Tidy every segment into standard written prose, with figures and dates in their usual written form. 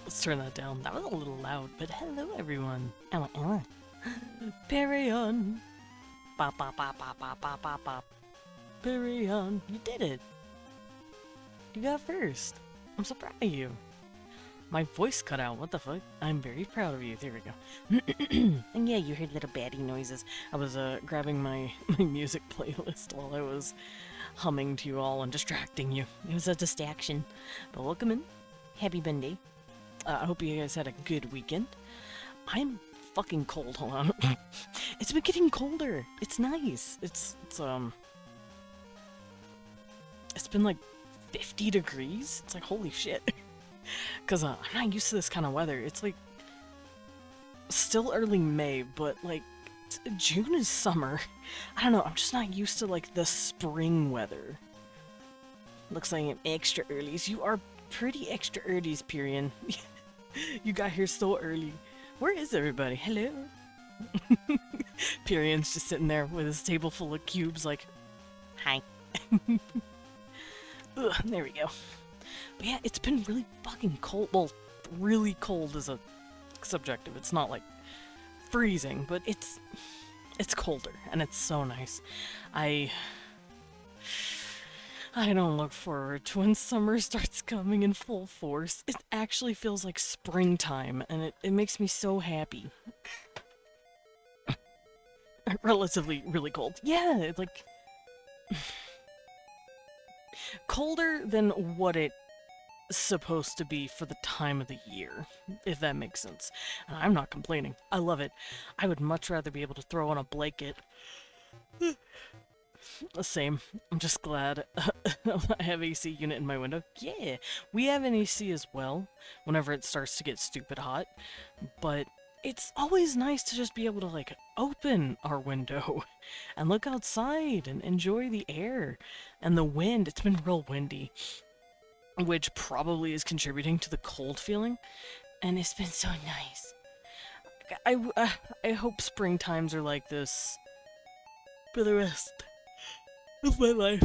Let's turn that down. That was a little loud, but hello everyone. Ella, Ella. Parry on. Bop, bop, bop, bop, bop, bop, bop, bop. Parry on. You did it. You got first. I'm so proud of you. My voice cut out. What the fuck? I'm very proud of you. There we go. And yeah, you heard little baddie noises. I was grabbing my music playlist while I was humming to you all and distracting you. It was a distraction. But welcome in. Happy Monday. I hope you guys had a good weekend. I'm fucking cold. Hold on. It's been getting colder. It's nice. It's been like 50 degrees. It's like, holy shit. Because I'm not used to this kind of weather. It's like still early May, but like June is summer. I don't know. I'm just not used to like the spring weather. Looks like I'm extra earlies. You are pretty extra earlies, Pyrian. You got here so early. Where is everybody? Hello? Pyrian's just sitting there with his table full of cubes like, hi. Ugh, there we go. But yeah, it's been really fucking cold. Well, really cold is a subjective. It's not like freezing, but it's colder, and it's so nice. I don't look forward to when summer starts coming in full force. It actually feels like springtime, and it makes me so happy. Relatively really cold. Yeah, it's like colder than what it's supposed to be for the time of the year, if that makes sense. And I'm not complaining. I love it. I would much rather be able to throw on a blanket. Same. I'm just glad I have AC unit in my window. Yeah, we have an AC as well whenever it starts to get stupid hot, but it's always nice to just be able to like open our window and look outside and enjoy the air and the wind. It's been real windy, which probably is contributing to the cold feeling, and it's been so nice. I hope spring times are like this for the rest of my life.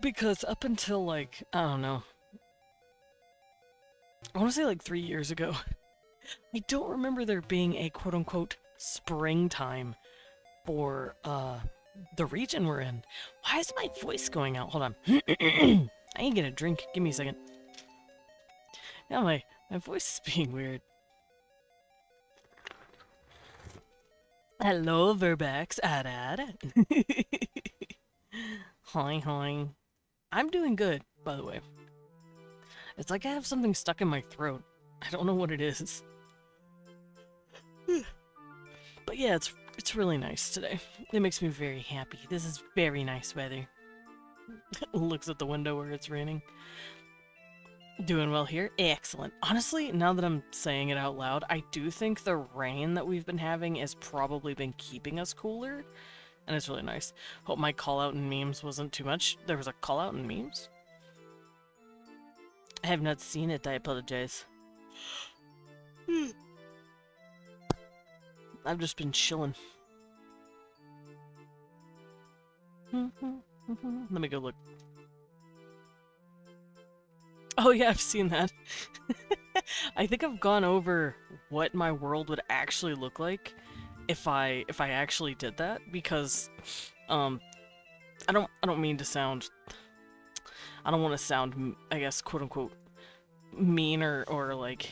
Because up until like, I don't know, I want to say like 3 years ago, I don't remember there being a quote-unquote springtime for the region we're in. Why is my voice going out? Hold on. I ain't get a drink. Give me a second. Now my voice is being weird. Hello, Verbax. Ad. Hi, hi. I'm doing good, by the way. It's like I have something stuck in my throat. I don't know what it is. But yeah, it's really nice today. It makes me very happy. This is very nice weather. Looks at the window where it's raining. Doing well here? Excellent. Honestly, now that I'm saying it out loud, I do think the rain that we've been having has probably been keeping us cooler. And it's really nice. Hope my call-out in memes wasn't too much. There was a call-out in memes? I have not seen it, I apologize. I've just been chilling. Let me go look. Oh yeah, I've seen that. I think I've gone over what my world would actually look like if I actually did that, because I don't mean to sound, I don't want to sound, I guess, quote unquote mean or like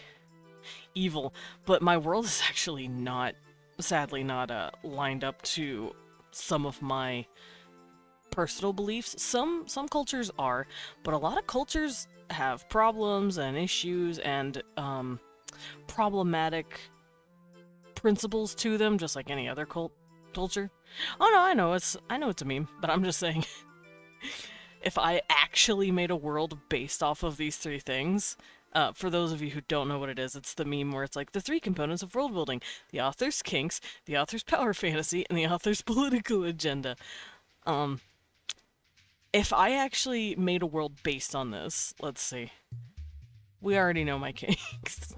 evil, but my world is actually not, sadly not lined up to some of my personal beliefs. Some cultures are, but a lot of cultures have problems and issues and problematic principles to them, just like any other culture. Oh no, I know it's a meme, but I'm just saying, if I actually made a world based off of these three things, for those of you who don't know what it is, it's the meme where it's like the three components of world building: the author's kinks, the author's power fantasy, and the author's political agenda. Um, if I actually made a world based on this, let's see. We already know my kinks.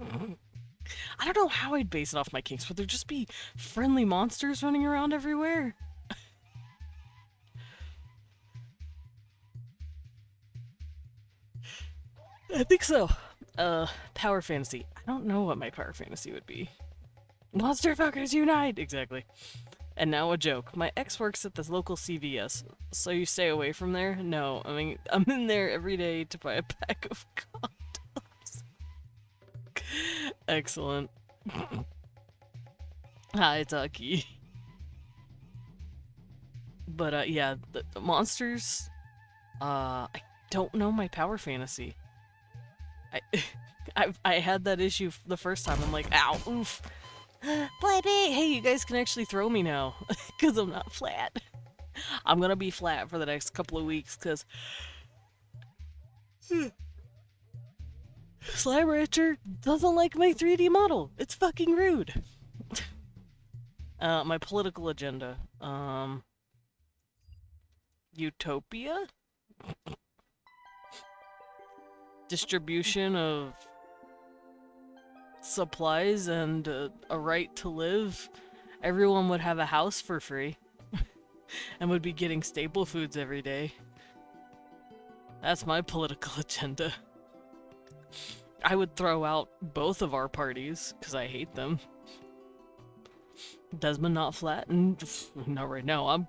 I don't know how I'd base it off my kinks. Would there just be friendly monsters running around everywhere? I think so. Power fantasy. I don't know what my power fantasy would be. Monster fuckers unite! Exactly. And now a joke. My ex works at this local CVS, so you stay away from there? No, I mean, I'm in there every day to buy a pack of condoms. Excellent. Hi, Tucky. But, yeah, the monsters, I don't know my power fantasy. I had that issue the first time. I'm like, ow, oof. Flat B! Hey, you guys can actually throw me now, because I'm not flat. I'm gonna be flat for the next couple of weeks, because Slime Rancher doesn't like my 3D model. It's fucking rude. My political agenda. Utopia? Distribution of supplies and a right to live. Everyone would have a house for free. And would be getting staple foods every day. That's my political agenda. I would throw out both of our parties, because I hate them. Desmond not flat, and not right now. I'm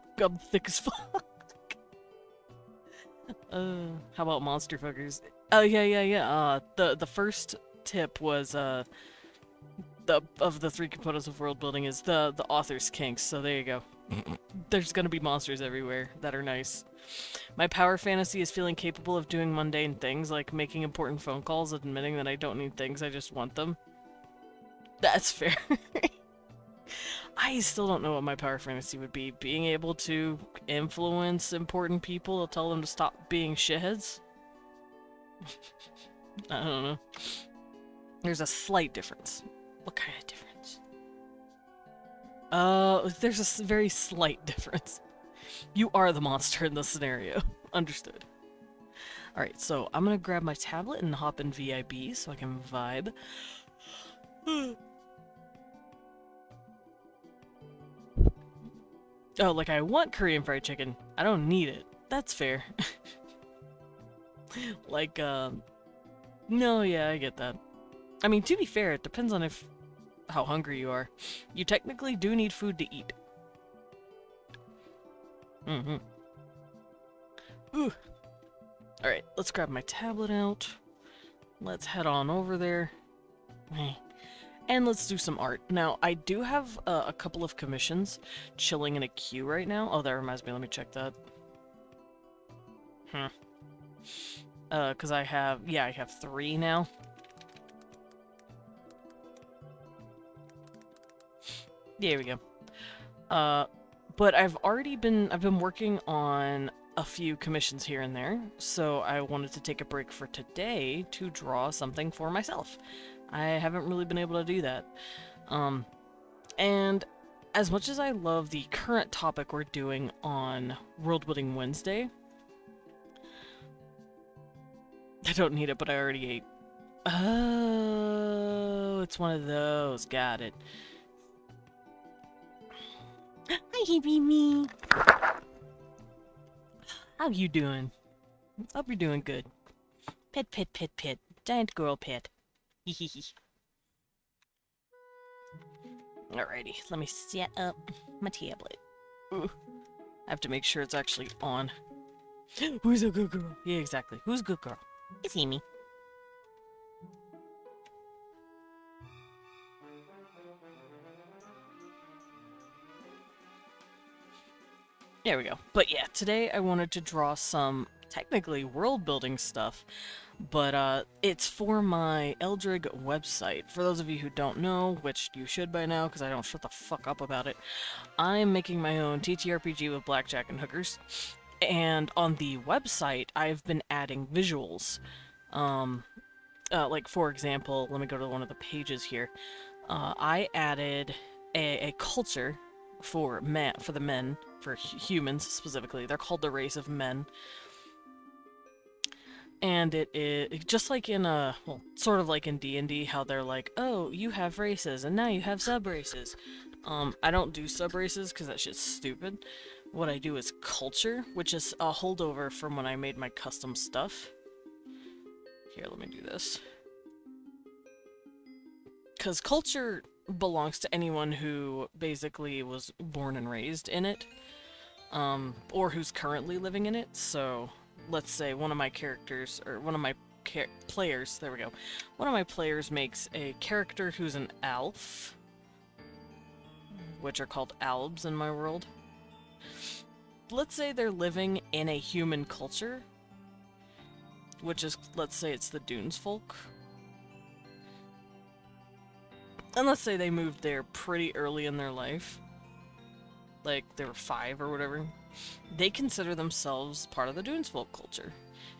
thick as fuck. How about monster fuckers? Oh yeah. The first tip was of the three components of world building is the author's kinks. So there you go. There's gonna be monsters everywhere that are nice. My power fantasy is feeling capable of doing mundane things like making important phone calls, admitting that I don't need things, I just want them. That's fair. I still don't know what my power fantasy would be. Being able to influence important people to tell them to stop being shitheads? I don't know. There's a slight difference. What kind of difference? There's a very slight difference. You are the monster in this scenario. Understood. Alright, so I'm gonna grab my tablet and hop in VIB so I can vibe. Oh, like I want Korean fried chicken. I don't need it. That's fair. Like, no, yeah, I get that. I mean, to be fair, it depends on how hungry you are. You technically do need food to eat. Mm-hmm. Ooh. Alright, let's grab my tablet out. Let's head on over there. And let's do some art. Now, I do have a couple of commissions chilling in a queue right now. Oh, that reminds me, let me check that. Because I have 3 now. There we go. But I've been working on a few commissions here and there, so I wanted to take a break for today to draw something for myself. I haven't really been able to do that. And as much as I love the current topic we're doing on World Building Wednesday, I don't need it, but I already ate. Oh, it's one of those. Got it. Hi, Mimi. How you doing? Hope you're doing good. Pet, pet, pet, pet. Giant girl pet. Hehehe. Alrighty, let me set up my tablet. Ooh. I have to make sure it's actually on. Who's a good girl? Yeah, exactly. Who's a good girl? It's Amy. There we go. But yeah, today I wanted to draw some technically world building stuff, but it's for my Eldrig website. For those of you who don't know, which you should by now because I don't shut the fuck up about it, I'm making my own TTRPG with blackjack and hookers. And on the website, I've been adding visuals. Like for example, let me go to one of the pages here. I added a culture for the men, for humans specifically. They're called the race of men. And it is just like in well, sort of like in D&D, how they're like, oh, you have races, and now you have sub-races. I don't do sub-races because that shit's stupid. What I do is culture, which is a holdover from when I made my custom stuff. Here, let me do this. Because culture belongs to anyone who basically was born and raised in it, or who's currently living in it. So, let's say one of my characters, or one of my players, there we go. One of my players makes a character who's an elf, which are called albs in my world. Let's say they're living in a human culture, which is, let's say it's the Dunes folk. And let's say they moved there pretty early in their life. Like, they were 5 or whatever. They consider themselves part of the Dunes folk culture.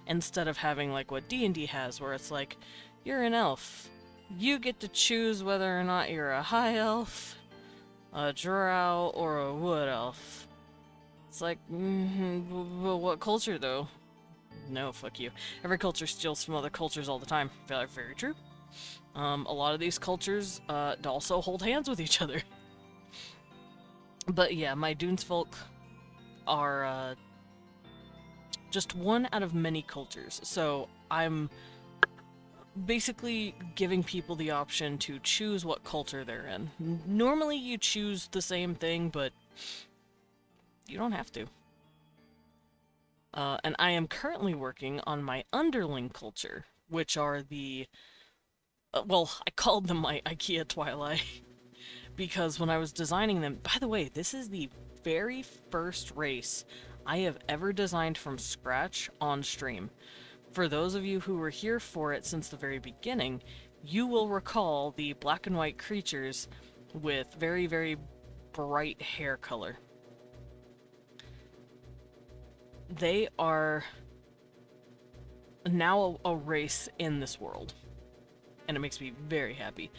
Instead of having, like, what D&D has, where it's like, you're an elf. You get to choose whether or not you're a high elf, a drow, or a wood elf. It's like, well, what culture, though? No, fuck you. Every culture steals from other cultures all the time. Very, very true. A lot of these cultures also hold hands with each other. But yeah, my Dunes folk are just one out of many cultures. So I'm basically giving people the option to choose what culture they're in. Normally you choose the same thing, but you don't have to. And I am currently working on my underling culture, which are the... well, I called them my Ikea Twili, because when I was designing them... By the way, this is the very first race I have ever designed from scratch on stream. For those of you who were here for it since the very beginning, you will recall the black and white creatures with very, very bright hair color. They are now a race in this world. And it makes me very happy,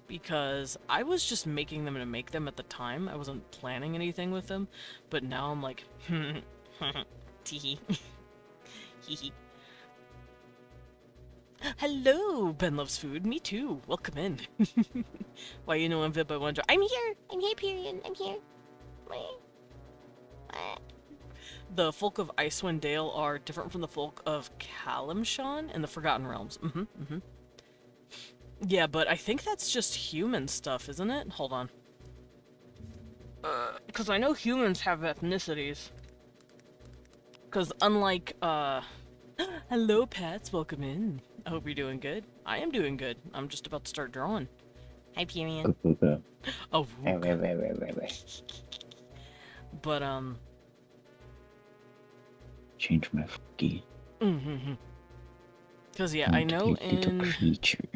because I was just making them to make them at the time. I wasn't planning anything with them, but now I'm like, teehee. Hee. Hello, Ben Loves Food. Me too. Welcome in. Why, you know I'm Vib by Wonder. I'm here. I'm here, period. I'm here. The folk of Icewind Dale are different from the folk of Kalimshan and the Forgotten Realms. Yeah, but I think that's just human stuff, isn't it? Hold on. Because I know humans have ethnicities. Because unlike, hello, Pats. Welcome in. I hope you're doing good. I am doing good. I'm just about to start drawing. Hi, Pyrian. Oh, but, change my funky. Because, yeah, I know in... creature.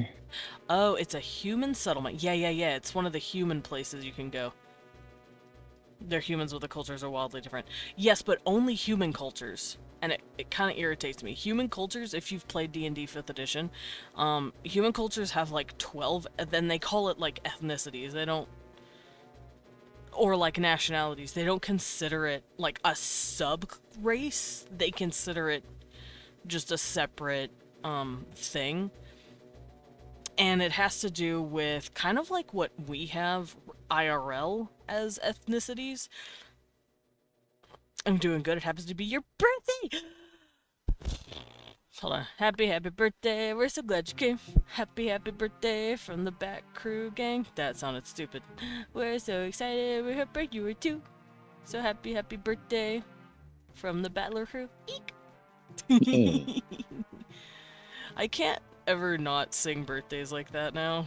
Oh, it's a human settlement. Yeah. It's one of the human places you can go. Their humans with the cultures are wildly different. Yes, but only human cultures. And it kind of irritates me. Human cultures, if you've played D&D 5th edition, human cultures have like 12, and then they call it like ethnicities. They don't... Or like nationalities. They don't consider it like a sub-race. They consider it just a separate thing. And it has to do with kind of like what we have IRL as ethnicities. I'm doing good. It happens to be your birthday! Hold on. Happy birthday. We're so glad you came. Happy birthday from the back crew gang. That sounded stupid. We're so excited. We hope you were too. So happy birthday from the battler crew. Eek! I can't ever not sing birthdays like that now.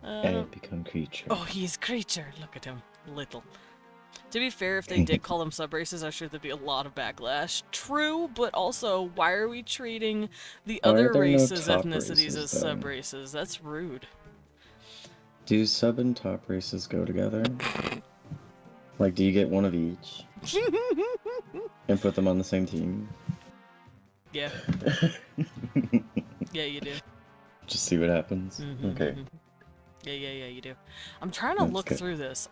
I become creature. Oh, he's creature. Look at him. Little. To be fair, if they did call them sub-races, I'm sure there'd be a lot of backlash. True, but also, why are we treating the Why are other there no races' top ethnicities races, as though? sub-races? That's rude. Do sub and top races go together? Like, do you get one of each and put them on the same team? Yeah. Yeah, you do. Just see what happens. Okay. Yeah, you do. I'm trying to That's look good. through this.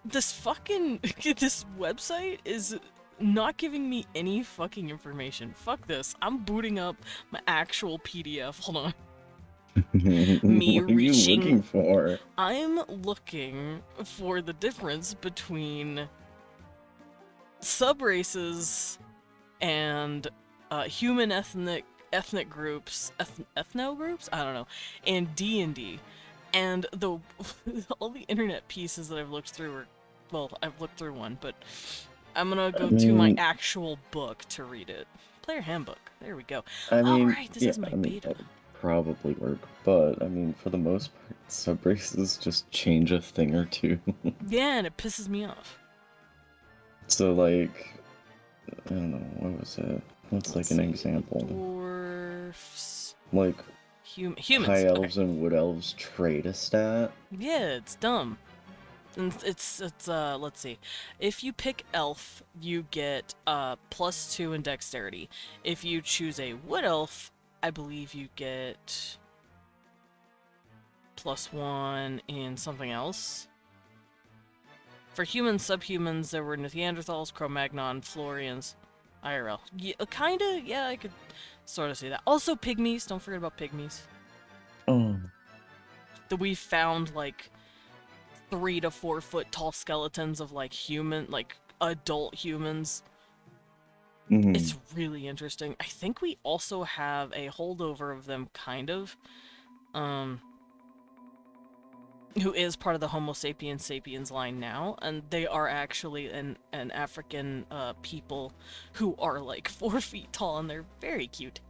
This fucking... this website is not giving me any fucking information. Fuck this. I'm booting up my actual PDF. Hold on. Me What are you reaching... looking for? I'm looking for the difference between subraces and human ethnic groups, ethno groups? I don't know, and D&D. And the all the internet pieces that I've looked through are, well, I've looked through one, but I'm gonna go to my actual book to read it. Player handbook. There we go. I mean, Right, this is my beta. that would probably work, but I mean, for the most part, sub races just change a thing or two. Yeah, and it pisses me off. So, like, I don't know, what was it? What's like an example? Dwarfs. Like, Humans. high elves and wood elves trade a stat? Yeah, it's dumb. And it's let's see. If you pick elf, you get +2 in dexterity. If you choose a wood elf, I believe you get +1 in something else. For humans, subhumans, there were Neanderthals, Cro-Magnon, Florians, IRL. Yeah, kinda, yeah, I could sort of see that. Also pygmies, don't forget about pygmies. Oh. That we found, like, 3 to 4 foot tall skeletons of, like, adult humans. It's really interesting. I think we also have a holdover of them, kind of, who is part of the Homo sapiens sapiens line now, and they are actually an African people who are like 4 feet tall, and they're very cute.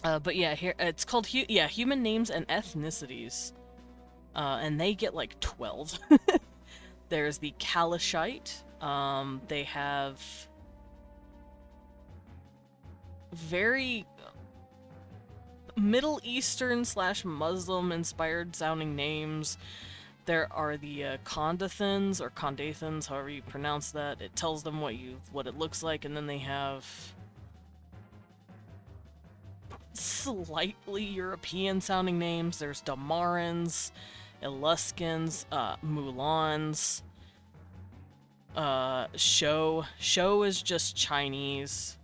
But yeah, here it's called Human Names and Ethnicities, and they get like 12. There's the Kalashite. They have very Middle Eastern / Muslim inspired sounding names. There are the Kondathans or Kondathans, however you pronounce that. It tells them what it looks like, and then they have slightly European sounding names. There's Damarans, Eluskans, Mulans, Shou is just Chinese.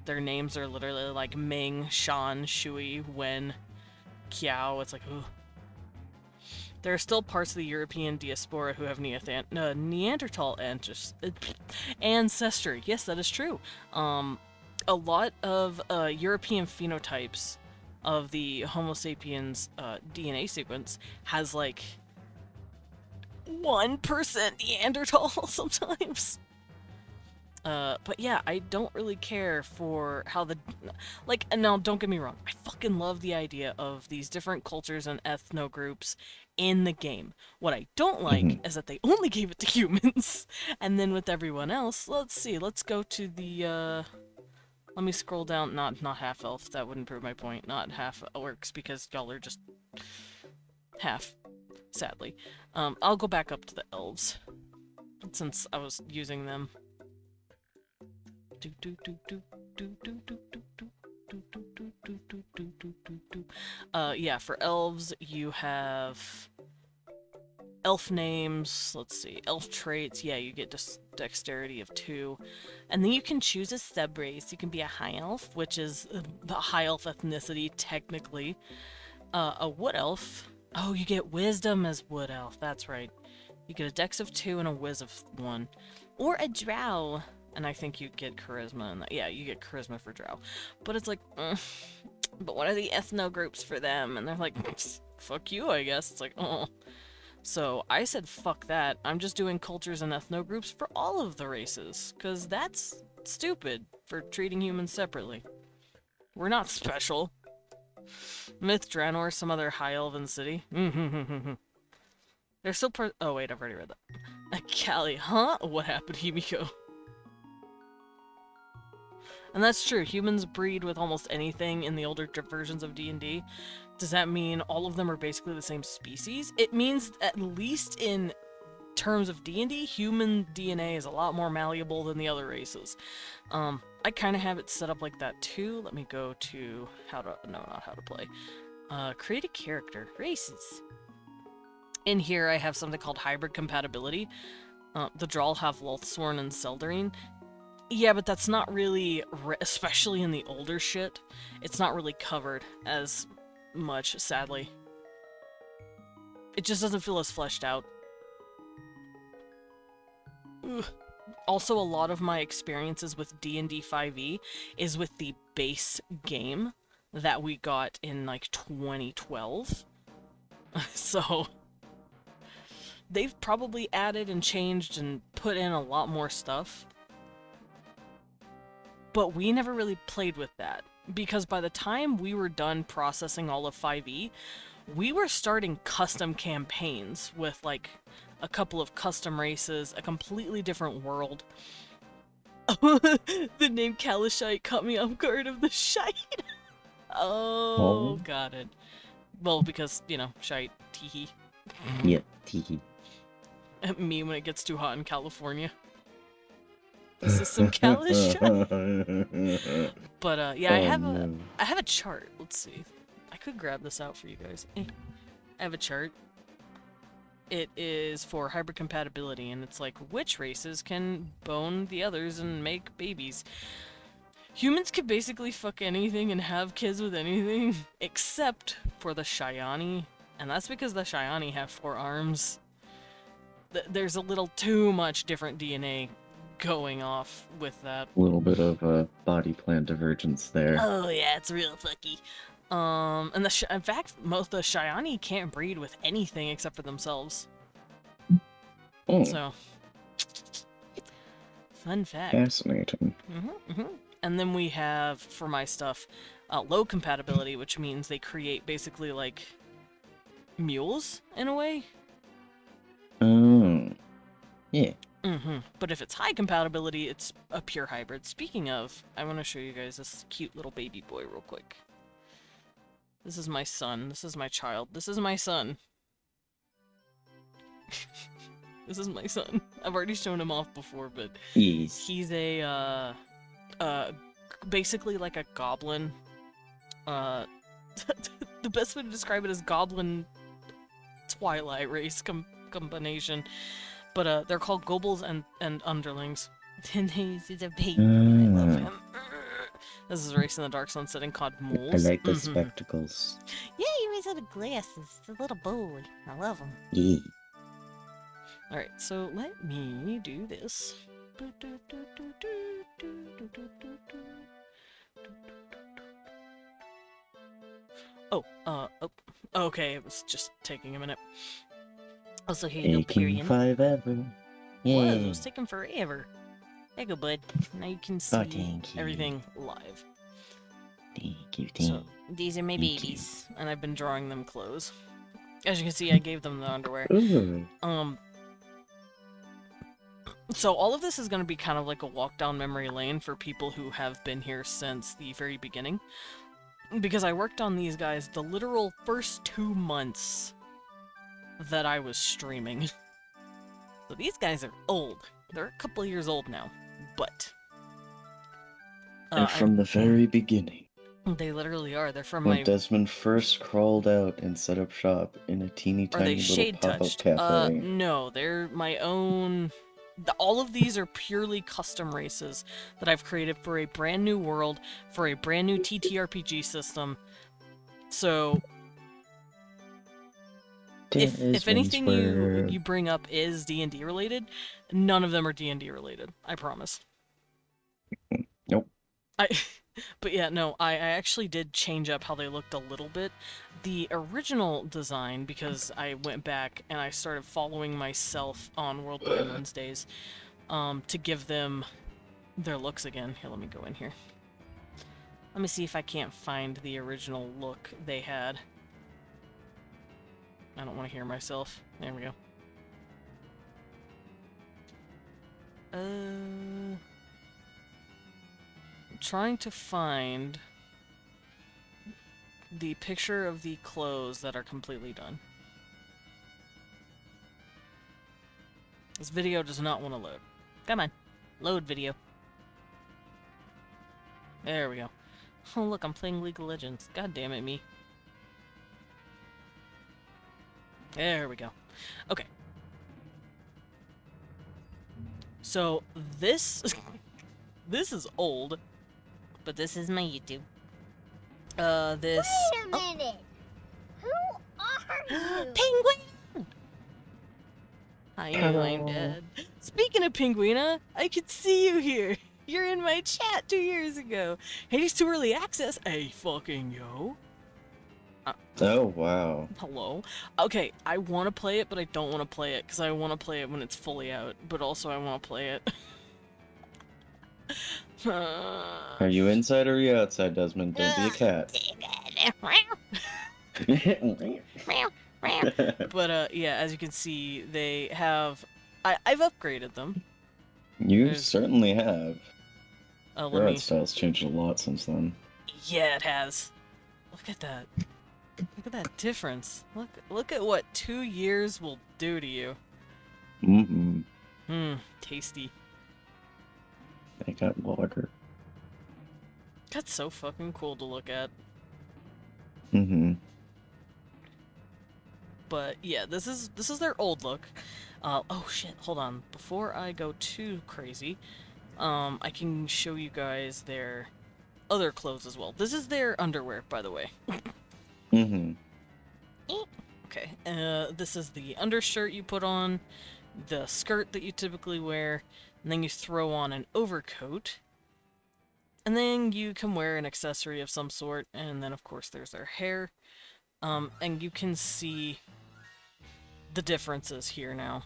Their names are literally like Ming, Shan, Shui, Wen, Kiao. It's like, ugh. There are still parts of the European diaspora who have Neanderthal ancestry. Yes, that is true. A lot of European phenotypes of the Homo sapiens DNA sequence has like 1% Neanderthal sometimes. But yeah, I don't really care for how and now don't get me wrong, I fucking love the idea of these different cultures and ethno groups in the game. What I don't like is that they only gave it to humans, and then with everyone else, let's see, let's go to the, let me scroll down, not half-elf, that wouldn't prove my point, not half orcs, because y'all are just half, sadly. I'll go back up to the elves, since I was using them. Yeah, for elves, you have elf names, let's see, elf traits, yeah, you get dexterity of 2, and then you can choose a sub-race. You can be a high elf, which is the high elf ethnicity, technically. A wood elf, oh, you get wisdom as wood elf, that's right. You get a dex of 2 and a wiz of 1. Or a drow. And I think you get charisma in that. Yeah, you get charisma for drow. But it's like, but what are the ethno groups for them? And they're like, fuck you, I guess. It's like, oh. So I said, fuck that. I'm just doing cultures and ethno groups for all of the races. Because that's stupid for treating humans separately. We're not special. Myth Draenor, some other high elven city. They're still oh wait, I've already read that. Callie, huh? What happened, Himiko? And that's true. Humans breed with almost anything in the older versions of D&D. Does that mean all of them are basically the same species? It means, at least in terms of D&D, human DNA is a lot more malleable than the other races. I kind of have it set up like that too. Let me go to not how to play. Create a character. Races. In here, I have something called hybrid compatibility. The Droll have Lothsworn and Seldarine. Yeah, but that's not really, especially in the older shit, it's not really covered as much, sadly. It just doesn't feel as fleshed out. Ugh. Also, a lot of my experiences with D&D 5e is with the base game that we got in, like, 2012. So, they've probably added and changed and put in a lot more stuff. But we never really played with that, because by the time we were done processing all of 5e, we were starting custom campaigns with, like, a couple of custom races, a completely different world. The name Kalashite caught me off guard of the shite. Oh, got it. Well, because, you know, shite, teehee. Yeah, teehee. Me when it gets too hot in California. This is some Kalashite. But yeah, I have a chart. Let's see. I could grab this out for you guys. I have a chart. It is for hybrid compatibility, and it's like which races can bone the others and make babies. Humans can basically fuck anything and have kids with anything, except for the Shayani, and that's because the Shayani have 4 arms. There's a little too much different DNA going off with that. A little bit of body plan divergence there. Oh yeah, it's real fucky. And in fact, most of the Shayani can't breed with anything except for themselves. Oh. So, fun fact. Fascinating. And then we have, for my stuff, low compatibility, which means they create basically like mules in a way. Oh, yeah. But if it's high compatibility, it's a pure hybrid. Speaking of, I want to show you guys this cute little baby boy real quick. This is my son. This is my child. This is my son. This is my son. I've already shown him off before, but yes. He's a, basically like a goblin. The best way to describe it is goblin Twilight race combination. But they're called Gobles and Underlings. He's a baby. I love him. This is a race in the Dark Sun setting called Moles. I like the spectacles. Yeah, he wears little glasses. It's a little boy. I love him. Yeah. Alright, so let me do this. Okay, it was just taking a minute. Also, here you go, Taking forever. Yeah. It was taking forever. There you go, bud. Now you can see everything live. Thank you, So, these are my babies, and I've been drawing them clothes. As you can see, I gave them the underwear. Ooh. So all of this is going to be kind of like a walk down memory lane for people who have been here since the very beginning. Because I worked on these guys the literal first 2 months that I was streaming. So these guys are old. They're a couple of years old now, but... They're from the very beginning. They literally are. They're from when Desmond first crawled out and set up shop in a teeny tiny little pop-up cafe. No, they're my own... All of these are purely custom races that I've created for a brand new world, for a brand new TTRPG system. So... If anything you bring up is D&D related, none of them are D&D related. I promise. Nope. But yeah, no, I actually did change up how they looked a little bit. The original design, because I went back and I started following myself on World Building Wednesdays, to give them their looks again. Here, let me go in here. Let me see if I can't find the original look they had. I don't want to hear myself. There we go. I'm trying to find the picture of the clothes that are completely done. This video does not want to load. Come on. Load video. There we go. Oh look, I'm playing League of Legends. God damn it, me. There we go. Okay. So, this... this is old. But this is my YouTube. This... Wait a minute! Who are you? Penguin! Hi, Hello. I'm dead. Speaking of Penguina, I could see you here. You're in my chat 2 years ago. Hades 2 Early Access? Hey, fucking yo. Oh, wow. Hello? Okay, I want to play it, but I don't want to play it, because I want to play it when it's fully out, but also I want to play it. Are you inside or are you outside, Desmond? Don't be a cat. But, yeah, as you can see, they have... I've upgraded them. You There's- certainly have. Let Your me... art style's changed a lot since then. Yeah, it has. Look at that. Look at that difference. Look at what 2 years will do to you. Mm-hmm. Tasty. I got water. That's so fucking cool to look at. Mm-hmm. But yeah, this is their old look. Oh shit, hold on. Before I go too crazy, I can show you guys their other clothes as well. This is their underwear, by the way. Mm-hmm. Okay, this is the undershirt you put on, the skirt that you typically wear, and then you throw on an overcoat. And then you can wear an accessory of some sort, and then of course there's their hair. And you can see the differences here now.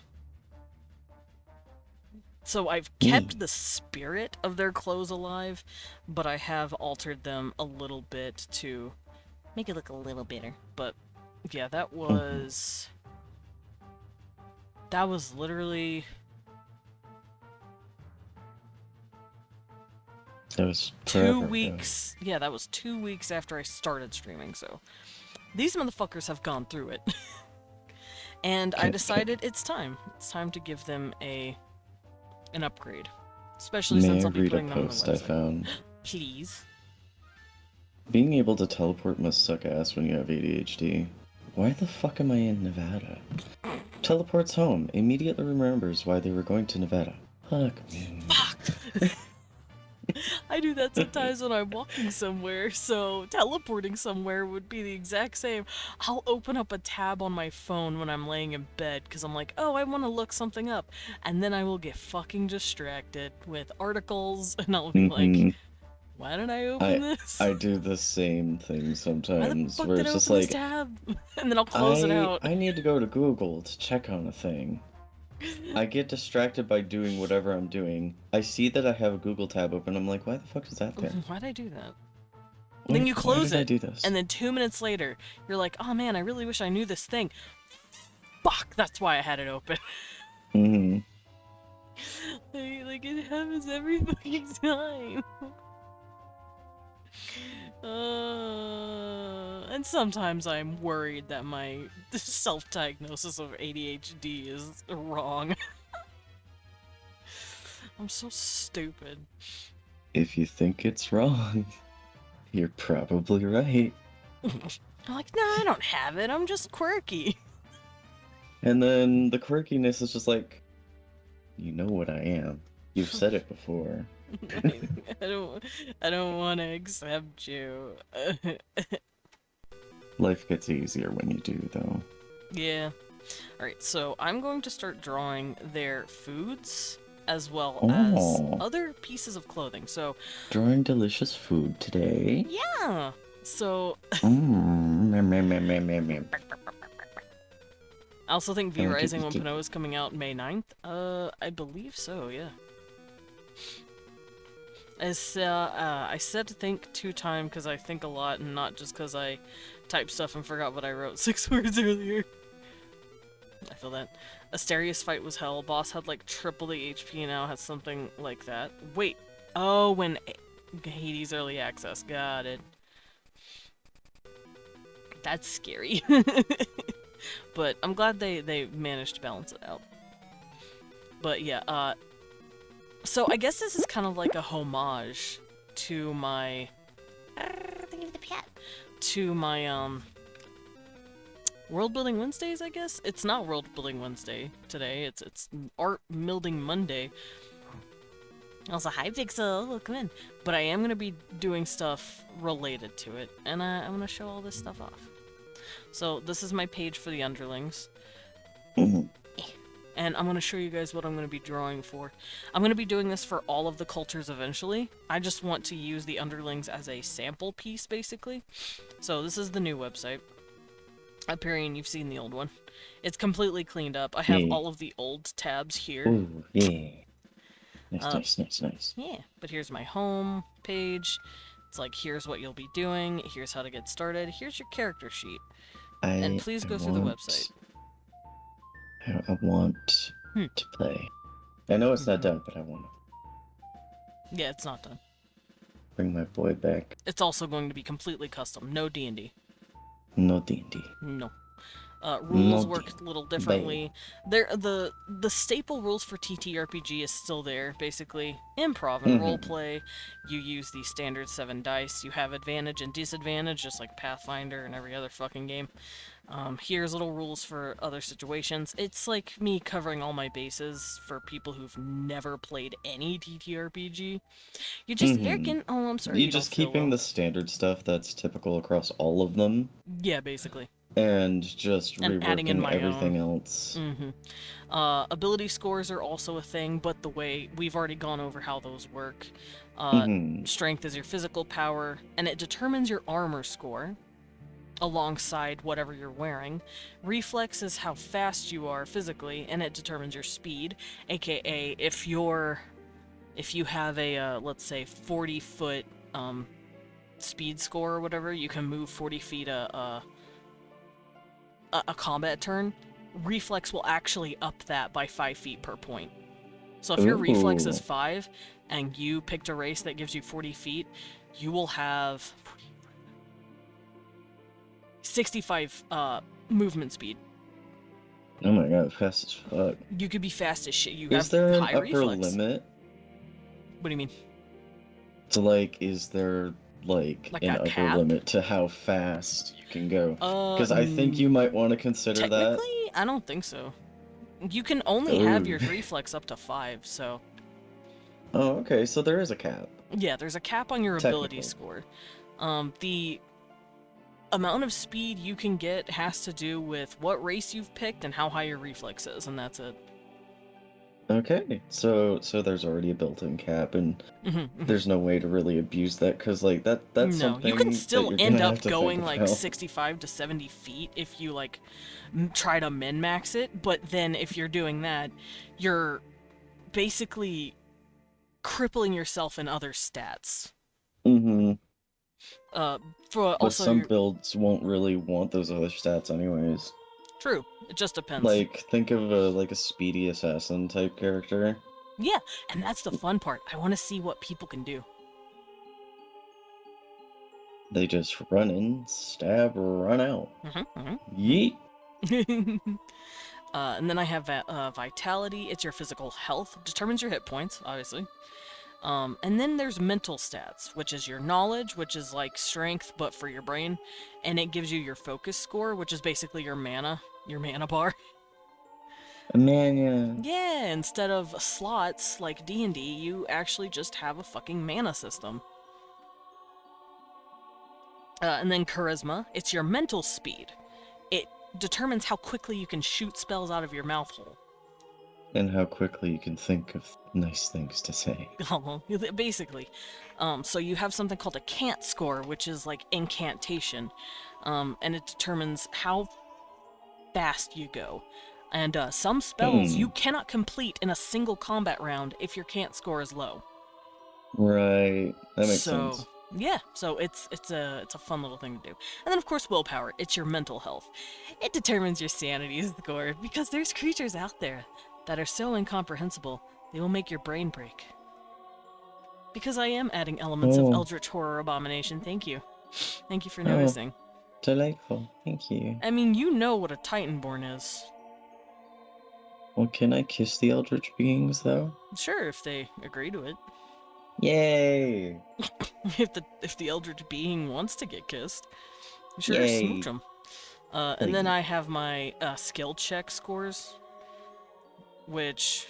So I've kept the spirit of their clothes alive, but I have altered them a little bit to make it look a little better. But yeah, that was literally That was 2 forever ago. weeks. Yeah, that was 2 weeks after I started streaming, so these motherfuckers have gone through it. And I decided it's time. It's time to give them an upgrade. Especially May since I I'll be read a putting them on the post I website. found? Please. Being able to teleport must suck ass when you have ADHD. Why the fuck am I in Nevada? Teleports home. Immediately remembers why they were going to Nevada. Fuck me. Fuck! I do that sometimes when I'm walking somewhere, so teleporting somewhere would be the exact same. I'll open up a tab on my phone when I'm laying in bed, because I'm like, oh, I want to look something up. And then I will get fucking distracted with articles, and I'll be like, Mhm. why did I open this? I do the same thing Why the sometimes, fuck where did it's I just open this like, tab? And then I'll close it out. I need to go to Google to check on a thing. I get distracted by doing whatever I'm doing. I see that I have a Google tab open. I'm like, why the fuck is that there? Why'd I do that? Why- Then you close why did I it, do this? and then 2 minutes later, you're like, oh man, I really wish I knew this thing. Fuck, that's why I had it open. Mm-hmm. like, it happens every fucking time. And sometimes I'm worried that my self-diagnosis of ADHD is wrong. I'm so stupid. If you think it's wrong, you're probably right. I'm like, no, I don't have it. I'm just quirky. And then the quirkiness is just like, you know what I am. You've said it before. I don't want to accept you. Life gets easier when you do, though. Yeah. Alright, so I'm going to start drawing their foods as well as Oh. other pieces of clothing. So, Drawing delicious food today. yeah. So, Meh, meh, meh, meh, meh, meh. I also think V Okay, Rising just 1.0 is coming out May 9th. I believe so, yeah. I said to think 2 times because I think a lot and not just because I typed stuff and forgot what I wrote 6 words earlier. I feel that. Asterius fight was hell. Boss had like triple the HP now, has something like that. Wait. Oh, when Hades early access. Got it. That's scary. But I'm glad they managed to balance it out. But yeah, so I guess this is kind of like a homage to my World Building Wednesdays, I guess? It's not World Building Wednesday today, it's Art Building Monday. Also, hi Pixel, welcome in. But I am going to be doing stuff related to it, and I'm going to show all this stuff off. So, this is my page for the underlings. And I'm going to show you guys what I'm going to be drawing for. I'm going to be doing this for all of the cultures eventually. I just want to use the underlings as a sample piece, basically. So, this is the new website. Hyperion, you've seen the old one. It's completely cleaned up. I have all of the old tabs here. Ooh, yeah. Nice. Yeah, but here's my home page. It's like, here's what you'll be doing. Here's how to get started. Here's your character sheet. And please go through the website. I want to play. I know it's not done, but I want to. Yeah, it's not done. Bring my boy back. It's also going to be completely custom. No D&D. No D&D. No. Rules work a little differently. The staple rules for TTRPG is still there, basically. Improv and roleplay. You use the standard 7 dice. You have advantage and disadvantage, just like Pathfinder and every other fucking game. Here's little rules for other situations. It's like me covering all my bases for people who've never played any TTRPG. You're just oh, I'm sorry. You're just keeping the standard stuff that's typical across all of them. Yeah, basically. And just adding in reworking my everything own. else. Ability scores are also a thing, but the way we've already gone over how those work. Strength is your physical power, and it determines your armor score alongside whatever you're wearing. Reflex is how fast you are physically, and it determines your speed, aka if you have a let's say 40-foot speed score or whatever, you can move 40 feet a combat turn. Reflex will actually up that by 5 feet per point. So if your reflex is 5 and you picked a race that gives you 40 feet, you will have 65 movement speed. Oh my god, fast as fuck. You could be fast as shit. You Is there an high upper reflex. limit? What do you mean? So like, is there like an upper cap? limit to how fast you can go? Because I think you might want to consider that. Technically, I don't think so. You can only have your reflex up to 5, so... Oh, okay, so there is a cap. Yeah, there's a cap on your ability score. The amount of speed you can get has to do with what race you've picked and how high your reflex is, and that's it. Okay, so there's already a built-in cap, and there's no way to really abuse that, because like that's something you can still that you're end gonna up have to going think like about. 65 to 70 feet if you like try to min-max it, but then if you're doing that, you're basically crippling yourself in other stats. But some builds won't really want those other stats anyways. True, it just depends. Like, think of a speedy assassin type character. Yeah, and that's the fun part. I want to see what people can do. They just run in, stab, run out. Yeet! And then I have Vitality. It's your physical health. Determines your hit points, obviously. And then there's mental stats, which is your knowledge, which is like strength, but for your brain. And it gives you your focus score, which is basically your mana bar. Mana. Yeah, instead of slots like D&D, you actually just have a fucking mana system. And then charisma. It's your mental speed. It determines how quickly you can shoot spells out of your mouth hole. And how quickly you can think of nice things to say. Basically. So you have something called a cant score, which is like incantation. And it determines how fast you go. And some spells you cannot complete in a single combat round if your cant score is low. Right. That makes sense. Yeah, so it's a fun little thing to do. And then of course willpower, it's your mental health. It determines your sanity score because there's creatures out there that are so incomprehensible they will make your brain break. Because I am adding elements of Oh, Eldritch Horror Abomination, thank you. Thank you for oh, noticing. delightful. Thank you. I mean, you know what a Titanborn is. Well, can I kiss the eldritch beings, though? Sure, if they agree to it. Yay! If the Eldritch being wants to get kissed. Sure, smooch Yay! them. And then Hey. I have my skill check scores, which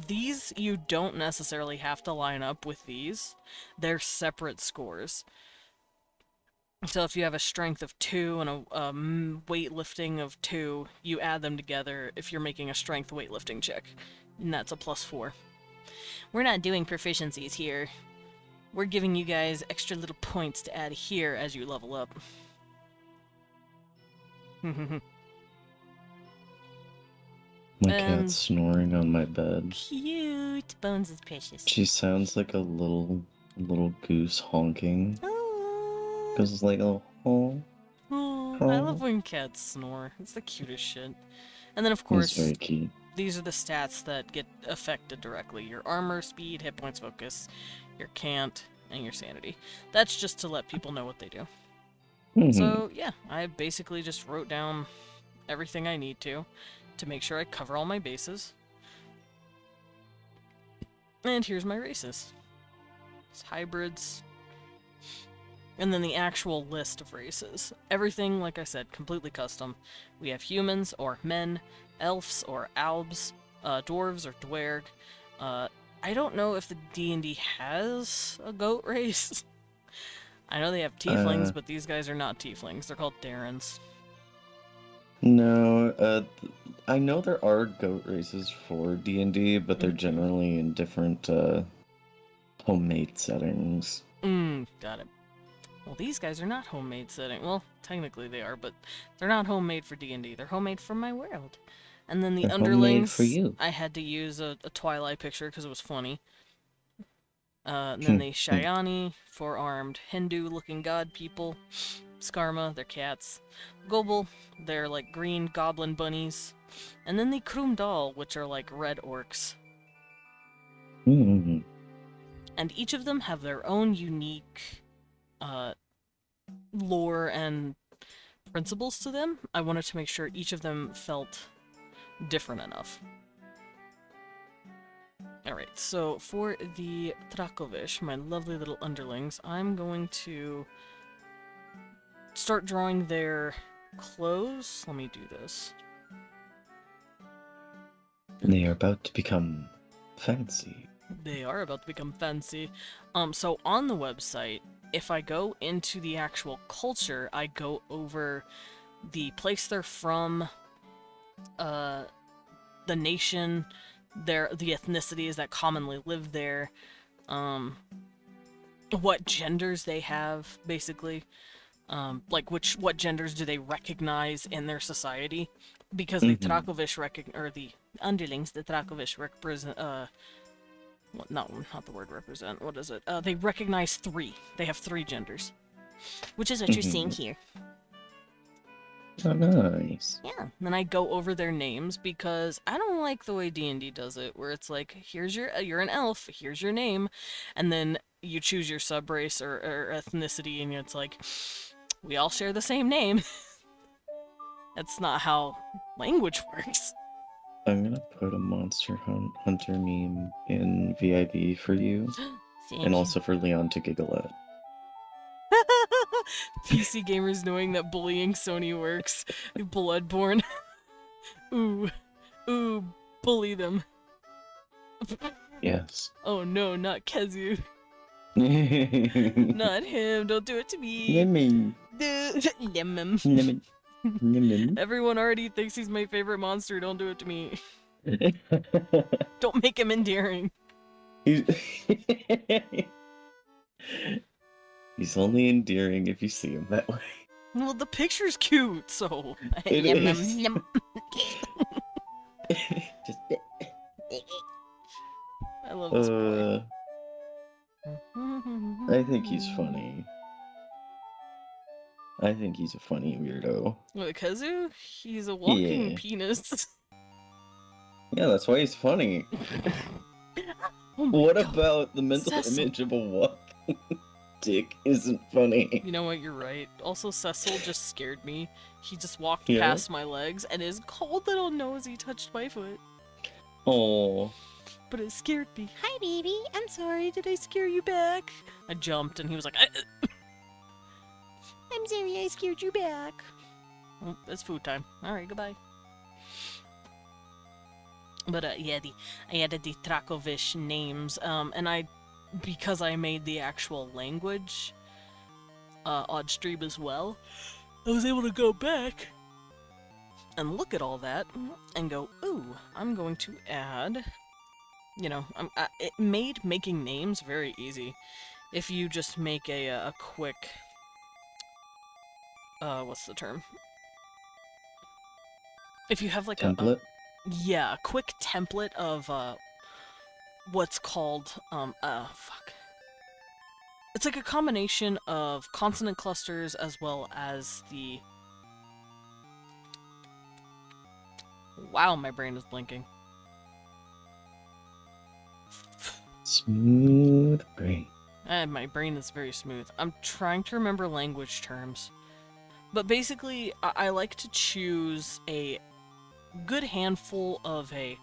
these you don't necessarily have to line up with these. They're separate scores. So if you have a strength of 2 and a weightlifting of 2, you add them together if you're making a strength weightlifting check. And that's a +4. We're not doing proficiencies here. We're giving you guys extra little points to add here as you level up. My And- cat's snoring on my bed. Cute! Bones is precious. She sounds like a little goose honking. Oh, Cause it's like, oh, I love when cats snore. It's the cutest shit. And then of it's course, very cute. these are the stats that get affected directly. Your armor, speed, hit points, focus, your cant, and your sanity. That's just to let people know what they do. Mhm. So, yeah, I basically just wrote down everything I need to make sure I cover all my bases. And here's my races. It's hybrids. And then the actual list of races. Everything, like I said, completely custom. We have humans or men, elves or albs, dwarves or dwerg. I don't know if the D&D has a goat race. I know they have tieflings, but these guys are not tieflings. They're called Darrens. No, I know there are goat races for D&D, but they're Mhm. generally in different homemade settings. Got it. Well, these guys are not homemade setting. Well, technically they are, but they're not homemade for D&D. They're homemade for my world. And then the They're homemade underlings, for you. I had to use a Twilight picture because it was funny. And then the Shayani, four-armed, Hindu-looking god people. Skarma, they're cats. Gobel, they're like green goblin bunnies. And then the Krumdal, which are like red orcs. Mhm. And each of them have their own unique lore and principles to them. I wanted to make sure each of them felt different enough. Alright, so for the Trakovish, my lovely little underlings, I'm going to start drawing their clothes. Let me do this. They are about to become fancy. They are about to become fancy. So on the website, if I go into the actual culture, I go over the place they're from, the nation, the ethnicities that commonly live there, what genders they have, basically. Like what genders do they recognize in their society? Because the Trakovish or the underlings, the Trakovish represent, well, not the word represent, what is it? They recognize 3. They have 3 genders. Which is what you're seeing here. Oh, nice. Yeah, and then I go over their names because I don't like the way D&D does it, where it's like, you're an elf, here's your name, and then you choose your subrace or ethnicity, and it's like, we all share the same name. That's not how language works. I'm gonna put a Monster Hunter meme in VIB for you, and also for Leon to giggle at. PC gamers knowing that bullying Sony works. Bloodborne. Ooh. Ooh, bully them. Yes. Oh no, not Kezu. Lemon. Not him, don't do it to me. Lemon. Lemon. Lemon. Lemon. Everyone already thinks he's my favorite monster, don't do it to me. Don't make him endearing. He's only endearing if you see him that way. Well, the picture's cute, so... It is. Just... I love this boy. I think he's funny. I think he's a funny weirdo. What, Kazu? He's a walking Yeah. penis. Yeah, that's why he's funny. Oh my What God. about the mental Cecil. image of a walking dick isn't funny? You know what, you're right. Also, Cecil just scared me. He just walked Yeah? past my legs, and his cold little nosy touched my foot. Oh. But it scared me. Hi, baby. I'm sorry. Did I scare you back? I jumped, and he was like, I'm sorry, I scared you back. Well, it's food time. Alright, goodbye. But, yeah, I added the Trakovish names, and because I made the actual language on stream as well, I was able to go back and look at all that and go, ooh, I'm going to add, you know, it made making names very easy. If you just make a quick, what's the term? If you have like Template? a quick template of, what's called, fuck. It's like a combination of consonant clusters as well as the... Wow, my brain is blinking. Smooth brain. My brain is very smooth. I'm trying to remember language terms. But basically, I like to choose a good handful of a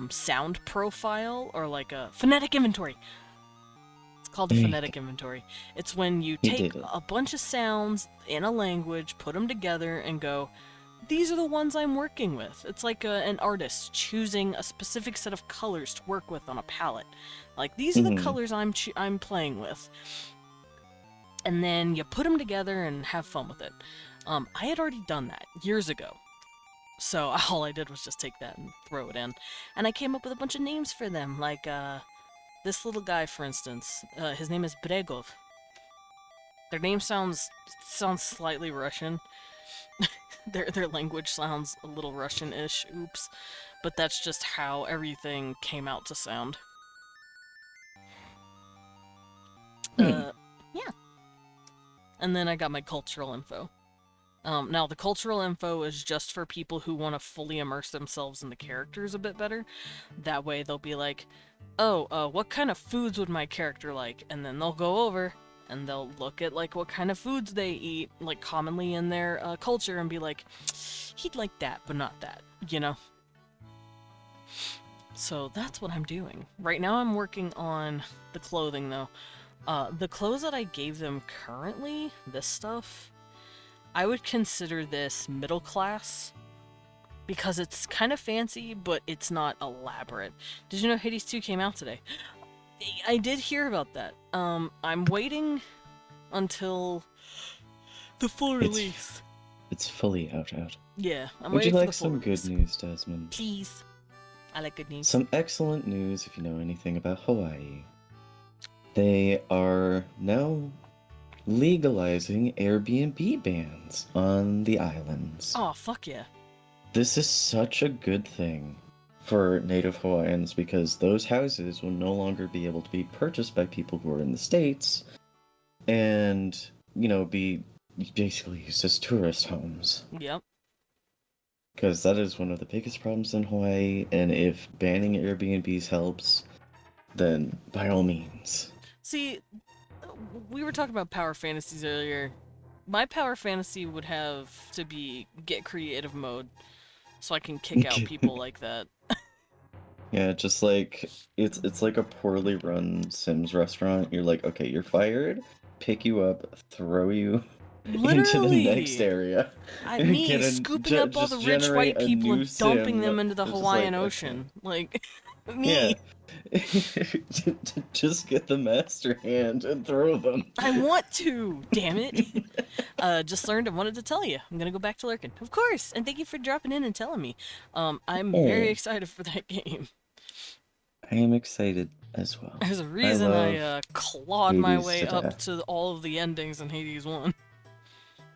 sound profile, or like a phonetic inventory. It's called a phonetic inventory. It's when you take a bunch of sounds in a language, put them together, and go, these are the ones I'm working with. It's like an artist choosing a specific set of colors to work with on a palette. Like, these are the colors I'm playing with. And then you put them together and have fun with it. I had already done that years ago. So all I did was just take that and throw it in. And I came up with a bunch of names for them, like this little guy, for instance. His name is Bregov. Their name sounds slightly Russian. Their language sounds a little Russian-ish, oops. But that's just how everything came out to sound. Yeah. And then I got my cultural info. Now, the cultural info is just for people who want to fully immerse themselves in the characters a bit better. That way they'll be like, oh, what kind of foods would my character like? And then they'll go over and they'll look at, like, what kind of foods they eat, like, commonly in their culture, and be like, he'd like that, but not that, you know? So that's what I'm doing. Right now I'm working on the clothing, though. The clothes that I gave them currently, this stuff, I would consider this middle class, because it's kind of fancy, but it's not elaborate. Did you know Hades 2 came out today? I did hear about that. I'm waiting until the full release. It's fully out. Yeah, I'm Would waiting you for like the full some release. good news, Desmond? Please. I like good news. Some excellent news if you know anything about Hawaii. They are now legalizing Airbnb bans on the islands. Oh, fuck yeah. This is such a good thing for Native Hawaiians, because those houses will no longer be able to be purchased by people who are in the States and, you know, be basically used as tourist homes. Yep. Because that is one of the biggest problems in Hawaii, and if banning Airbnbs helps, then by all means. See, we were talking about power fantasies earlier. My power fantasy would have to be get creative mode, so I can kick out people like that. Yeah, just like it's like a poorly run Sims restaurant. You're like, okay, you're fired. Pick you up, throw you into the next area. Me scooping up all the rich white people and dumping them into the Hawaiian Ocean. Like, me. Yeah. Just get the master hand and throw them. I want to, damn it. Just learned and wanted to tell you. I'm gonna go back to Lurkin. Of course, and thank you for dropping in and telling me. I'm very excited for that game. I am excited as well. There's a reason I clawed my way up to all of the endings in Hades 1.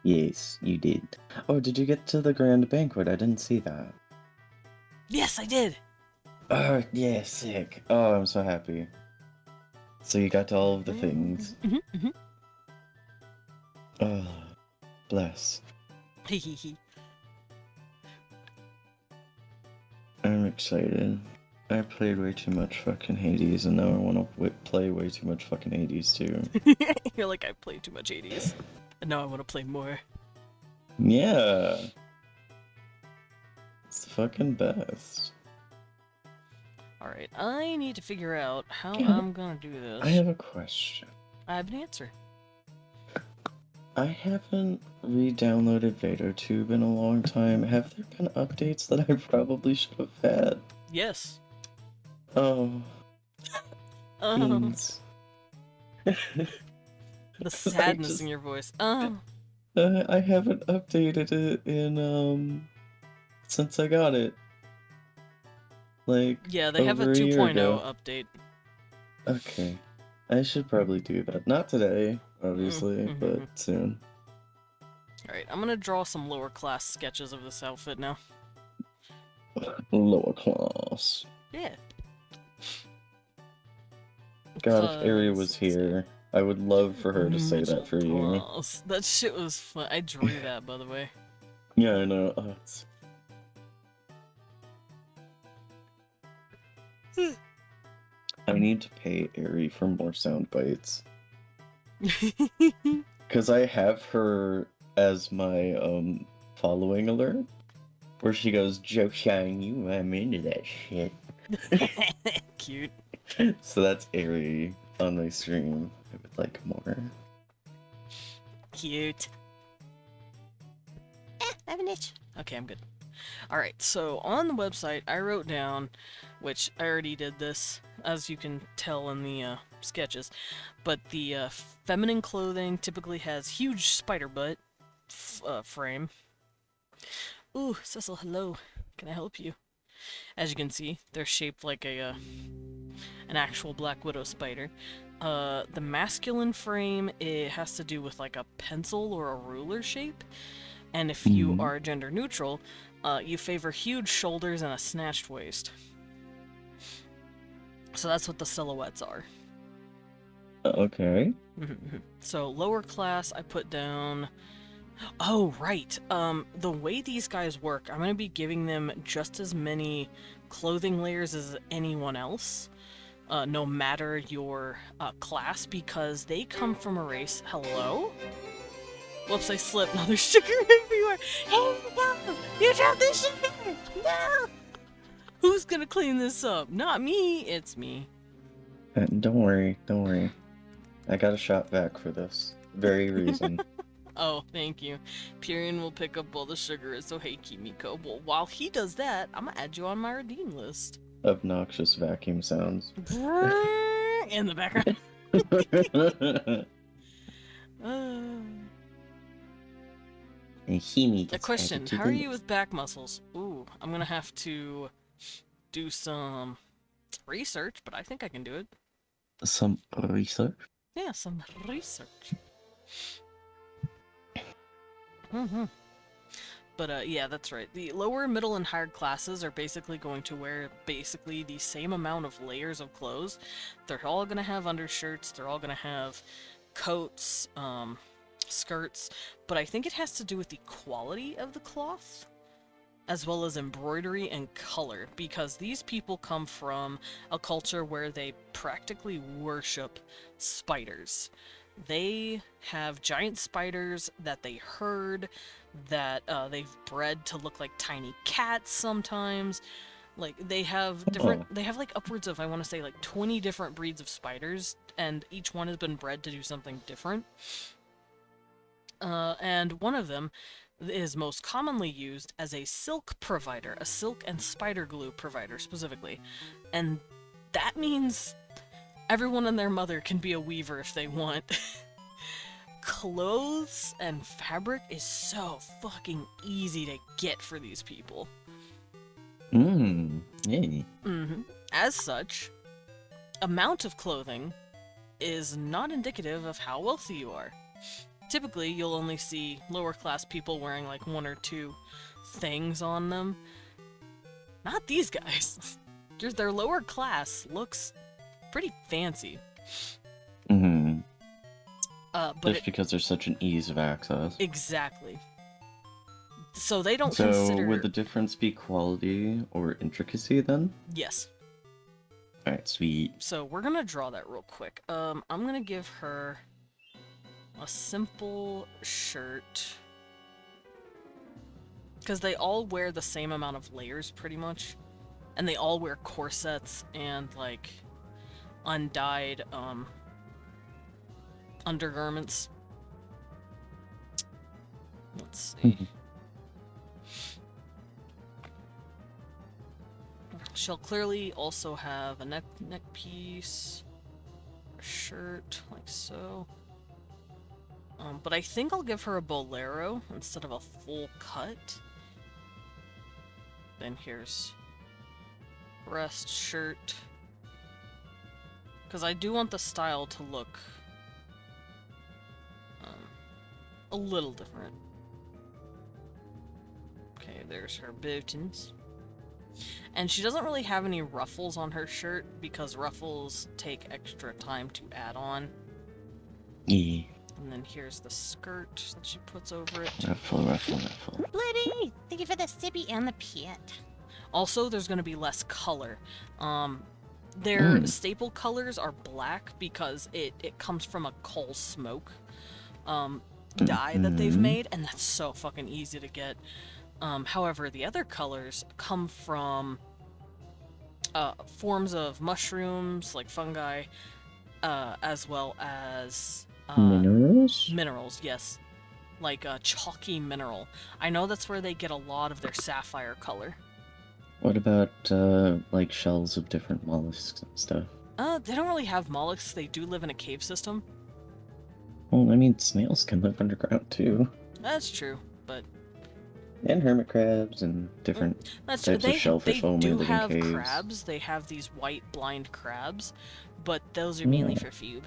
Yes, you did. Oh, did you get to the grand banquet? I didn't see that. Yes, I did. Oh, yeah, sick. Oh, I'm so happy. So you got all of the things. Mm-hmm. Oh, bless. I'm excited. I played way too much fucking Hades, and now I want to play way too much fucking Hades too. You're like, I played too much 80s. And now I want to play more. Yeah. It's the fucking best. Alright, I need to figure out how Yeah. I'm gonna do this. I have a question. I have an answer. I haven't re-downloaded VadoTube in a long time. Have there been updates that I probably should have had? Yes. Oh, beans. The sadness in your voice. I haven't updated it in, since I got it. Like, Yeah, they have a over a year 2.0 ago. update. Okay. I should probably do that. Not today, obviously, Mhm. but soon. Alright, I'm gonna draw some lower class sketches of this outfit now. Lower class. Yeah. God, if Ari Because was here, I would love for her to say that for you. middle class. That shit was fun. I drew that, by the way. Yeah, I know. I need to pay Ari for more sound bites. Because I have her as my following alert, where she goes, "Joke's on you, I'm into that shit." Cute. So that's Ari on my stream. I would like more. Cute. I have an itch. Okay, I'm good. Alright, so on the website, I wrote down, which I already did this, as you can tell in the sketches, but the feminine clothing typically has huge spider butt frame. Ooh, Cecil, hello. Can I help you? As you can see, they're shaped like a an actual Black Widow spider. The masculine frame, it has to do with like a pencil or a ruler shape. And if you are gender neutral, you favor huge shoulders and a snatched waist. So that's what the silhouettes are. Okay. So lower class, I put down... Oh, right. The way these guys work, I'm going to be giving them just as many clothing layers as anyone else, no matter your class, because they come from a race... Hello? Whoops, I slipped. Now there's sugar everywhere. Hey, no! You dropped the sugar! No! Who's gonna clean this up? Not me. It's me. Don't worry, don't worry. I got a shot back for this very reason. Oh, thank you. Pyrian will pick up all the sugar, so hey, Kimiko. Well, while he does that, I'm gonna add you on my redeem list. Obnoxious vacuum sounds. In the background. A question, how are you with back muscles? Ooh, I'm gonna have to do some research, but I think I can do it. Some research? Yeah, some research. But yeah, that's right. The lower, middle, and higher classes are basically going to wear basically the same amount of layers of clothes. They're all gonna have undershirts, they're all gonna have coats, skirts, but I think it has to do with the quality of the cloth, as well as embroidery and color, because these people come from a culture where they practically worship spiders. They have giant spiders that they herd, that they've bred to look like tiny cats sometimes. Like, they have different, they have like upwards of, I want to say, like 20 different breeds of spiders, and each one has been bred to do something different. And one of them is most commonly used as a silk provider, a silk and spider glue provider specifically. And that means everyone and their mother can be a weaver if they want. Clothes and fabric is so fucking easy to get for these people. Yeah. As such, amount of clothing is not indicative of how wealthy you are. Typically, you'll only see lower class people wearing like 1 or 2 things on them. Not these guys. Their lower class looks pretty fancy. Mm-hmm. But Just because there's such an ease of access. exactly. So they don't So consider... would the difference be quality or intricacy then? Yes. Alright, sweet. So we're gonna draw that real quick. I'm gonna give her a simple shirt. Because they all wear the same amount of layers, pretty much. And they all wear corsets and, like, undyed, undergarments. Let's see. She'll clearly also have a neck piece, a shirt, like so. But I think I'll give her a bolero instead of a full cut. Then here's breast shirt. Because I do want the style to look a little different. Okay, there's her buttons. And she doesn't really have any ruffles on her shirt because ruffles take extra time to add on. Yeah. And then here's the skirt that she puts over it. Ruffle, ruffle, ruffle. Blitty! Thank you for the sippy and the pit. Also, there's going to be less color. Their staple colors are black because it comes from a coal smoke dye that they've made, and that's so fucking easy to get. However, the other colors come from forms of mushrooms, like fungi, as well as Minerals? minerals, yes. Like a chalky mineral. I know that's where they get a lot of their sapphire color. What about, like, shells of different mollusks and stuff? They don't really have mollusks. They do live in a cave system. Well, I mean, snails can live underground, too. That's true, but... And hermit crabs and different That's true. types of shellfish only They do live in have caves. crabs. They have these white blind crabs, but those are mainly for food.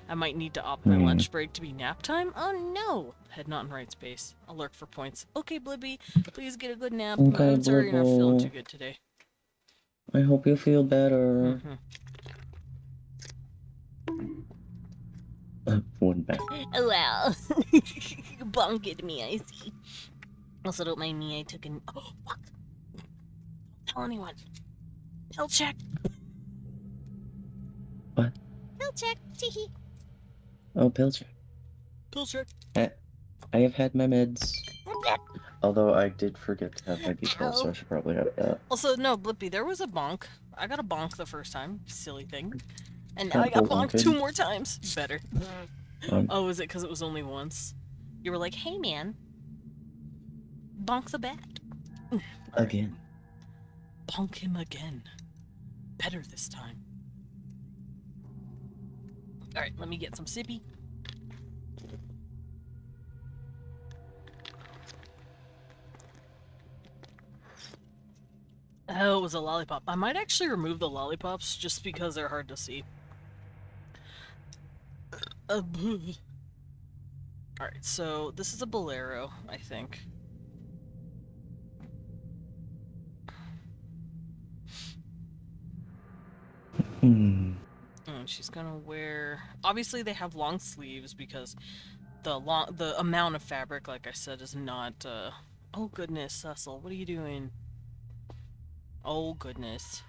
I might need to opt my lunch break to be nap time. Oh no! Head not in right space. I'll lurk for points. Okay, Blibby, please get a good nap. Okay, I'm sorry you're not feeling too Blibble. good today. I hope you feel better. One back. Oh wow. Bonk at me, I see. Also, don't mind me, I took an... Oh, fuck! Don't tell anyone. Pill check. What? Pill check. Teehee. Oh, Pilcher. Pill check. I have had my meds. Although I did forget to have my B12, so I should probably have that. Also, no, Blippy, there was a bonk. I got a bonk the first time. Silly thing. And now I Not got bonked bonking. 2 more times. Better. Oh, is it because it was only once? You were like, hey man, bonk the bat. Again. Bonk him again. Better this time. Alright, let me get some sippy. Oh, it was a lollipop. I might actually remove the lollipops just because they're hard to see. Alright, so this is a bolero, I think. And she's gonna wear... Obviously they have long sleeves because the amount of fabric, like I said, is not... Oh goodness, Cecil, what are you doing? Oh goodness.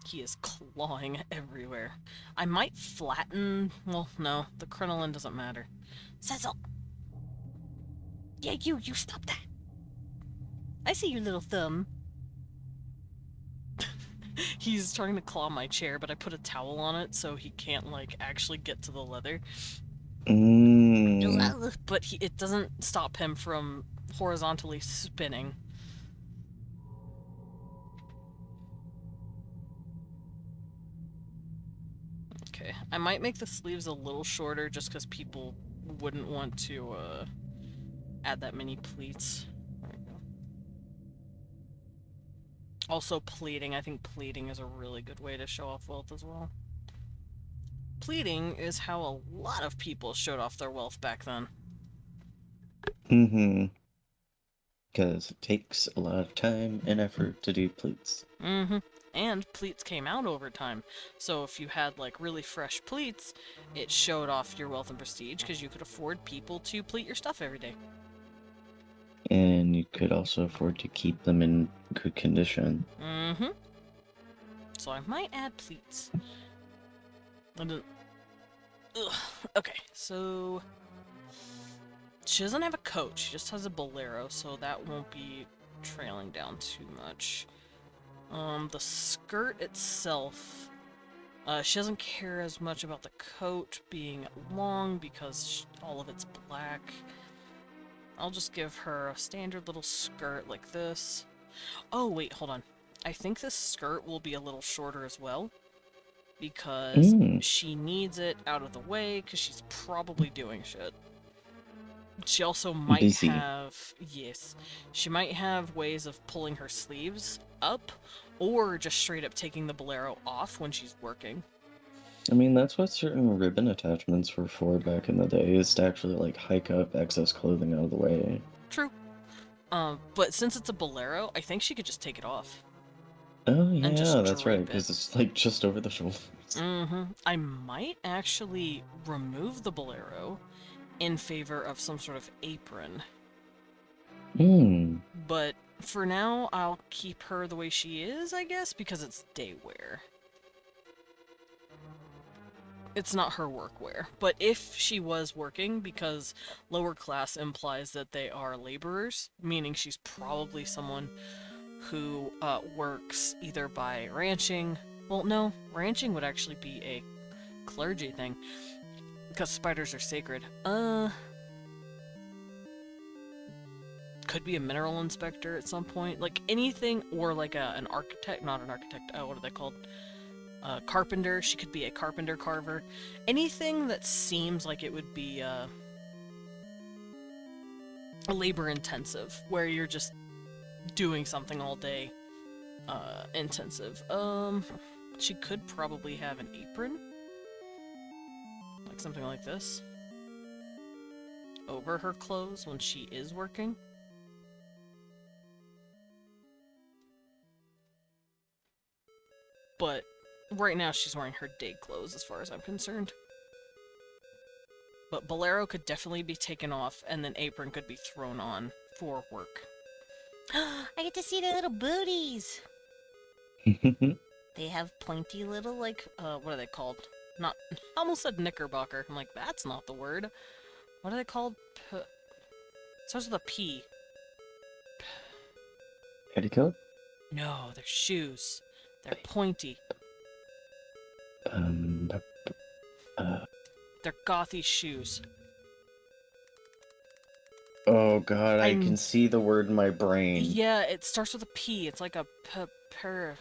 He is clawing everywhere. I might flatten... Well, no, the crinoline doesn't matter. Cecil! Yeah, you stop that! I see your little thumb. He's trying to claw my chair, but I put a towel on it so he can't, like, actually get to the leather. But it doesn't stop him from horizontally spinning. Okay, I might make the sleeves a little shorter just because people wouldn't want to add that many pleats. There we go. Also pleating. I think pleating is a really good way to show off wealth as well. Pleating is how a lot of people showed off their wealth back then. Because it takes a lot of time and effort to do pleats. And And pleats came out over time. So if you had like really fresh pleats, it showed off your wealth and prestige because you could afford people to pleat your stuff every day. And you could also afford to keep them in good condition. Mm-hmm. So I might add pleats. Ugh. Okay, so she doesn't have a coat, she just has a bolero, so that won't be trailing down too much. The skirt itself, she doesn't care as much about the coat being long because all of it's black. I'll just give her a standard little skirt like this. Oh, wait, hold on. I think this skirt will be a little shorter as well, because she needs it out of the way because she's probably doing shit. She also might Busy. have, yes, she might have ways of pulling her sleeves up or just straight up taking the bolero off when she's working. I mean, that's what certain ribbon attachments were for back in the day, is to actually, like, hike up excess clothing out of the way. True. But since it's a bolero, I think she could just take it off. Oh, And just yeah, that's right, drape it. because it's, like, just over the shoulders. Mm-hmm. I might actually remove the bolero in favor of some sort of apron. But for now, I'll keep her the way she is, I guess, because it's day wear. It's not her work wear. But if she was working, because lower class implies that they are laborers, meaning she's probably someone who works either by ranching. Well, no, ranching would actually be a clergy thing, because spiders are sacred. Could be a mineral inspector at some point, like anything, or like an architect, not an architect, what are they called? Carpenter. She could be a carpenter carver. Anything that seems like it would be labor intensive, where you're just doing something all day intensive. She could probably have an apron, like something like this, over her clothes when she is working. But right now she's wearing her day clothes as far as I'm concerned. But bolero could definitely be taken off, and then apron could be thrown on for work. I get to see their little booties! They have pointy little, like, what are they called? Not, I almost said knickerbocker. I'm like, that's not the word. What are they called? Starts with a P. Petticoat? No, they're shoes. They're pointy. They're gothy shoes. Oh god, I can see the word in my brain. Yeah, it starts with a P. It's like a pura.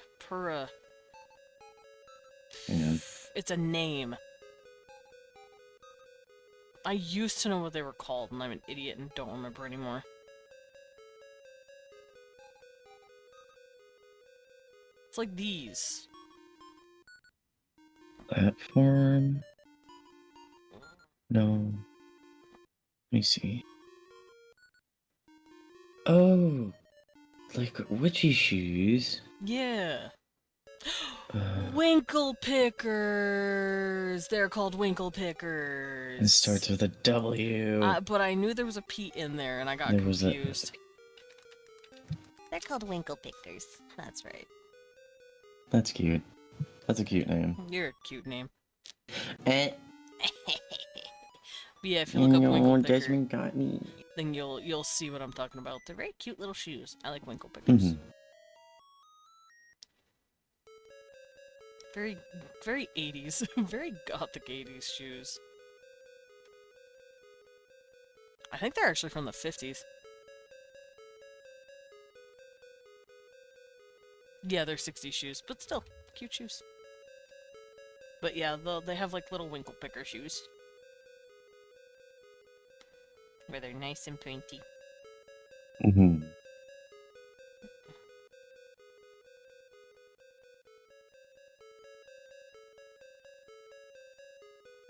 Yeah. It's a name. I used to know what they were called, and I'm an idiot and don't remember anymore. It's like these. Platform? No. Let me see. Oh! Like witchy shoes? Yeah. Winkle pickers! They're called winkle pickers. It starts with a W. But I knew there was a P in there, and I got confused. They're called winkle pickers. That's right. That's cute. That's a cute name. You're a cute name. Eh. But yeah, if you look up winkle picker, Desmond got me. then you'll see what I'm talking about. They're very cute little shoes. I like winkle pickers. Very, very 80s. Very gothic 80s shoes. I think they're actually from the 50s. Yeah, they're 60s shoes, but still, cute shoes. But yeah, they have like little winkle picker shoes. Where they're nice and pointy.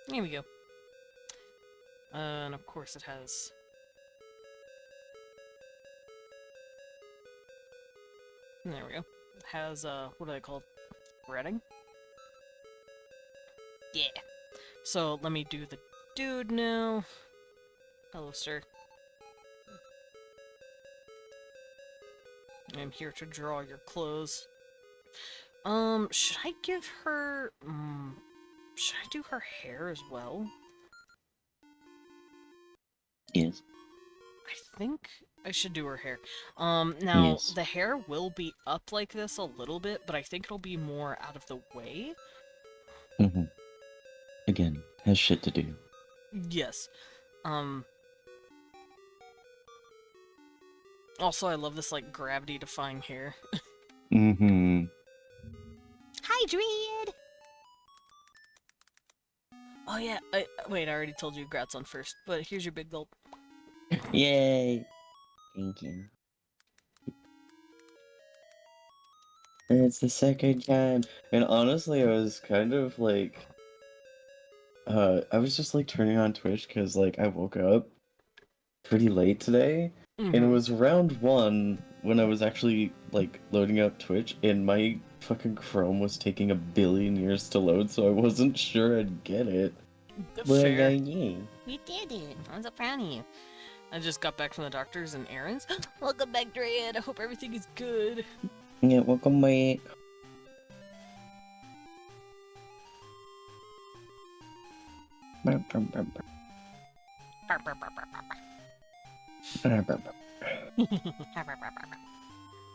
Here we go. And of course it has... There we go. It has, what are they called? Reading? Yeah. So let me do the dude now. Hello, sir. I'm here to draw your clothes. Should I give her... should I do her hair as well? Yes. I think I should do her hair. Now, Yes. the hair will be up like this a little bit, but I think it'll be more out of the way. Mm-hmm. Again, has shit to do. Yes. Also, I love this, like, gravity-defying hair. Mm-hmm. Hi, Dread! Oh, yeah, wait, I already told you congrats on first, but here's your big gulp. Yay! Thank you. It's the second time. And honestly, I was kind of like... I was just like turning on Twitch because like I woke up pretty late today. And it was round 1 when I was actually like loading up Twitch and my fucking Chrome was taking 1,000,000,000 years to load, so I wasn't sure I'd get it. But I Fair. got you. You did it. I'm so proud of you. I just got back from the doctor's and errands. Welcome back, Dread. I hope everything is good. Yeah, welcome back.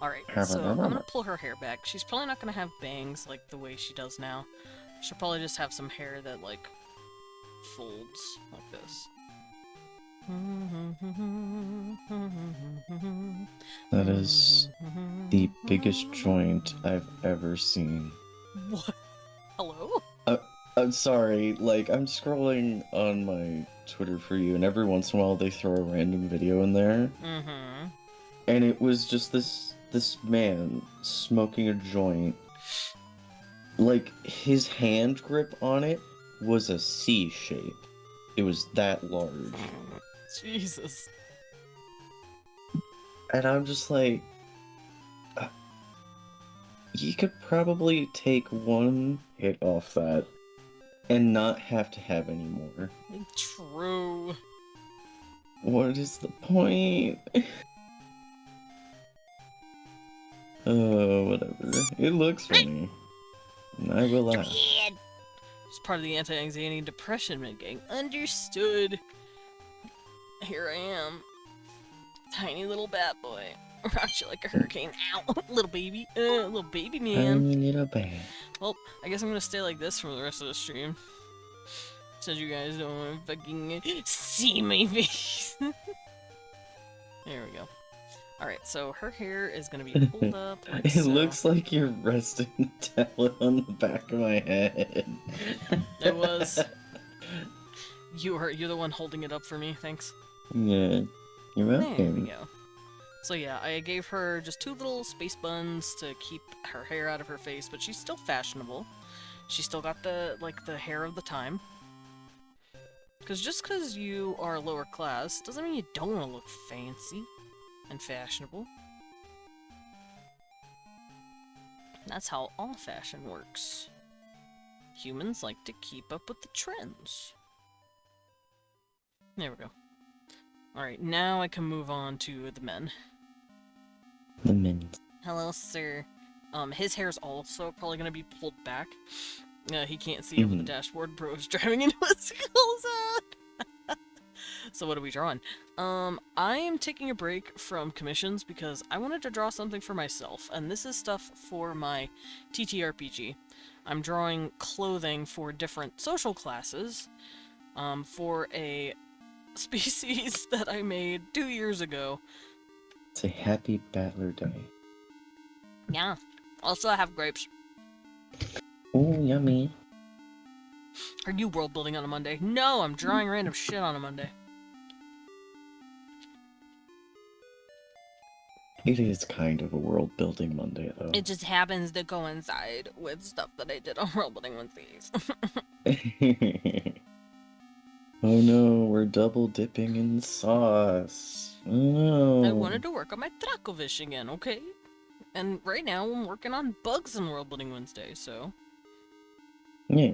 Alright, so I'm gonna pull her hair back. She's probably not gonna have bangs like the way she does now. She'll probably just have some hair that, like, folds like this. That is the biggest joint I've ever seen. What? Hello? I'm sorry, like, I'm scrolling on my Twitter for you, and every once in a while they throw a random video in there. Mm-hmm. And it was just this man smoking a joint. Like, his hand grip on it was a C shape. It was that large. Jesus. And I'm just like... you could probably take one hit off that and not have to have any more. True. What is the point? Oh, whatever. It looks funny. And I will laugh. It's part of the anti-anxiety and depression mid-gang. Understood. Here I am. Tiny little bat boy. Rocked you like a hurricane. Ow! Little baby. Little baby man. Tiny little bad. Well, I guess I'm gonna stay like this for the rest of the stream. Since you guys don't want to fucking see my face. There we go. Alright, so her hair is gonna be pulled up like It so. looks like you're resting the towel on the back of my head. It was. You're the one holding it up for me, thanks. Yeah. You're There welcome. we go. So yeah, I gave her just 2 little space buns to keep her hair out of her face, but she's still fashionable. She's still got the hair of the time. Because just because you are lower class doesn't mean you don't want to look fancy and fashionable. That's how all fashion works. Humans like to keep up with the trends. There we go. Alright, now I can move on to the men. The mint. Hello, sir. His hair's also probably gonna be pulled back. He can't see over the dashboard. Bro's driving into a school zone. So what are we drawing? I am taking a break from commissions because I wanted to draw something for myself, and this is stuff for my TTRPG. I'm drawing clothing for different social classes, for a species that I made 2 years ago. It's a happy Battler Day. Yeah. Also, I have grapes. Oh, yummy. Are you world building on a Monday? No, I'm drawing random shit on a Monday. It is kind of a world building Monday, though. It just happens to coincide with stuff that I did on world building Wednesdays. Oh no, we're double dipping in sauce. Oh no. I wanted to work on my Dracovish again, okay? And right now I'm working on bugs in World Building Wednesday, so... Yeah.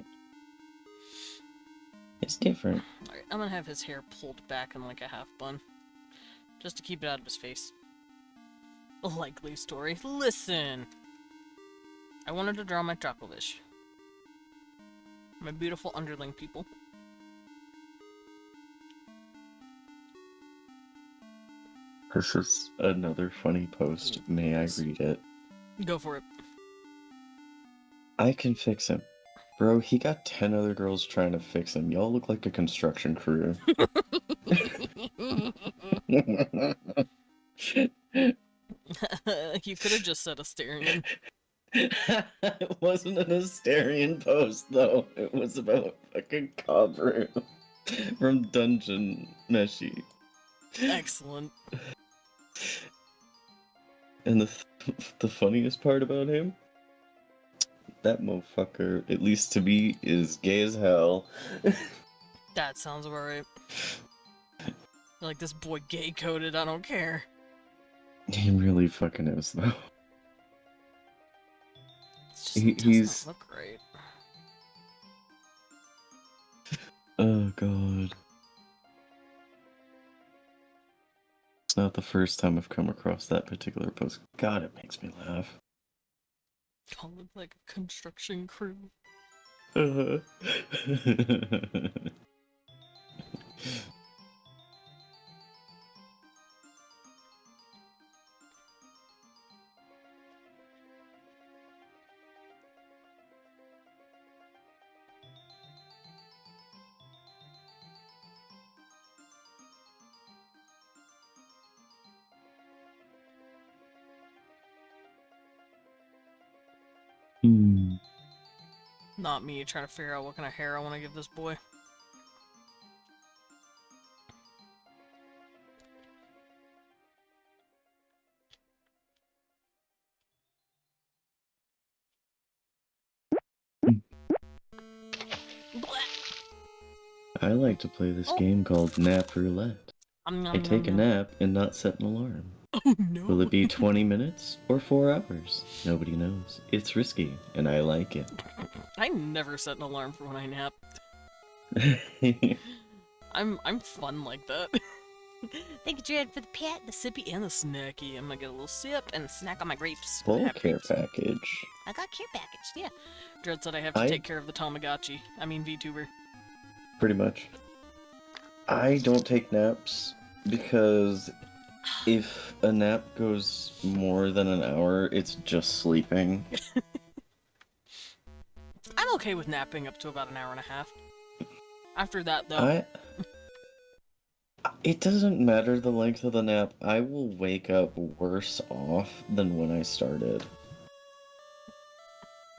It's different. Alright, I'm gonna have his hair pulled back in like a half bun. Just to keep it out of his face. A likely story. Listen! I wanted to draw my Chocovish. My beautiful underling people. This is another funny post. May I read it? Go for it. I can fix him. Bro, he got 10 other girls trying to fix him. Y'all look like a construction crew. You could have just said Asterian. It wasn't an Asterian post, though. It was about fucking Cobru from Dungeon Meshi. Excellent. And the funniest part about him? That motherfucker, at least to me, is gay as hell. That sounds about right. Like, this boy gay-coded, I don't care. He really fucking is, though. It just He's... doesn't look right. Oh, God. It's not the first time I've come across that particular post. God, it makes me laugh. Y'all look like a construction crew. Not me trying to figure out what kind of hair I want to give this boy. I like to play this game called Nap Roulette. I take a nap and not set an alarm. Oh no! Will it be 20 minutes or 4 hours? Nobody knows. It's risky, and I like it. I never set an alarm for when I nap. I'm fun like that. Thank you, Jared, for the pet, the sippy, and the snacky. I'm gonna get a little sip and a snack on my grapes. Full Happy care grapes. package. I got care package, yeah. Dread said I have to take care of the Tamagotchi. I mean VTuber. Pretty much. I don't take naps because if a nap goes more than an hour, it's just sleeping. I'm okay with napping up to about an hour and a half. After that, though... It doesn't matter the length of the nap. I will wake up worse off than when I started.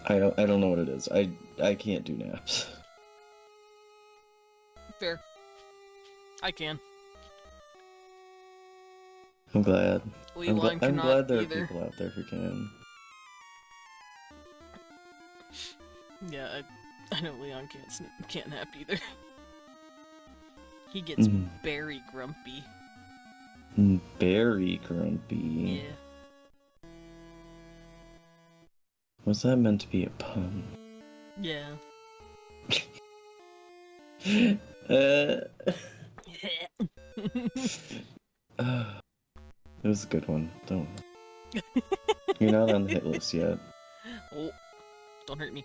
I don't know what it is. I can't do naps. Fair. I can. I'm glad. I'm cannot glad there either. are people out there who can. Yeah, I know Leon can't nap either. He gets very grumpy. Very grumpy. Yeah. Was that meant to be a pun? Yeah. It was a good one. Don't. You're not on the hit list yet. Oh, don't hurt me.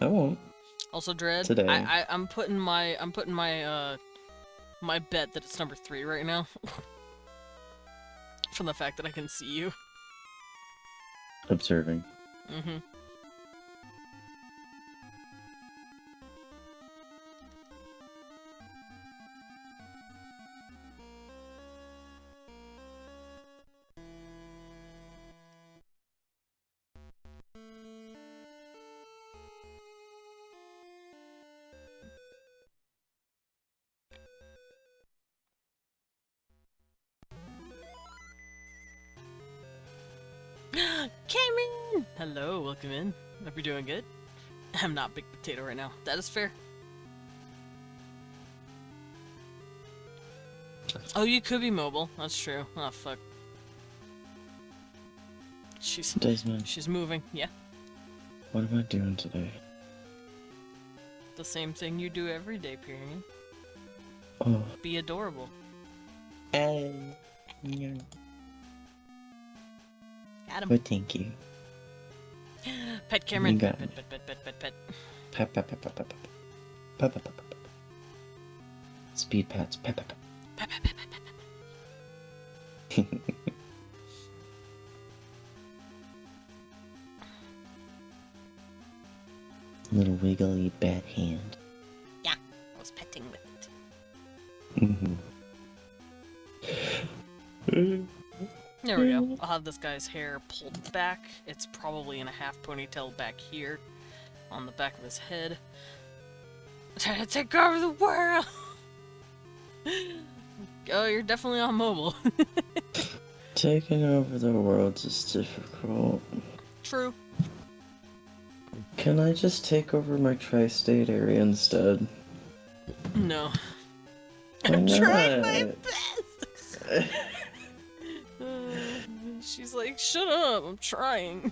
I won't. Also, Dread, Today. I'm putting my my bet that it's number 3 right now. From the fact that I can see you. Observing. Mm-hmm. Cameron! Hello, welcome in. Hope you're doing good. I'm not Big Potato right now. That is fair. Oh, you could be mobile. That's true. Oh, fuck. Desmond, She's moving. Yeah. what am I doing today? The same thing you do every day, Pyramid. Oh. Be adorable. Yeah. Got him. But thank you. Pet Cameron. You got Pet, me. pet, pet, pet, pet, pet. Pep, pep, pep, pep, pep, pep. Pep, pep, pep, pep, pep. Speed pets. Pep, pep, pep. Pet, pet, pet, pet, pet. Little wiggly bat hand. Yeah, I was petting with it. There we go. I'll have this guy's hair pulled back. It's probably in a half ponytail back here, on the back of his head. Trying to take over the world! Oh, you're definitely on mobile. Taking over the world is difficult. True. Can I just take over my tri-state area instead? No. Why I'm trying my not? best! She's like, shut up, I'm trying.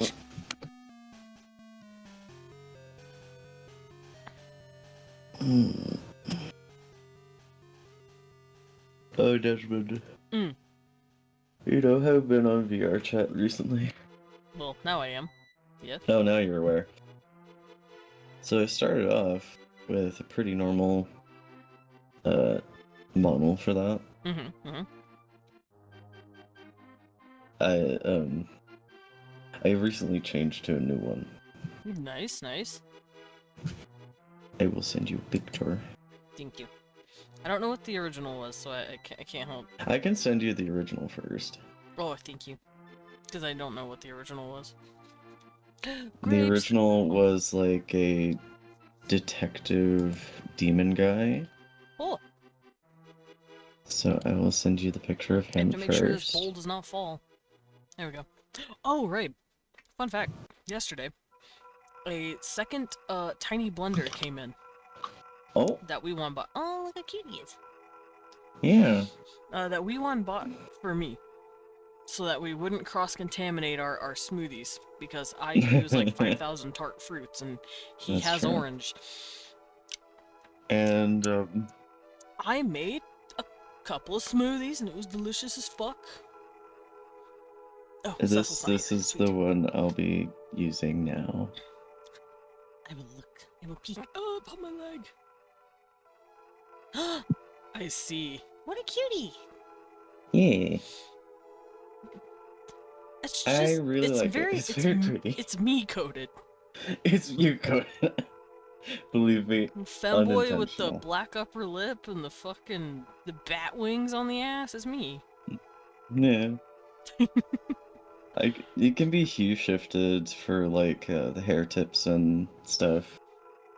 Oh, Desmond. Mm. You know, I've been on VR chat recently. Well, now I am. Yeah. Oh, now you're aware. So I started off with a pretty normal model for that. Mm-hmm, mm-hmm. I recently changed to a new one. Nice, nice. I will send you a picture. Thank you. I don't know what the original was, so I can't help. I can send you the original first. Oh, thank you. Because I don't know what the original was. The Grapes. original was like a detective demon guy. Oh, So I will send you the picture of I have him to make first. sure this bowl does not fall. There we go. Oh, right. Fun fact. Yesterday, a second tiny blender came in Oh, that we won bought. Oh, look how cute he is. yeah. That we won bought for me. So that we wouldn't cross-contaminate our smoothies. Because I use like 5,000 tart fruits and he That's has true. orange. And I made a couple of smoothies and it was delicious as fuck. Oh, Cecil's not this here. is Sweet. the one I'll be using now. I will look. I will peek. Oh, up on my leg. I see. What a cutie. Yeah. It's I just, really it's like very, it. It's very pretty. It's me coded. It's you code. Believe me. Femboy with the Unintentional. black upper lip and the fucking the bat wings on the ass is me. Yeah. It can be hue shifted for like the hair tips and stuff.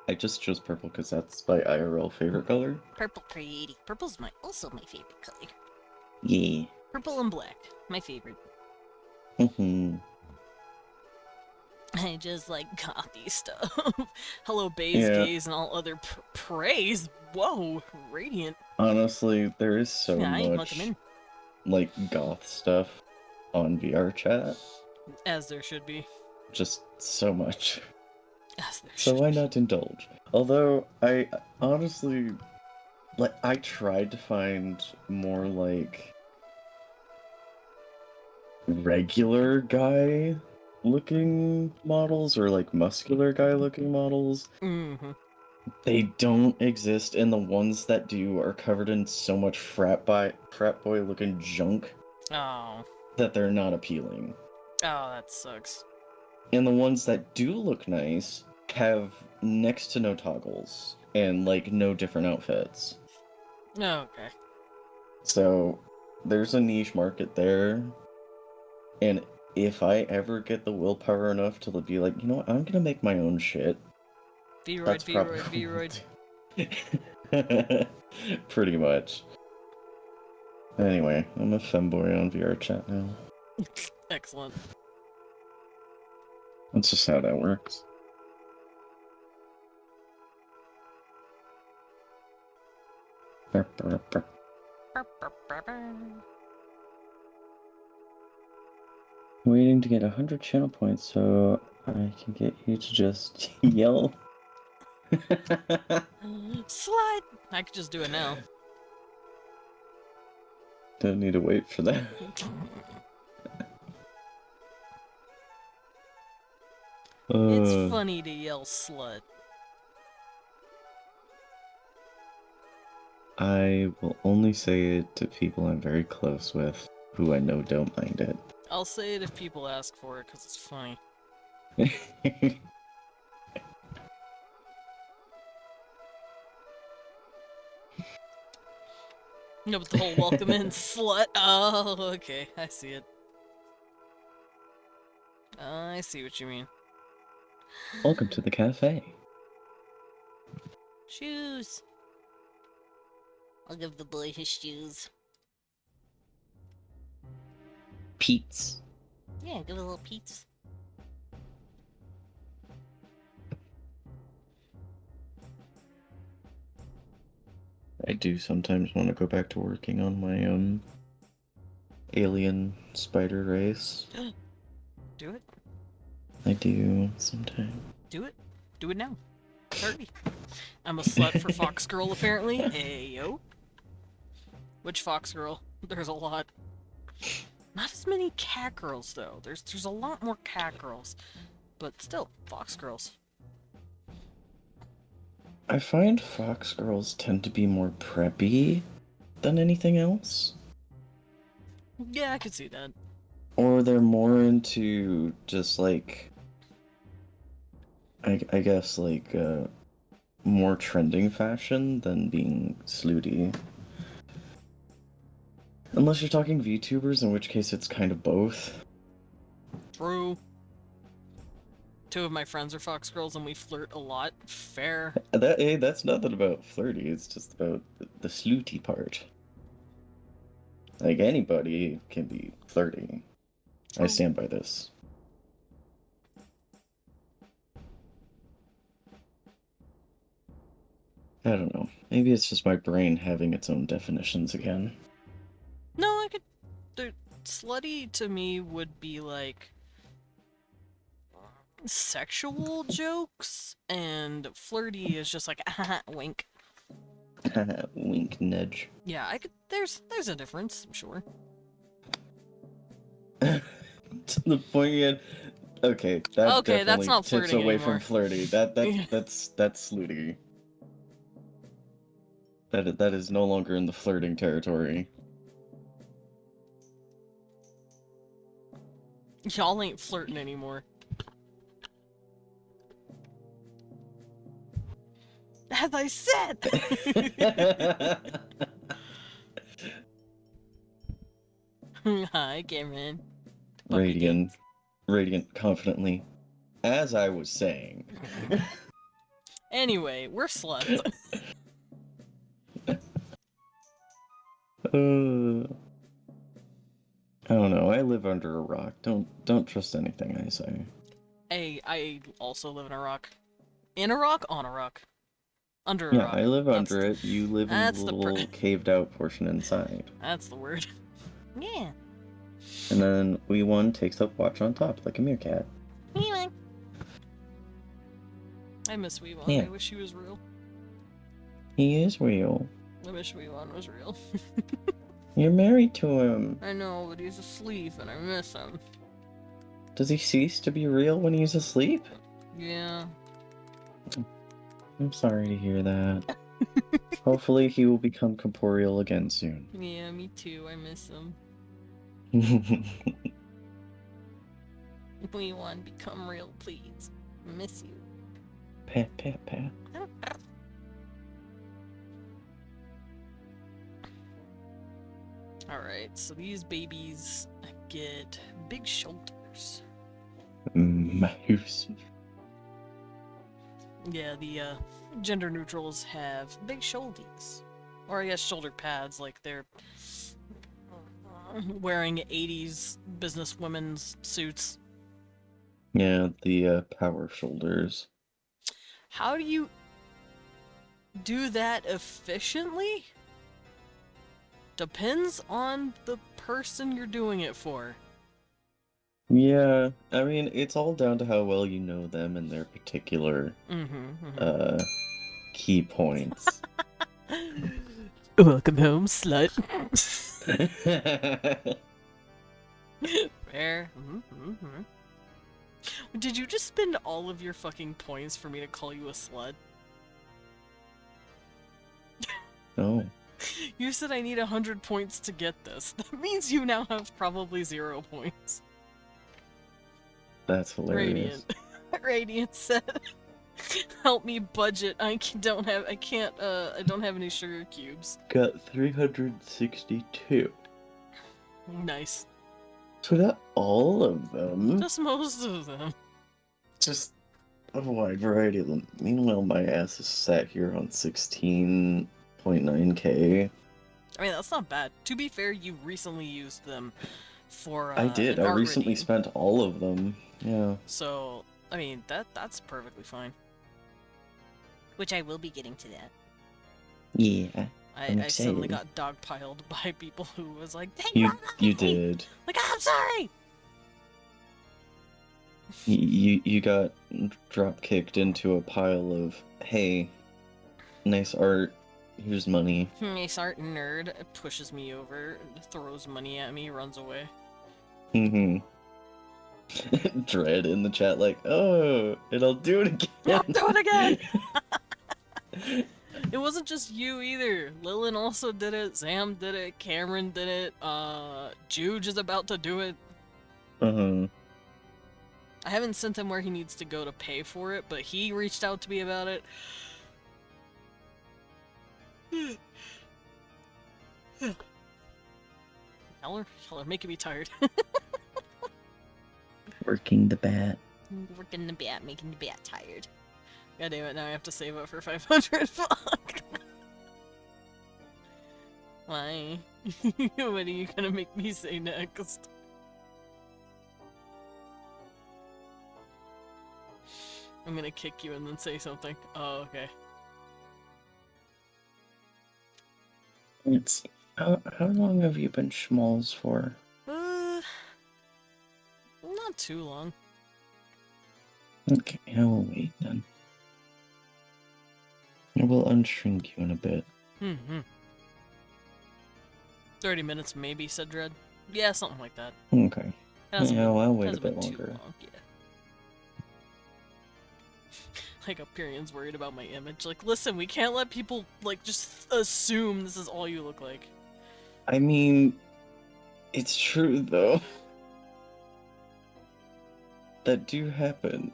I just chose purple because that's my IRL favorite color. Purple pretty. Purple's also my favorite color. Yeah. Purple and black, my favorite. I just like gothy stuff. Hello, Baze Yeah. Gaze, and all other praise. Whoa, radiant. Honestly, there is so Yeah, I ain't much welcome in. like goth stuff on VR chat. As there should be. Just so much. As there So should why be. not indulge? Although I honestly like I tried to find more like regular guy looking models or like muscular guy looking models. Mm-hmm. They don't exist, and the ones that do are covered in so much frat boy looking junk Oh. that they're not appealing. Oh, that sucks. And the ones that do look nice have next to no toggles and like no different outfits. Okay. So there's a niche market there. And if I ever get the willpower enough to be like, you know what, I'm gonna make my own shit. V-Roid, V-Roid, V-Roid. Pretty much. Anyway, I'm a femboy on VR chat now. Excellent. That's just how that works. Waiting trying to get 100 channel points so I can get you to just yell. Slut! I could just do it now. Don't need to wait for that. It's funny to yell slut. I will only say it to people I'm very close with, who I know don't mind it. I'll say it if people ask for it, because it's funny. No, but the whole welcome in slut. Oh, okay. I see it. I see what you mean. Welcome to the cafe. Shoes. I'll give the boy his shoes. Pete's. Yeah, give it a little Pete's. I do sometimes want to go back to working on my alien spider race. Do it. I do sometimes. Do it. Do it now. 30. I'm a slut for Fox Girl, apparently. Ayo. Which Fox Girl? There's a lot. Not as many cat girls, though. There's a lot more cat girls. But still, Fox Girls. I find fox girls tend to be more preppy than anything else. Yeah, I could see that. Or they're more into just like, I guess like more trending fashion than being slutty. Unless you're talking VTubers, in which case it's kind of both. True. 2 of my friends are Fox Girls and we flirt a lot. Fair. Hey, that's nothing about flirty, it's just about the slutty part. Like, anybody can be flirty. True. I stand by this. I don't know. Maybe it's just my brain having its own definitions again. No, I could... slutty to me would be like... sexual jokes, and flirty is just like, wink. Wink nudge. Yeah, I could... There's a difference, I'm sure. To the point yet. Okay, that Okay, that's definitely not tips flirting away anymore. from flirty. That's slutty. That is no longer in the flirting territory. Y'all ain't flirting anymore. As I said! Hi, Cameron. Radiant confidently. As I was saying. Anyway, we're sluts. I don't know. I live under a rock. Don't trust anything I say. I also live in a rock. In a rock? On a rock. Under a Yeah, rock. I live under it. You live in that's the the little caved out portion inside. That's the word. Yeah. And then Wee One takes up watch on top, like a meerkat. Wee One. I miss Wee One. Yeah. I wish he was real. He is real. I wish Wee One was real. You're married to him. I know, but he's asleep and I miss him. Does he cease to be real when he's asleep? Yeah. I'm sorry to hear that. Hopefully he will become corporeal again soon. Yeah, me too. I miss him. Wee One, become real, please. I miss you. Pat, pat, pat. Alright, so these babies get big shoulders. Mouse. Yeah, the gender neutrals have big shoulders. Or I guess shoulder pads, like they're wearing 80s businesswomen's suits. Yeah, the power shoulders. How do you do that efficiently? Depends on the person you're doing it for. Yeah, I mean, it's all down to how well you know them and their particular key points. Welcome home, slut. Fair. Did you just spend all of your fucking points for me to call you a slut? Oh, You said I need 100 points to get this. That means you now have probably 0 points. that's hilarious. Radiant. Radiant said, "Help me budget. I don't have any sugar cubes." Got 362. Nice. So got all of them. Just most of them. Just a wide variety of them. Meanwhile, my ass is sat here on 16.9k. I mean, that's not bad. To be fair, you recently used them for I did. an I art recently redeem. spent all of them. Yeah. So, I mean, that's perfectly fine. Which I will be getting to that. Yeah. I suddenly got dogpiled by people who was like, "Dang, You did. Like, I'm sorry. You got drop kicked into a pile of, hey, nice art. Here's money. Nice art nerd pushes me over, throws money at me, runs away. Dread in the chat like, oh, and I'll do it again. I'll do it again. It wasn't just you either. Lilin also did it. Sam did it. Cameron did it. Juge is about to do it. I haven't sent him where he needs to go to pay for it, but he reached out to me about it. Y'all are making me tired. Working the bat. Working the bat, making the bat tired. God damn it, now I have to save up for 500. Fuck. Why? What are you gonna make me say next? I'm gonna kick you and then say something. Oh, okay. Let's see. How long have you been schmalls for? Not too long. Okay, I'll wait then. I will unshrink you in a bit. 30 minutes maybe, said Dread. Yeah, something like that. Okay. Yeah, I'll wait a Hasn't bit been too longer. long, yeah. Like, Hyperion's worried about my image. Like, listen, we can't let people, like, just assume this is all you look like. I mean, it's true though. That do happen.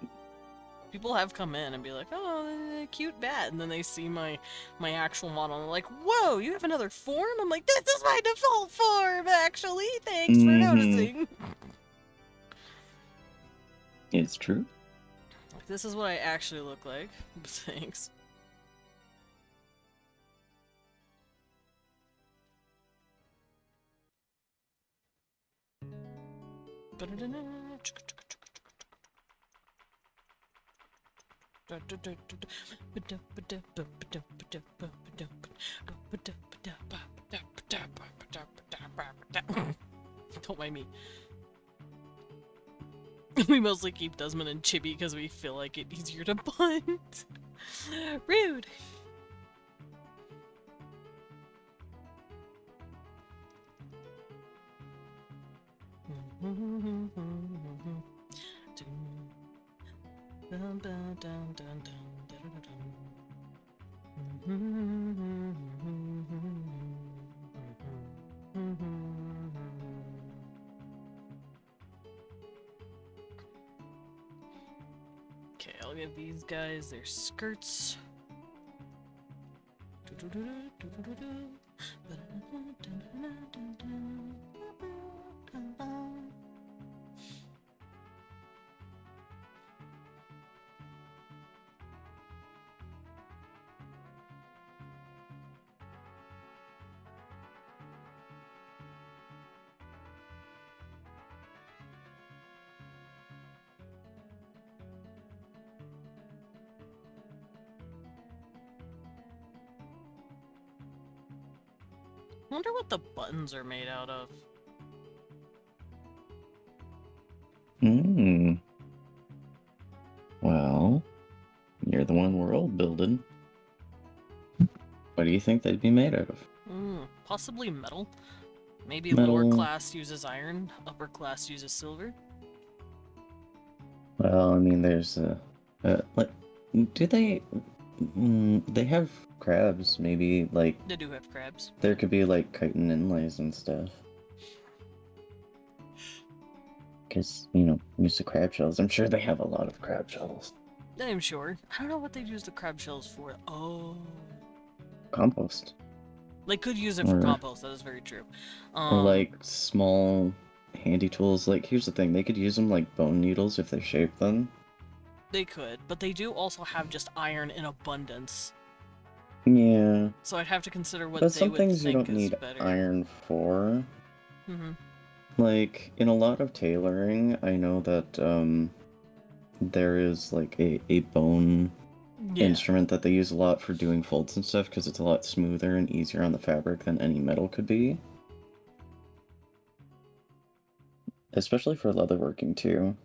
People have come in and be like, oh, cute bat, and then they see my actual model and they're like, whoa, you have another form? I'm like, this is my default form, actually. Thanks for noticing. It's true. This is what I actually look like. Thanks. Don't mind me. We mostly keep Desmond and Chibi because we feel like it's easier to bunt. Rude. Okay, I'll give these guys their skirts. Wonder what the buttons are made out of. welded. What do you think they'd be made out of? Possibly metal. Maybe Metal. lower class uses iron, upper class uses silver. Well, I mean, there's like, do they? They have crabs. Maybe like They do have crabs. there could be like chitin inlays and stuff. Because use the crab shells. I'm sure they have a lot of crab shells. I'm sure. I don't know what they'd use the crab shells for. Oh. Compost. They could use it for Or- compost, that is very true. Or like small handy tools. Like, here's the thing, they could use them like bone needles if they shape them. They could, but they do also have just iron in abundance. Yeah. So I'd have to consider what But they some would things you think don't is need better. iron for. Mm-hmm. Like, in a lot of tailoring, I know that there is like a bone Yeah. instrument that they use a lot for doing folds and stuff because it's a lot smoother and easier on the fabric than any metal could be. Especially for leatherworking too.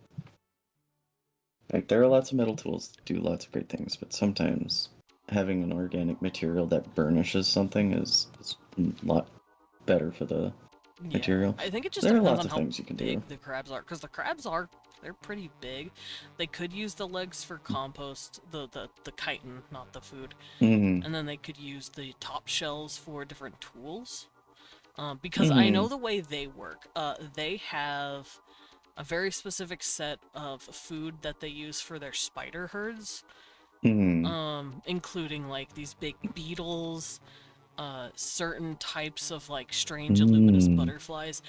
Like, there are lots of metal tools that do lots of great things, but sometimes having an organic material that burnishes something is a lot better for the material. I think it just There are depends lots on of how things you can big do. the crabs are, because the crabs they're pretty big. They could use the legs for compost, the chitin, not the food, Mm-hmm. and then they could use the top shells for different tools. Because I know the way they work. They have a very specific set of food that they use for their spider herds. Including like these big beetles, certain types of like strange luminous butterflies.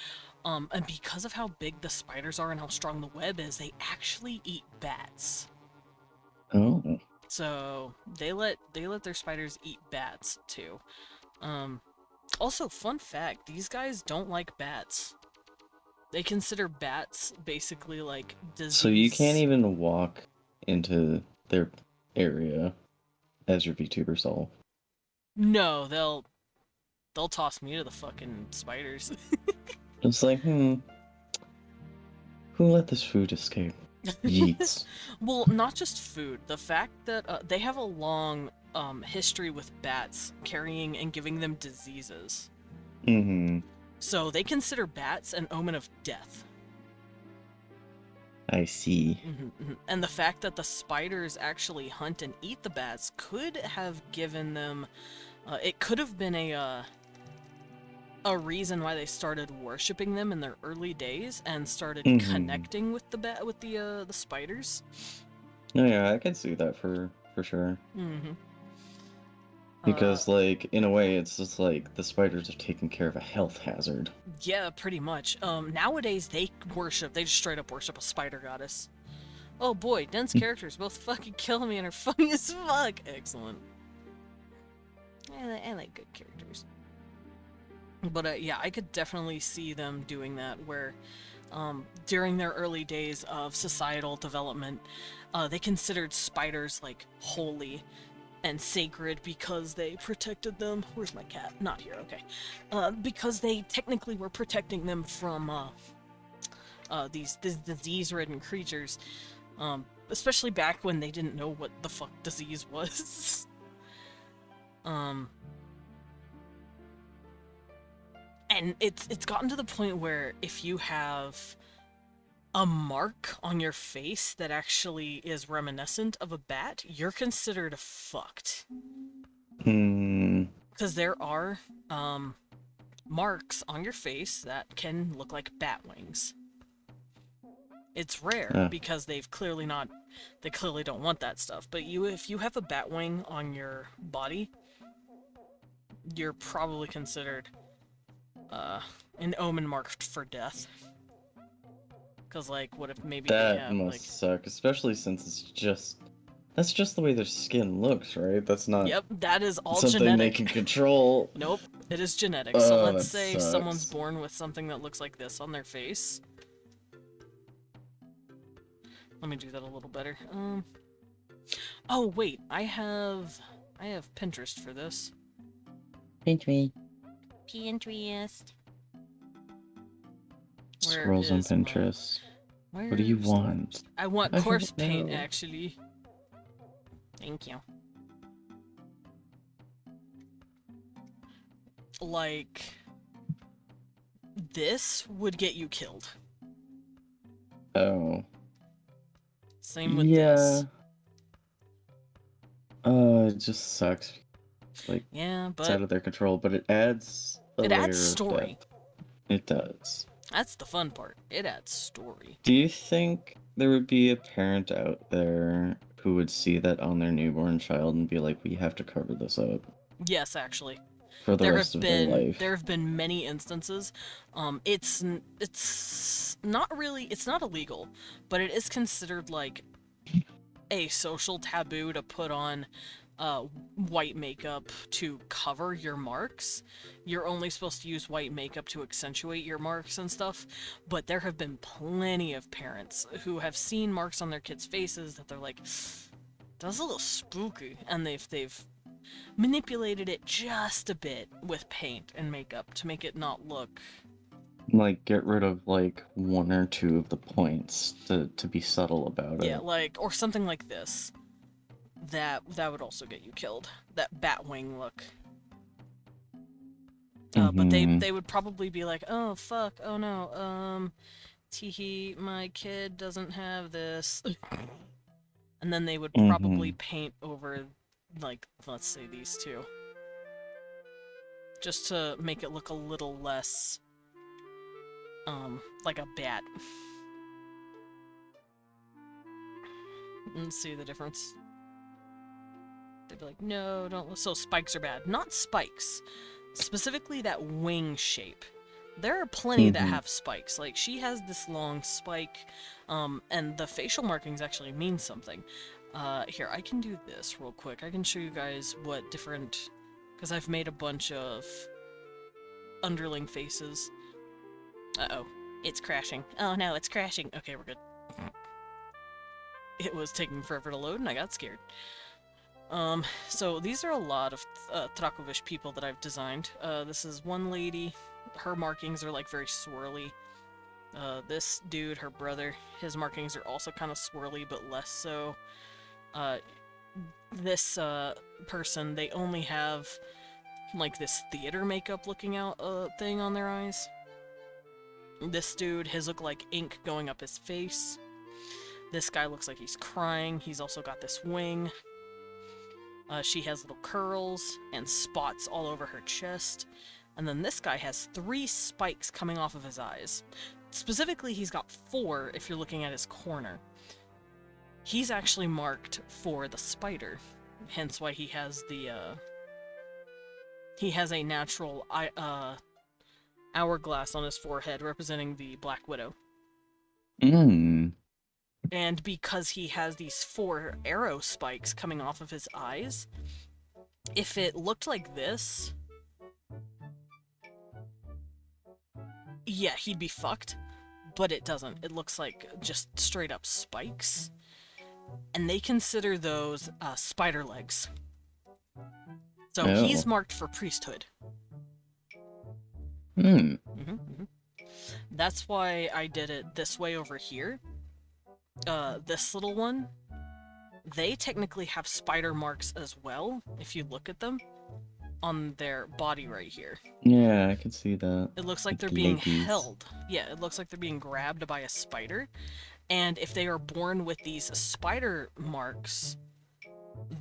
And because of how big the spiders are and how strong the web is, they actually eat bats. Oh. So they let their spiders eat bats too. Also, fun fact, these guys don't like bats. They consider bats basically like disease. So you can't even walk into their area as your VTuber soul. No, they'll toss me to the fucking spiders. It's like, who let this food escape? Yeets. Well, not just food. The fact that they have a long history with bats carrying and giving them diseases. So they consider bats an omen of death. I see. And the fact that the spiders actually hunt and eat the bats could have given them... it could have been a reason why they started worshipping them in their early days and started connecting with the spiders. Oh yeah, I can see that for sure. Because, like, in a way, it's just like the spiders are taking care of a health hazard. Yeah, pretty much. Nowadays they just straight up worship a spider goddess. Oh boy, dense characters both fucking kill me and are funny as fuck. Excellent. I like good characters. But yeah, I could definitely see them doing that where during their early days of societal development, they considered spiders like holy and sacred because they protected them. Where's my cat? Not here, okay. Because they technically were protecting them from these disease-ridden creatures, especially back when they didn't know what the fuck disease was. And it's gotten to the point where if you have a mark on your face that actually is reminiscent of a bat, you're considered fucked. Because there are marks on your face that can look like bat wings. It's rare because they clearly don't want that stuff. But if you have a bat wing on your body, you're probably considered an omen marked for death. Because, like, what if maybe that they have, must suck, especially since that's just the way their skin looks, right? That's not Yep, that is all something genetic. they can control. Nope, it is genetic. So let's that say sucks. someone's born with something that looks like this on their face. Let me do that a little better. Oh wait, I have Pinterest for this. Pinterest. Where Scrolls on is my- Pinterest. What do you want? I want I corpse don't paint, know. actually. Thank you. like, this would get you killed. Oh. Same with Yeah. this. It just sucks. Like, Yeah, it's out but of their control, but it adds a it layer adds of story. depth. It does. That's the fun part. It adds story. Do you think there would be a parent out there who would see that on their newborn child and be like, we have to cover this up Yes, actually. for the rest of their life? There have been many instances. It's not really, it's not illegal, but it is considered like a social taboo to put on white makeup to cover your marks. You're only supposed to use white makeup to accentuate your marks and stuff, but there have been plenty of parents who have seen marks on their kids' faces that they're like, that's a little spooky, and they've manipulated it just a bit with paint and makeup to make it not look... Like, get rid of, like, one or two of the points to be subtle about it. Yeah, like, or something like this. That would also get you killed. That bat wing look. But they would probably be like, oh fuck, oh no, Teehee, my kid doesn't have this. And then they would probably paint over, like, let's say these two. Just to make it look a little less, like a bat. And see the difference. They'd be like, no, don't. So spikes are bad. Not spikes. Specifically that wing shape. There are plenty that have spikes. Like, she has this long spike, and the facial markings actually mean something. Here, I can do this real quick. I can show you guys what different... Because I've made a bunch of underling faces. Uh-oh. It's crashing. Oh no, it's crashing. Okay, we're good. It was taking forever to load, and I got scared. So these are a lot of Trakovish people that I've designed. This is one lady. Her markings are like very swirly. This dude, her brother, his markings are also kind of swirly, but less so. This person, they only have like this theater makeup looking out thing on their eyes. This dude, his look like ink going up his face. This guy looks like he's crying. He's also got this wing. She has little curls and spots all over her chest. And then this guy has 3 spikes coming off of his eyes. Specifically, he's got 4 if you're looking at his corner. He's actually marked for the spider, hence why he has the, he has a natural hourglass on his forehead representing the Black Widow. And because he has these 4 arrow spikes coming off of his eyes, if it looked like this, yeah, he'd be fucked. But it doesn't. It looks like just straight up spikes. And they consider those spider legs. So he's marked for priesthood. That's why I did it this way over here. This little one, they technically have spider marks as well, if you look at them, on their body right here. Yeah, I can see that. It looks like they're being held. Yeah, it looks like they're being grabbed by a spider. And if they are born with these spider marks,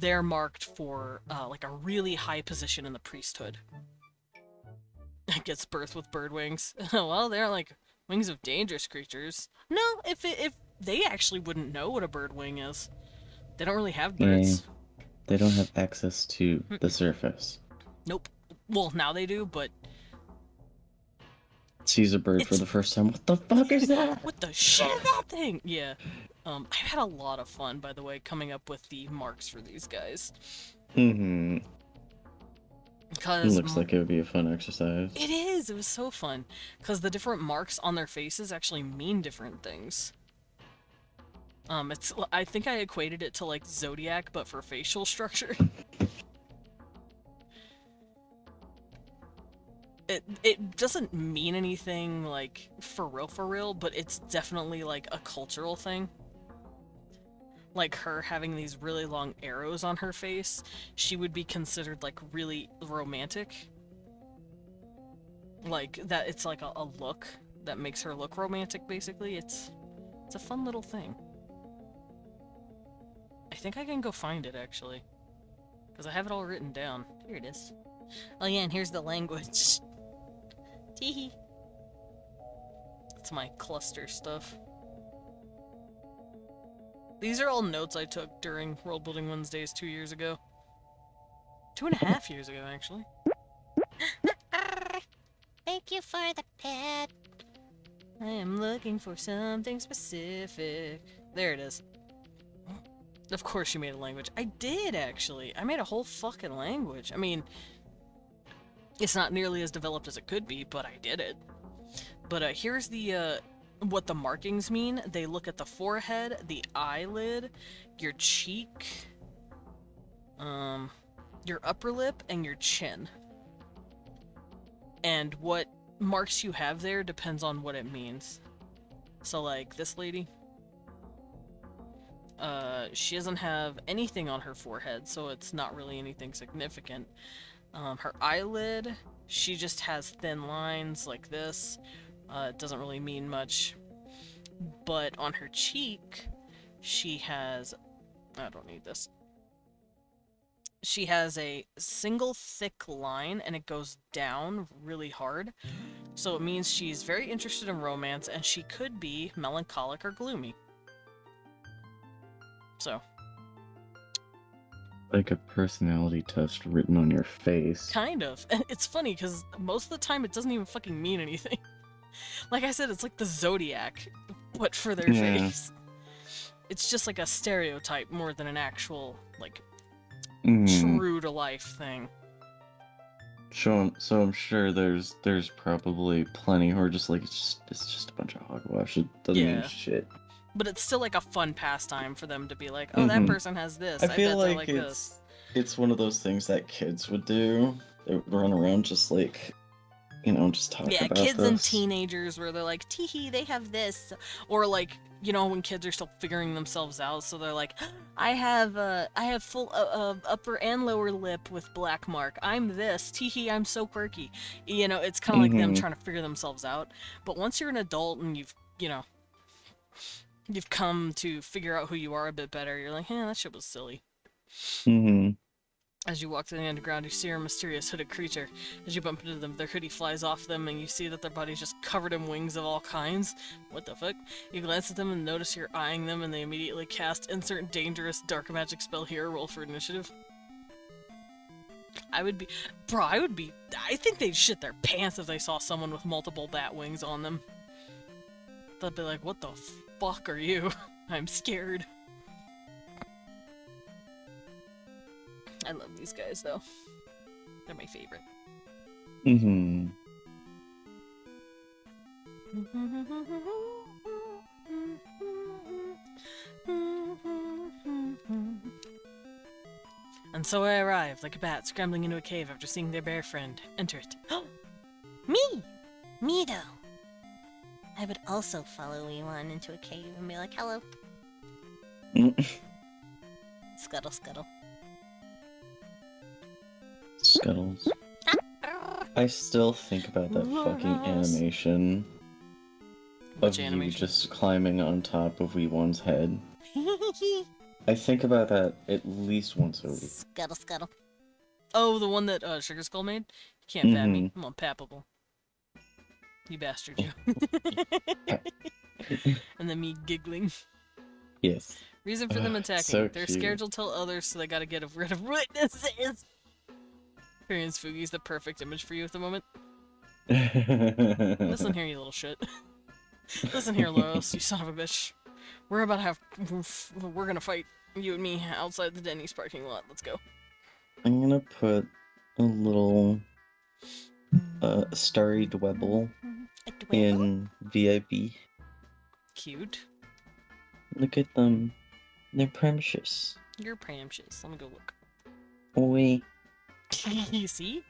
they're marked for, like, a really high position in the priesthood. It gets birth with bird wings. Well, they're like wings of dangerous creatures. No, if they actually wouldn't know what a bird wing is. They don't really have birds. Yeah, they don't have access to the surface. Nope. Well, now they do, but... Sees a bird for the first time. What the fuck is that? What the shit is that thing? Yeah. I've had a lot of fun, by the way, coming up with the marks for these guys. Because it looks like it would be a fun exercise. It is! It was so fun. Because the different marks on their faces actually mean different things. I think I equated it to, like, Zodiac, but for facial structure. It doesn't mean anything, like, for real, but it's definitely, like, a cultural thing. Like, her having these really long arrows on her face, she would be considered, like, really romantic. Like, that it's like a look that makes her look romantic, basically. It's a fun little thing. I think I can go find it, actually. Because I have it all written down. Here it is. Oh yeah, and here's the language. Teehee. It's my cluster stuff. These are all notes I took during World Building Wednesdays 2 years ago. 2.5 years ago, actually. Thank you for the pet. I am looking for something specific. There it is. Of course you made a language. I did, actually. I made a whole fucking language. I mean, it's not nearly as developed as it could be, but I did it. But here's the, what the markings mean. They look at the forehead, the eyelid, your cheek, your upper lip, and your chin. And what marks you have there depends on what it means. So, like, this lady, she doesn't have anything on her forehead, so it's not really anything significant. Her eyelid, she just has thin lines like this. It doesn't really mean much. But on her cheek, she has... I don't need this. She has a single thick line, and it goes down really hard. So it means she's very interested in romance, and she could be melancholic or gloomy. So. Like a personality test written on your face. Kind of. And it's funny, because most of the time it doesn't even fucking mean anything. Like I said, it's like the Zodiac, but for their face. It's just like a stereotype more than an actual, like, true-to-life thing. So I'm sure there's probably plenty who are just like, it's just a bunch of hogwash. It doesn't mean shit. But it's still like a fun pastime for them to be like, oh, that person has this. I feel bet like this. It's one of those things that kids would do. They would run around just like, you know, just talk about kids this. and teenagers where they're like, teehee, they have this. Or like, you know, when kids are still figuring themselves out, so they're like, I have full upper and lower lip with black mark. I'm this. Teehee, I'm so quirky. You know, it's kind of like them trying to figure themselves out. But once you're an adult and you've come to figure out who you are a bit better, you're like, that shit was silly. As you walk through the underground, you see a mysterious hooded creature. As you bump into them, their hoodie flies off them, and you see that their body's just covered in wings of all kinds. What the fuck? You glance at them and notice you're eyeing them, and they immediately cast insert dangerous dark magic spell here. Roll for initiative. I think they'd shit their pants if they saw someone with multiple bat wings on them. They'd be like, what the fuck are you? I'm scared. I love these guys, though. They're my favorite. And so I arrived, like a bat scrambling into a cave after seeing their bear friend. Enter it. Me! Me, though. I would also follow Ewan into a cave and be like, hello. Scuttle, scuttle. Scuttles. I still think about that fucking animation. Which of animation? you just climbing on top of Wee One's head. I think about that at least once a week. Scuttle, scuttle. Oh, the one that Sugar Skull made? You can't pat me. I'm unpappable. You bastard, you. And then me giggling. Yes. Reason for them attacking. So They're cute. scared to tell others, so they gotta get rid of witnesses. Experience Fugi's the perfect image for you at the moment. Listen here, you little shit. Listen here, Loris, you son of a bitch. We're gonna fight, you and me, outside the Denny's parking lot. Let's go. I'm gonna put a little starry dwebble in VIP. Cute. Look at them. They're precious. You're pramshus. Let me go look. Oi. You see?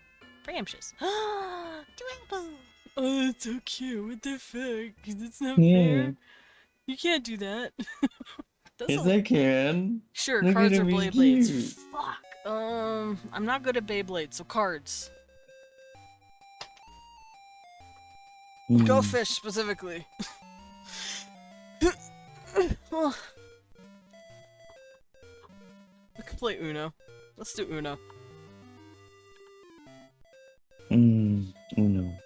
Pramshus. Dwebble. Oh, that's so cute. What the fuck? That's not fair. You can't do that. Yes, I can. Sure, Look cards at or him, blade he's blades. cute. Fuck. I'm not good at Beyblades, so cards. Go Hmm. fish, specifically. Well, we could play Uno. Let's do Uno. Uno.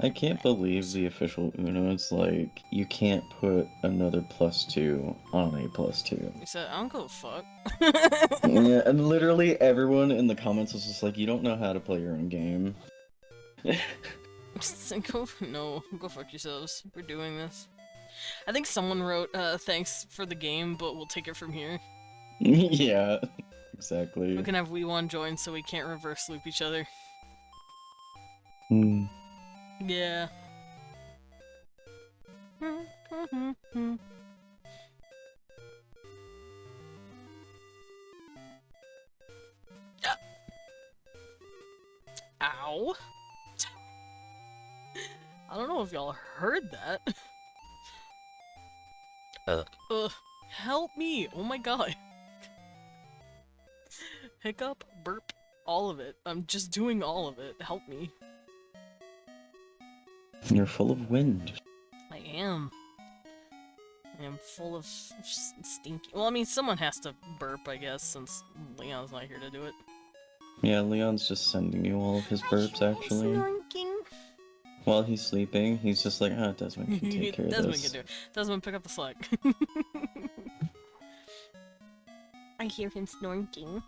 I can't believe the official Uno is like, you can't put another +2 on a +2. He said, I don't give a fuck. Yeah, and literally everyone in the comments was just like, you don't know how to play your own game. No, go fuck yourselves. We're doing this. I think someone wrote, thanks for the game, but we'll take it from here. Yeah, exactly. We can have We1 join so we can't reverse loop each other. Hmm. Yeah. Ow. I don't know if y'all heard that. Help me! Oh my god. Hiccup, burp, all of it. I'm just doing all of it. Help me. You're full of wind. I am. I am full of stinky. Well, I mean, someone has to burp, I guess, since Leon's not here to do it. Yeah, Leon's just sending you all of his burps, actually. Snorking. While he's sleeping, he's just like, ah, Desmond can take care of Desmond this. can do it. Desmond, pick up the slack. I hear him snorking.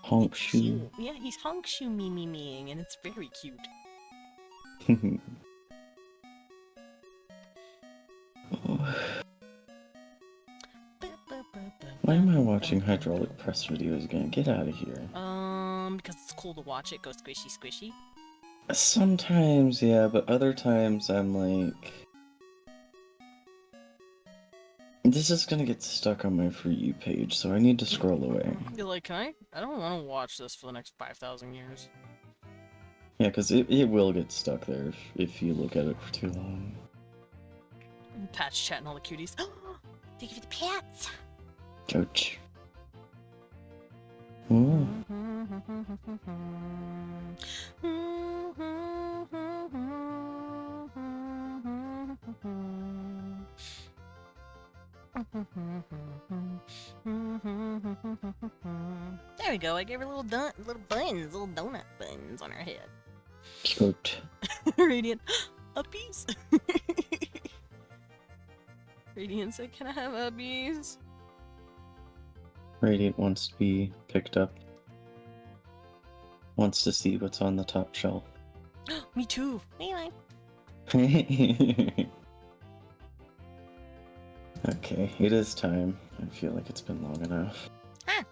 Honk shoe. Cute. Yeah, he's honk shoe meing, and it's very cute. Why am I watching hydraulic press videos again? Get out of here. Because it's cool to watch it go squishy squishy. Sometimes, yeah, but other times I'm like... This is gonna get stuck on my For You page, so I need to scroll away. You're like, can I don't want to watch this for the next 5,000 years. Yeah, because it will get stuck there if you look at it for too long. Patch chatting all the cuties. Thank you for the pets. Ouch. Ooh. There we go. I gave her little buns, little donut buns on her head. Cute. Radiant, uppies. Radiant said, "Can I have uppies?" Radiant wants to be picked up. Wants to see what's on the top shelf. Me too. Anyway. Okay, it is time. I feel like it's been long enough. Huh.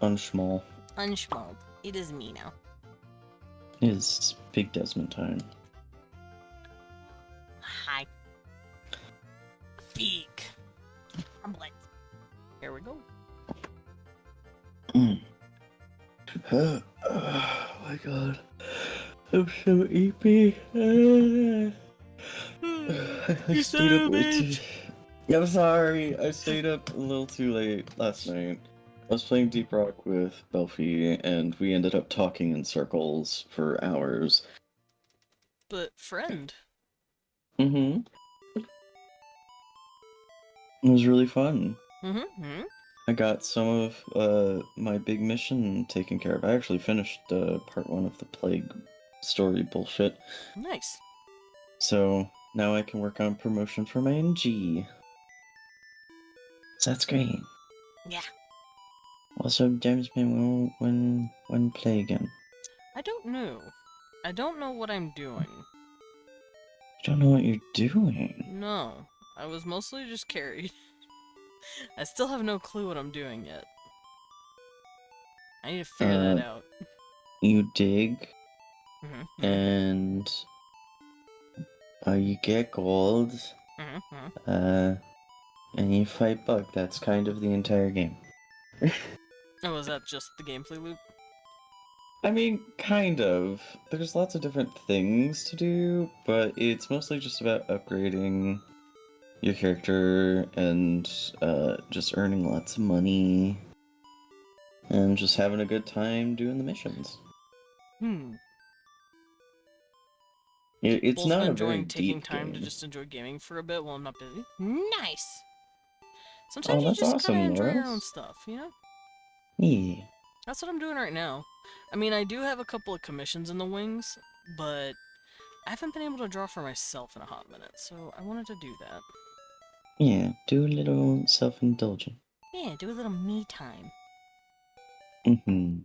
Unschmall. Unschmolled. It is me now. It is Big Desmond time. Hi. Big. I'm like, here we go. Oh my god. I'm so eepy. I stayed up way too... I'm sorry, I stayed up a little too late last night. I was playing Deep Rock with Belfie, and we ended up talking in circles for hours. But friend. Mm-hmm. It was really fun. Mm-hmm. I got some of my big mission taken care of. I actually finished part 1 of the Plague story bullshit. Nice. So now I can work on promotion for my NG. So that's great. Yeah. Also, Desmond, when play again? I don't know. I don't know what I'm doing. I don't know what you're doing. No. I was mostly just carried. I still have no clue what I'm doing yet. I need to figure that out. You dig, Mm-hmm. and you get gold, Mm-hmm. and you fight Bug. That's kind of the entire game. Oh, is that just the gameplay loop? I mean, kind of. There's lots of different things to do, but it's mostly just about upgrading your character and just earning lots of money and just having a good time doing the missions. It's Both not a enjoying very taking deep time to game. just enjoy gaming for a bit while I'm not busy. Nice! Sometimes Oh, you that's just gotta awesome, enjoy your own Loris. stuff, you know? Yeah. That's what I'm doing right now. I mean, I do have a couple of commissions in the wings, but I haven't been able to draw for myself in a hot minute, so I wanted to do that. Yeah, do a little self-indulgent. Yeah, do a little me time. Mm-hmm.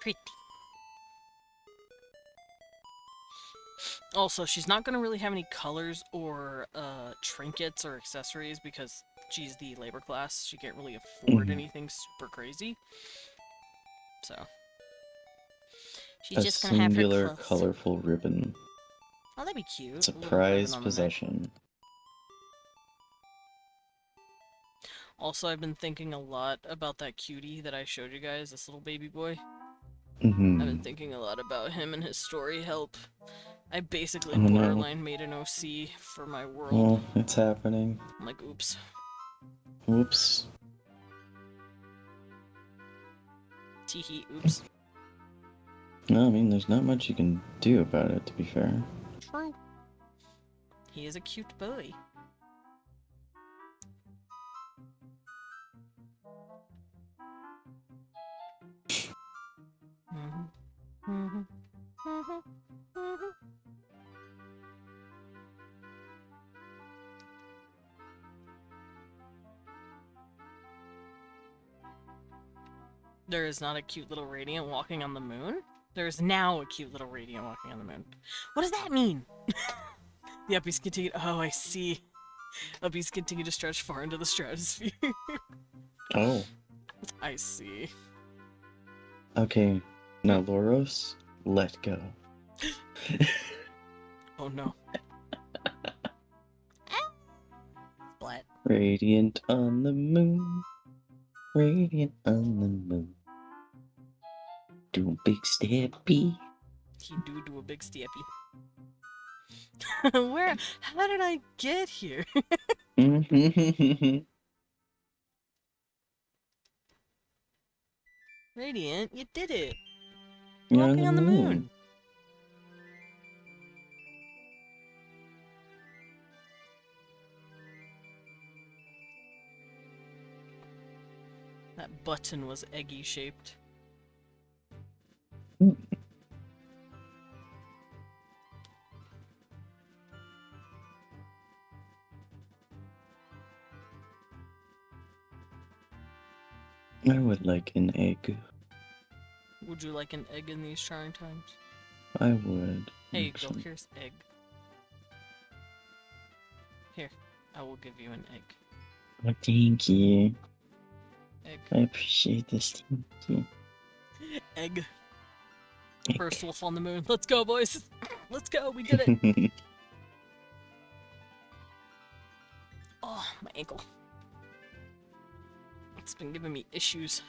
Pretty. Also, she's not gonna really have any colors or trinkets or accessories because she's the labor class. She can't really afford anything super crazy. So, She's A just gonna have her singular, clothes. colorful ribbon. Oh, that'd be cute. It's a little ribbon prized on the neck. possession. Also, I've been thinking a lot about that cutie that I showed you guys, this little baby boy. Mm-hmm. I've been thinking a lot about him and his story help. I basically Oh, no. borderline made an OC for my world. Oh, it's happening. I'm like, oops. Whoops. Teehee, oops. No, I mean, there's not much you can do about it, to be fair. True. He is a cute boy. There is not a cute little radiant walking on the moon. There is now a cute little radiant walking on the moon. What does that mean? The uppies continue. Oh, I see. Uppies continue to stretch far into the stratosphere. Oh. I see. Okay. Now, Loros, let go. Oh no. Splat. Radiant on the moon. Radiant on the moon. Do a big steppy. He do a big steppy. Where? How did I get here? Radiant, you did it. You're Walking on the moon. That button was eggy shaped. I would like an egg. Would you like an egg in these trying times? I would. Here you go, actually. here's egg. Here, I will give you an egg. Oh, thank you. Egg. I appreciate this. Thank you. Egg. Egg. First wolf on the moon. Let's go, boys! Let's go, we did it! Oh, my ankle. It's been giving me issues.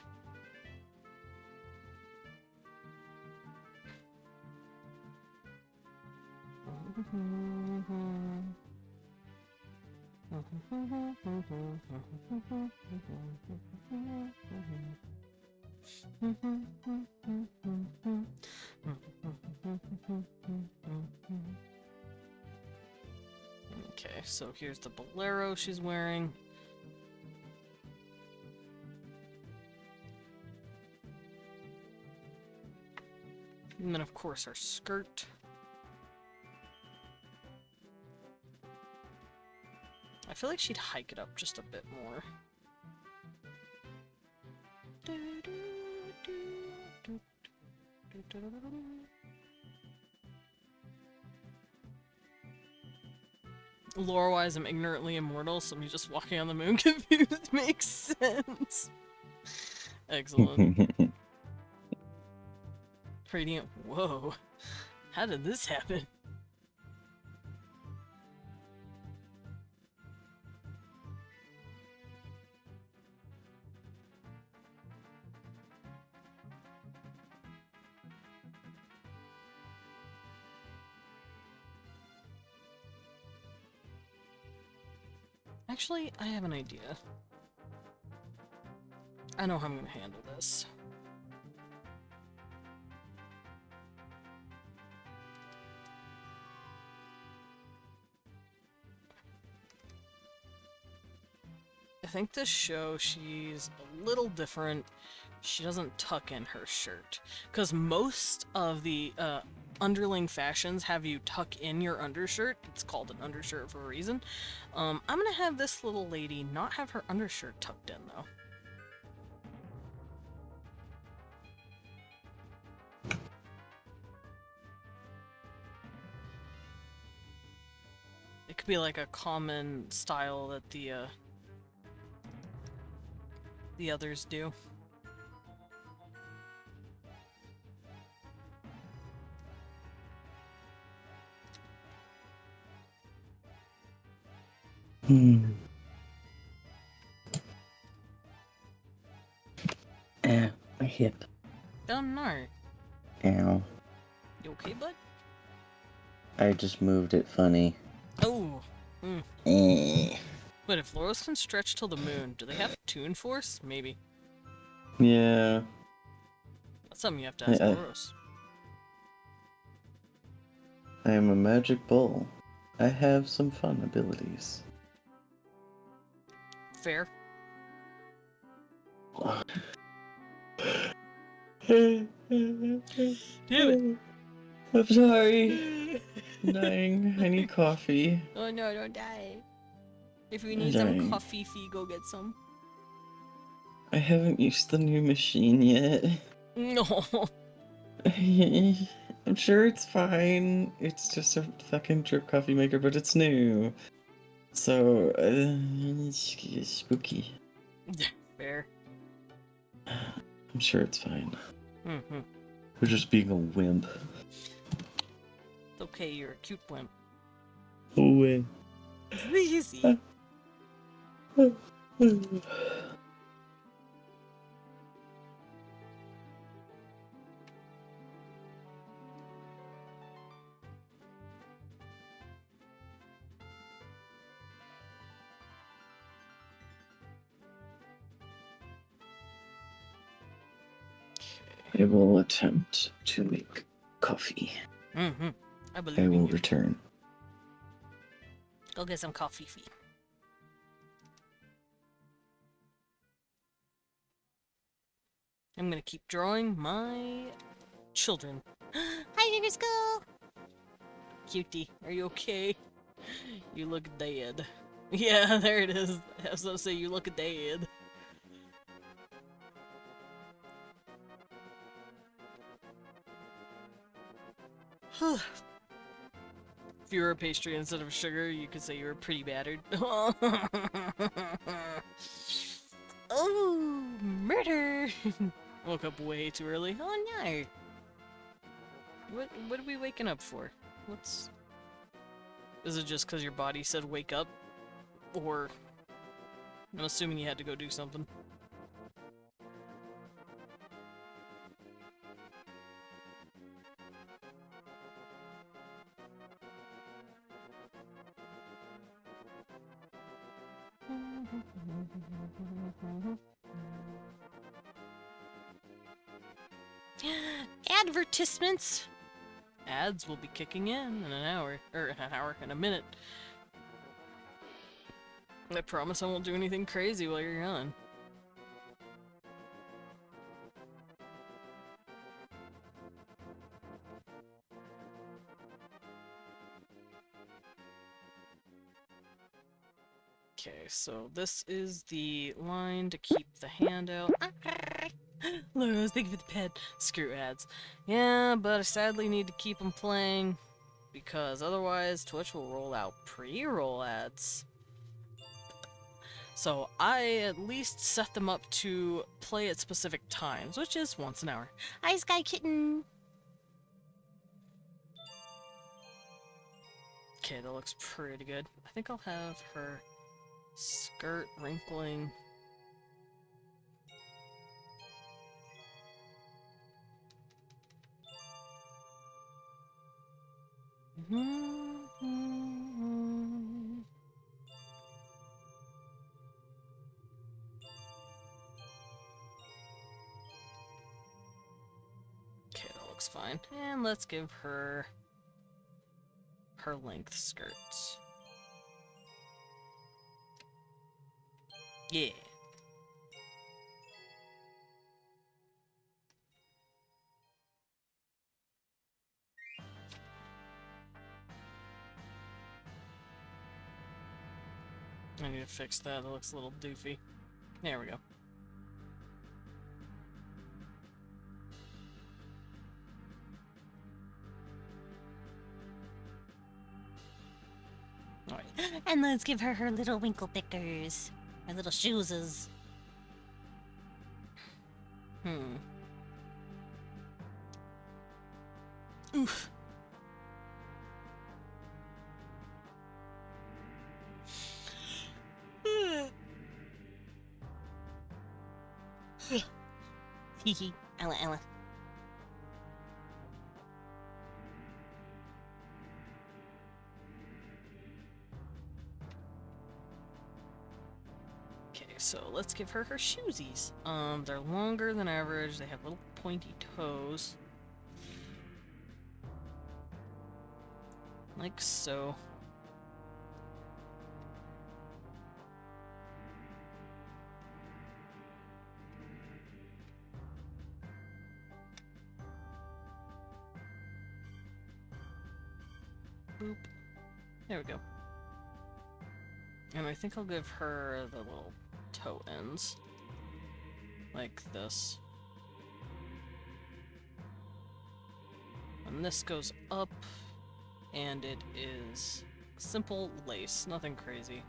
Okay, so here's the bolero she's wearing. And then, of course, her skirt. I feel like she'd hike it up just a bit more. Lore-wise, I'm ignorantly immortal, so me just walking on the moon confused makes sense. Excellent. Radiant, whoa. How did this happen? Actually, I have an idea. I know how I'm gonna handle this. I think this show, she's a little different. She doesn't tuck in her shirt. Because most of the underling fashions have you tuck in your undershirt. It's called an undershirt for a reason. I'm gonna have this little lady not have her undershirt tucked in, though. It could be like a common style that the others do. My hip. Oh no. Ow. You okay, bud? I just moved it funny. Oh. Hmm. Eh. Wait, if Loros can stretch till the moon, do they have Toon Force? Maybe. Yeah. That's something you have to ask Loros. I am a magic bull. I have some fun abilities. Fair. Damn it. I'm sorry. I'm dying. I need coffee. Oh no, don't die. If you I'm need some dying. coffee, go get some. I haven't used the new machine yet. No. I'm sure it's fine. It's just a fucking drip coffee maker, but it's new. So, it's spooky. Fair. I'm sure it's fine. Mm-hmm. We're just being a wimp. It's okay, you're a cute wimp. Oh, wait. Easy. I will attempt to make coffee. Mm-hmm. I believe I in will you. return. Go get some coffee. I'm gonna keep drawing my children. Hi, Sugar School! Cutie, are you okay? You look dead. Yeah, there it is. I was gonna say you look dead. If you were a pastry instead of sugar, you could say you were pretty battered. Oh, murder! Woke up way too early. Oh no! What are we waking up for? What's... Is it just because your body said wake up? Or... I'm assuming you had to go do something. Advertisements! Ads will be kicking in an hour. In a minute. I promise I won't do anything crazy while you're gone. Okay, so this is the line to keep the hand out. Laura, thank you for the pet. Screw ads. Yeah, but I sadly need to keep them playing because otherwise Twitch will roll out pre-roll ads. So I at least set them up to play at specific times, which is once an hour. Hi, Sky Kitten! Okay, that looks pretty good. I think I'll have her skirt wrinkling. looks fine. And let's give her her length skirts. Yeah. I need to fix that. It looks a little doofy. There we go. Alright. And let's give her her little winkle pickers. Her little shoeses. Oof. Teehee. Ella. Okay, so let's give her her shoesies. They're longer than average. They have little pointy toes. Like so. Boop. There we go. And I think I'll give her the little toe ends. Like this. And this goes up, and it is simple lace, nothing crazy.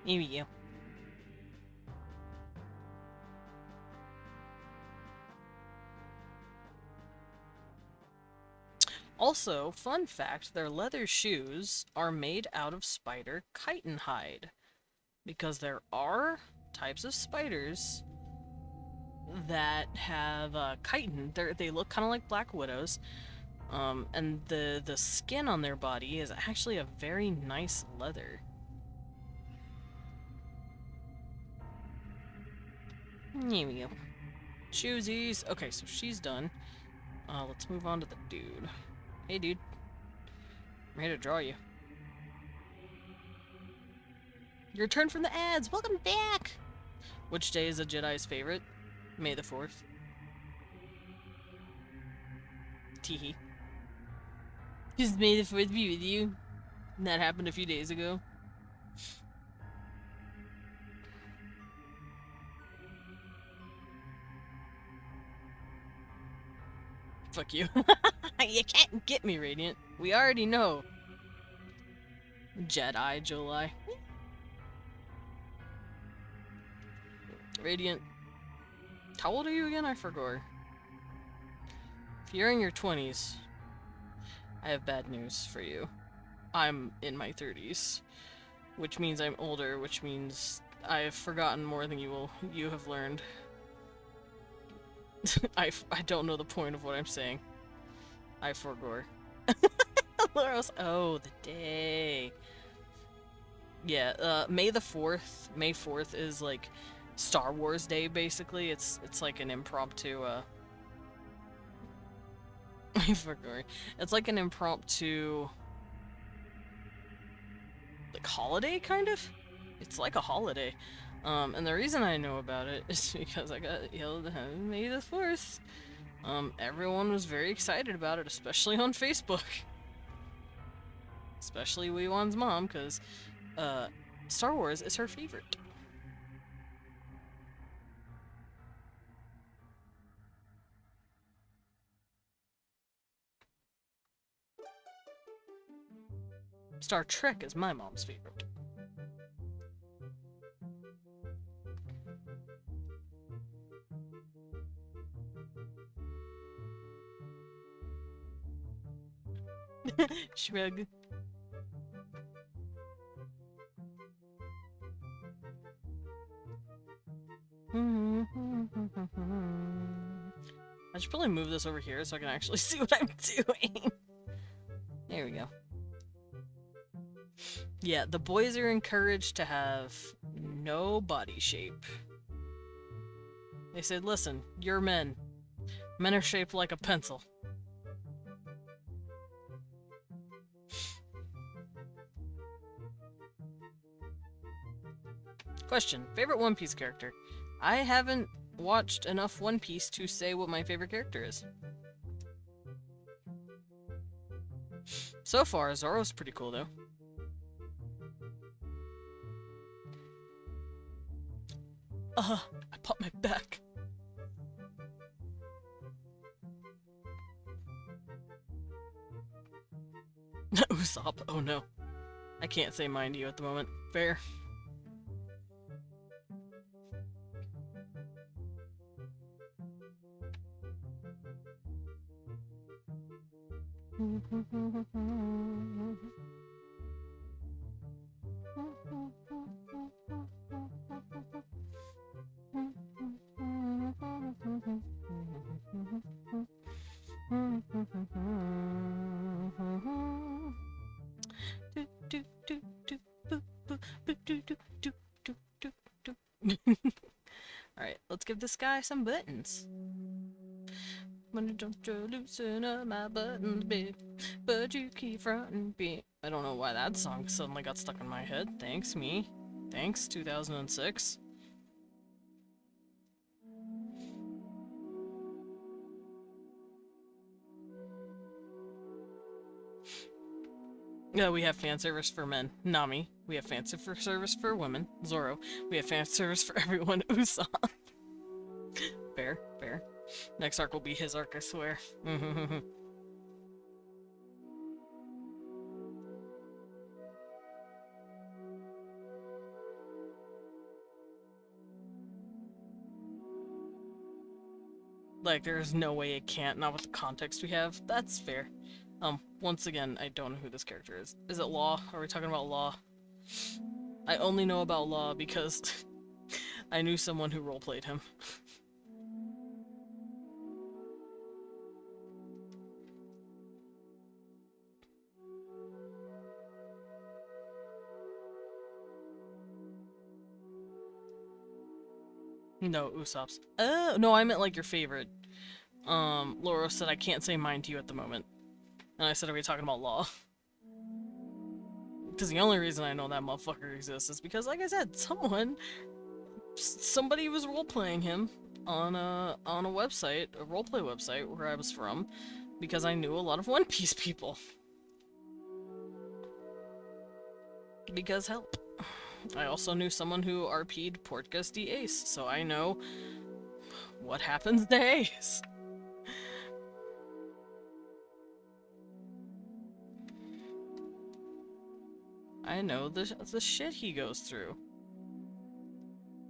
Maybe you. Also, fun fact, their leather shoes are made out of spider chitin hide. Because there are types of spiders that have chitin. They look kind of like black widows. And the skin on their body is actually a very nice leather. There we go. Shoesies. Okay, so she's done. Let's move on to the dude. Hey, dude. I'm here to draw you. Your turn from the ads. Welcome back. Which day is a Jedi's favorite? May the 4th. Teehee. Just May the 4th be with you. That happened a few days ago. Fuck you. You can't get me, Radiant. We already know. Jedi July. Radiant. How old are you again? I forgot. If you're in your 20s, I have bad news for you. I'm in my 30s, which means I'm older, which means I have forgotten more than you have learned. I don't know the point of what I'm saying. I forgot. Laurel's, oh, the day. Yeah, May the 4th. May 4th is like Star Wars Day, basically. It's like an impromptu, I forgot. It's like an impromptu, like, holiday, kind of? It's like a holiday. And the reason I know about it is because I got yelled at May the 4th. Everyone was very excited about it, especially on Facebook. Especially Wee Wan's mom, because, Star Wars is her favorite. Star Trek is my mom's favorite. Shrug. I should probably move this over here so I can actually see what I'm doing. There we go. Yeah, the boys are encouraged to have no body shape. They said, listen, you're men. Men are shaped like a pencil. Question. Favorite One Piece character? I haven't watched enough One Piece to say what my favorite character is. So far, Zoro's pretty cool, though. I popped my back. Usopp, oh no. I can't say mine to you at the moment. Fair. Alright, let's give this guy some buttons. When I don't loosen up my buttons, babe, but you keep fronting me. I don't know why that song suddenly got stuck in my head. Thanks, me. Thanks, 2006. Yeah, we have fan service for men. Nami. We have fan service for women. Zoro. We have fan service for everyone. Usopp. Fair, fair. Next arc will be his arc, I swear. Like, there's no way it can't, not with the context we have. That's fair. Once again, I don't know who this character is. Is it Law? Are we talking about Law? I only know about Law because I knew someone who roleplayed him. No, Usopp's. Oh, no, I meant like your favorite. Laura said I can't say mine to you at the moment. And I said, are we talking about Law? Because the only reason I know that motherfucker exists is because, like I said, somebody was roleplaying him on a website, a roleplay website where I was from, because I knew a lot of One Piece people. Because help. I also knew someone who RP'd Portgas D Ace, so I know what happens to Ace. I know the shit he goes through.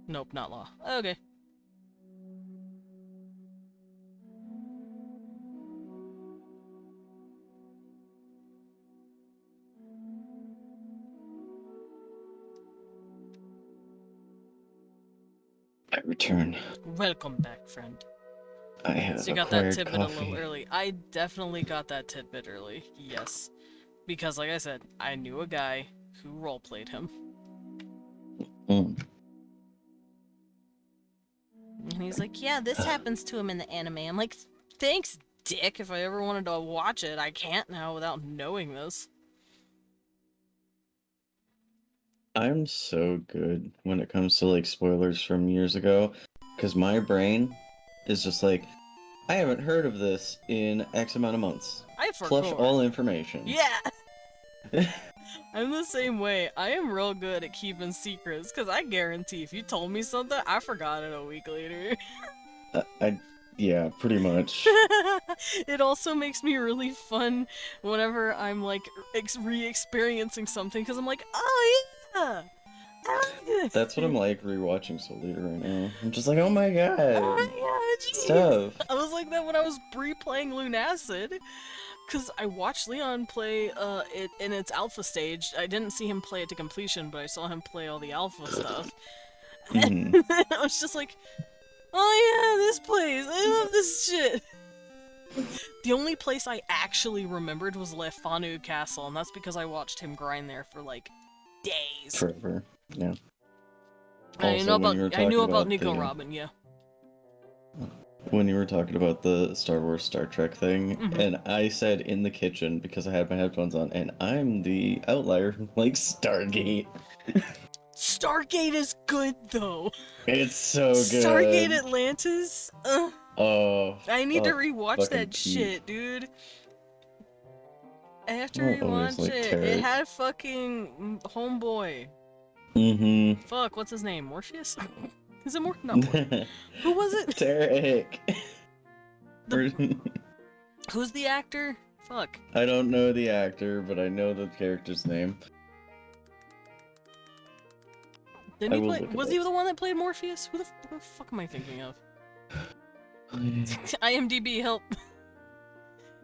Nope, not Law. Okay. I return. Welcome back, friend. I have So you got that acquired tidbit coffee. a little early. I definitely got that tidbit early. Yes. Because, like I said, I knew a guy who roleplayed him. Mm. And he's like, yeah, this happens to him in the anime. I'm like, Thanks, dick. If I ever wanted to watch it, I can't now without knowing this. I'm so good when it comes to like spoilers from years ago, because my brain is just like, I haven't heard of this in X amount of months. I Flush forgot. all information. Yeah! I'm the same way. I am real good at keeping secrets, because I guarantee if you told me something, I forgot it a week later. Yeah, pretty much. It also makes me really fun whenever I'm like re-experiencing something, because I'm like, oh yeah! That's what I'm like rewatching Soul Eater right now. I'm just like, oh my god, Oh yeah, jeez. stuff. I was like that when I was replaying Lunacid. Because I watched Leon play it in its alpha stage. I didn't see him play it to completion, but I saw him play all the alpha stuff. And I was just like, oh yeah, this place! I love this shit! The only place I actually remembered was Lefanu Castle, and that's because I watched him grind there for, like, days. Forever, yeah. Also, when you were I talking knew about about Nico the- Robin, yeah. When you were talking about the Star Wars Star Trek thing, Mhm. and I said in the kitchen because I had my headphones on, and I'm the outlier who likes Stargate. Stargate is good though. It's so good. Stargate Atlantis. Oh, I need to fuck, rewatch fucking that peak. shit, dude. I have to I'll always rewatch like it. Tarek. It had fucking homeboy. Mm-hmm. Fuck, what's his name? Morpheus? Is it Not Morpheus. Who was it? Tarek. Who's the actor? Fuck. I don't know the actor, but I know the character's name. Didn't I he will play? look it Was up. he the one that played Morpheus? Who the fuck am I thinking of? IMDb, help.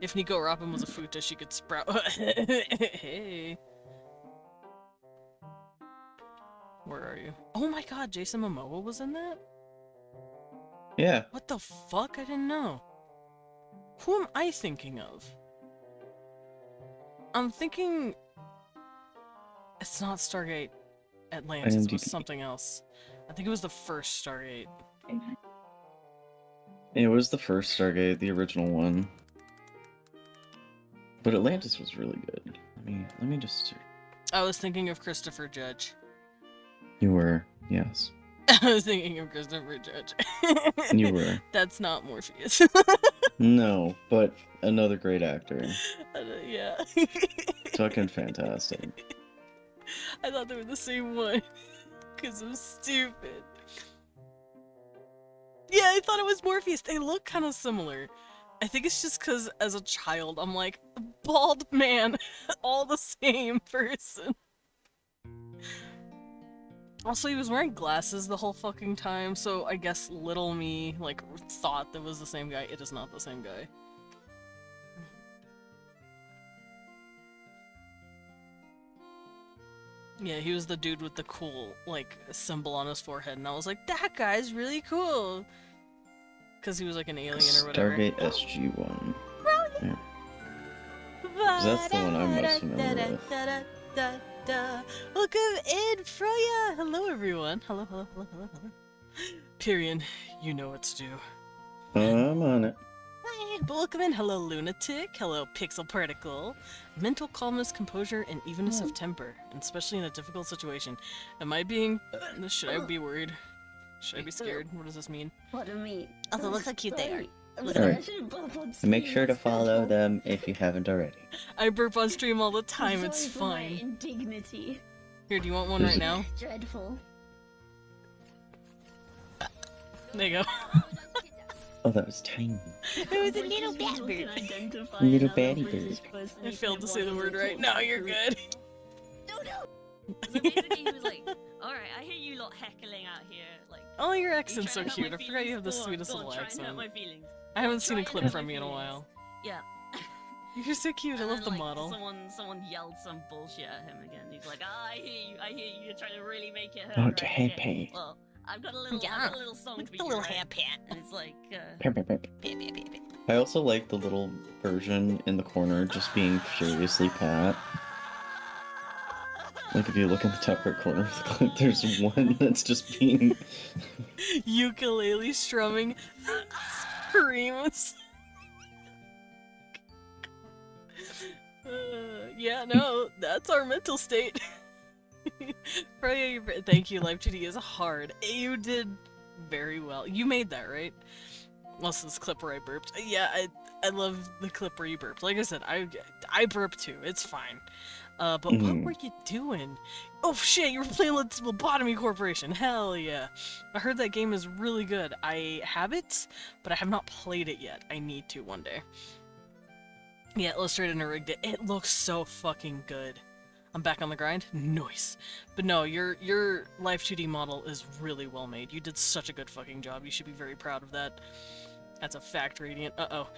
If Nico Robin was a futa, she could sprout. Hey. Where are you? Oh my god, Jason Momoa was in that? Yeah. What the fuck? I didn't know. Who am I thinking of? I'm thinking... It's not Stargate Atlantis, it was IMDb. something else. I think it was the first Stargate. It was the first Stargate, the original one. But Atlantis was really good. Let me just... I was thinking of Christopher Judge. You were, yes. I was thinking of Christopher Judge. You were. That's not Morpheus. No, but another great actor. Yeah. Fucking fantastic. I thought they were the same one. Because I'm stupid. Yeah, I thought it was Morpheus. They look kind of similar. I think it's just because as a child, I'm like, bald man, all the same person. Also, he was wearing glasses the whole fucking time, so I guess little me, like, thought that was the same guy. It is not the same guy. Yeah, he was the dude with the cool, like, symbol on his forehead, and I was like, that guy's really cool! Because he was like an alien or whatever. Stargate SG-1. Yeah. 'Cause that's the one I'm most familiar with. Welcome in, Froya! Hello, everyone. Hello. Pyrian, you know what to do. I'm on it. Hi, but welcome in. Hello, Lunatic. Hello, Pixel Particle. Mental calmness, composure, and evenness of temper, and especially in a difficult situation. Am I being... Should I be worried? Should I be scared? What does this mean? What a meat. Also, look how cute they are. Alright. And make sure to follow them if you haven't already. I burp on stream all the time, it's fine. Indignity. Here, do you want one right now? Dreadful. There you go. Oh, that was tiny. It was a little bad bird. Little baddie bird. I failed to say the word right. No, you're good. No, no. So basically, he was like, "Alright, I hear you lot heckling out here. Like, Oh, your are you accent's so trying to hurt cute. I my forgot you have the feelings? sweetest Go on, little try and hurt accent. my feelings." I haven't seen a Try and clip hurt from my you in a feelings. while. Yeah. You're so cute. I And love then, the like, model. Someone yelled some bullshit at him again. He's like, I hear you. You're trying to really make it hurt. Oh, right? hey, Okay. hey. Well, I've got a little song Look for at the you, little right? hair pat. And it's like, I also like the little version in the corner just being furiously Pat. Like if you look in the top right corner of the clip, there's one that's just being... Ukulele strumming screams. Yeah, no, that's our mental state. Freya, thank you. Live 2D is hard. You did very well. You made that, right? Unless this clip where I burped. Yeah, I love the clip where you burped. Like I said, I burped too. It's fine. But what were you doing? Oh shit, you were playing Lobotomy Corporation. Hell yeah. I heard that game is really good. I have it, but I have not played it yet. I need to one day. Yeah, Illustrated and rigged it. It looks so fucking good. I'm back on the grind? Nice. But no, your Live 2D model is really well made. You did such a good fucking job. You should be very proud of that. That's a fact radiant. Uh-oh.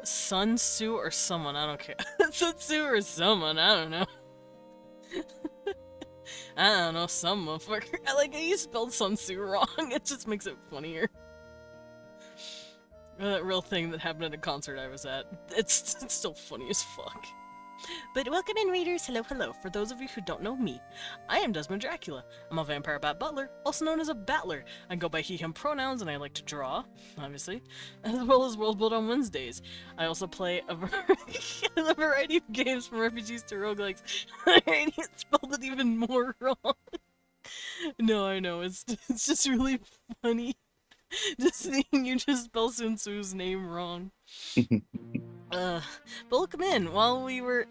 Sun Tzu or someone, I don't care. Sun Tzu or someone, I don't know. I don't know, some motherfucker. I like how you spelled Sun Tzu wrong. It just makes it funnier. That real thing that happened at a concert I was at. It's still funny as fuck. But welcome in, readers. Hello, hello. For those of you who don't know me, I am Desmond Dracula. I'm a vampire bat butler, also known as a battler. I go by he, him pronouns, and I like to draw, obviously, as well as World Build on Wednesdays. I also play a variety of games from RPGs to roguelikes. I already spelled it even more wrong. No, I know, it's just really funny. Just seeing you just spell Sun Tzu's name wrong. But welcome in. While you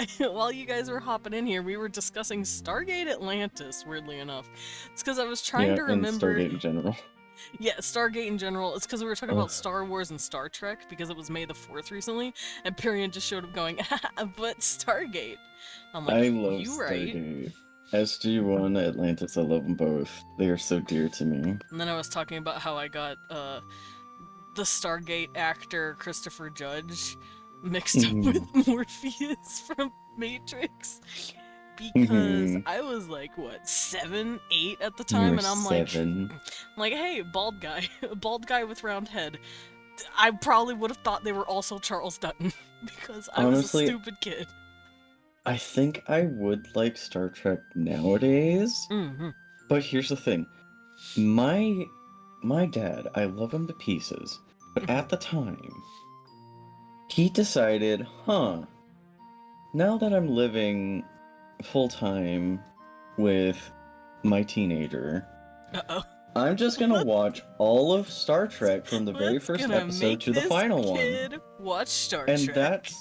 guys were hopping in here, we were discussing Stargate Atlantis, weirdly enough. It's because I was trying to remember... And Stargate in general. Yeah, Stargate in general. It's because we were talking about Star Wars and Star Trek, because it was May the 4th recently, and Perion just showed up going, but Stargate. I'm like, I love you right. Stargate. SG-1, Atlantis, I love them both. They are so dear to me. And then I was talking about how I got, the Stargate actor Christopher Judge mixed up with Morpheus from Matrix, because I was like, what, 7, 8 at the time, and I'm like, hey, bald guy with round head. I probably would have thought they were also Charles Dutton, because I Honestly, was a stupid kid. I think I would like Star Trek nowadays, but here's the thing. My dad, I love him to pieces, but at the time, he decided, now that I'm living full-time with my teenager, I'm just gonna watch all of Star Trek from the very first episode to the final one. Watch Star And Trek.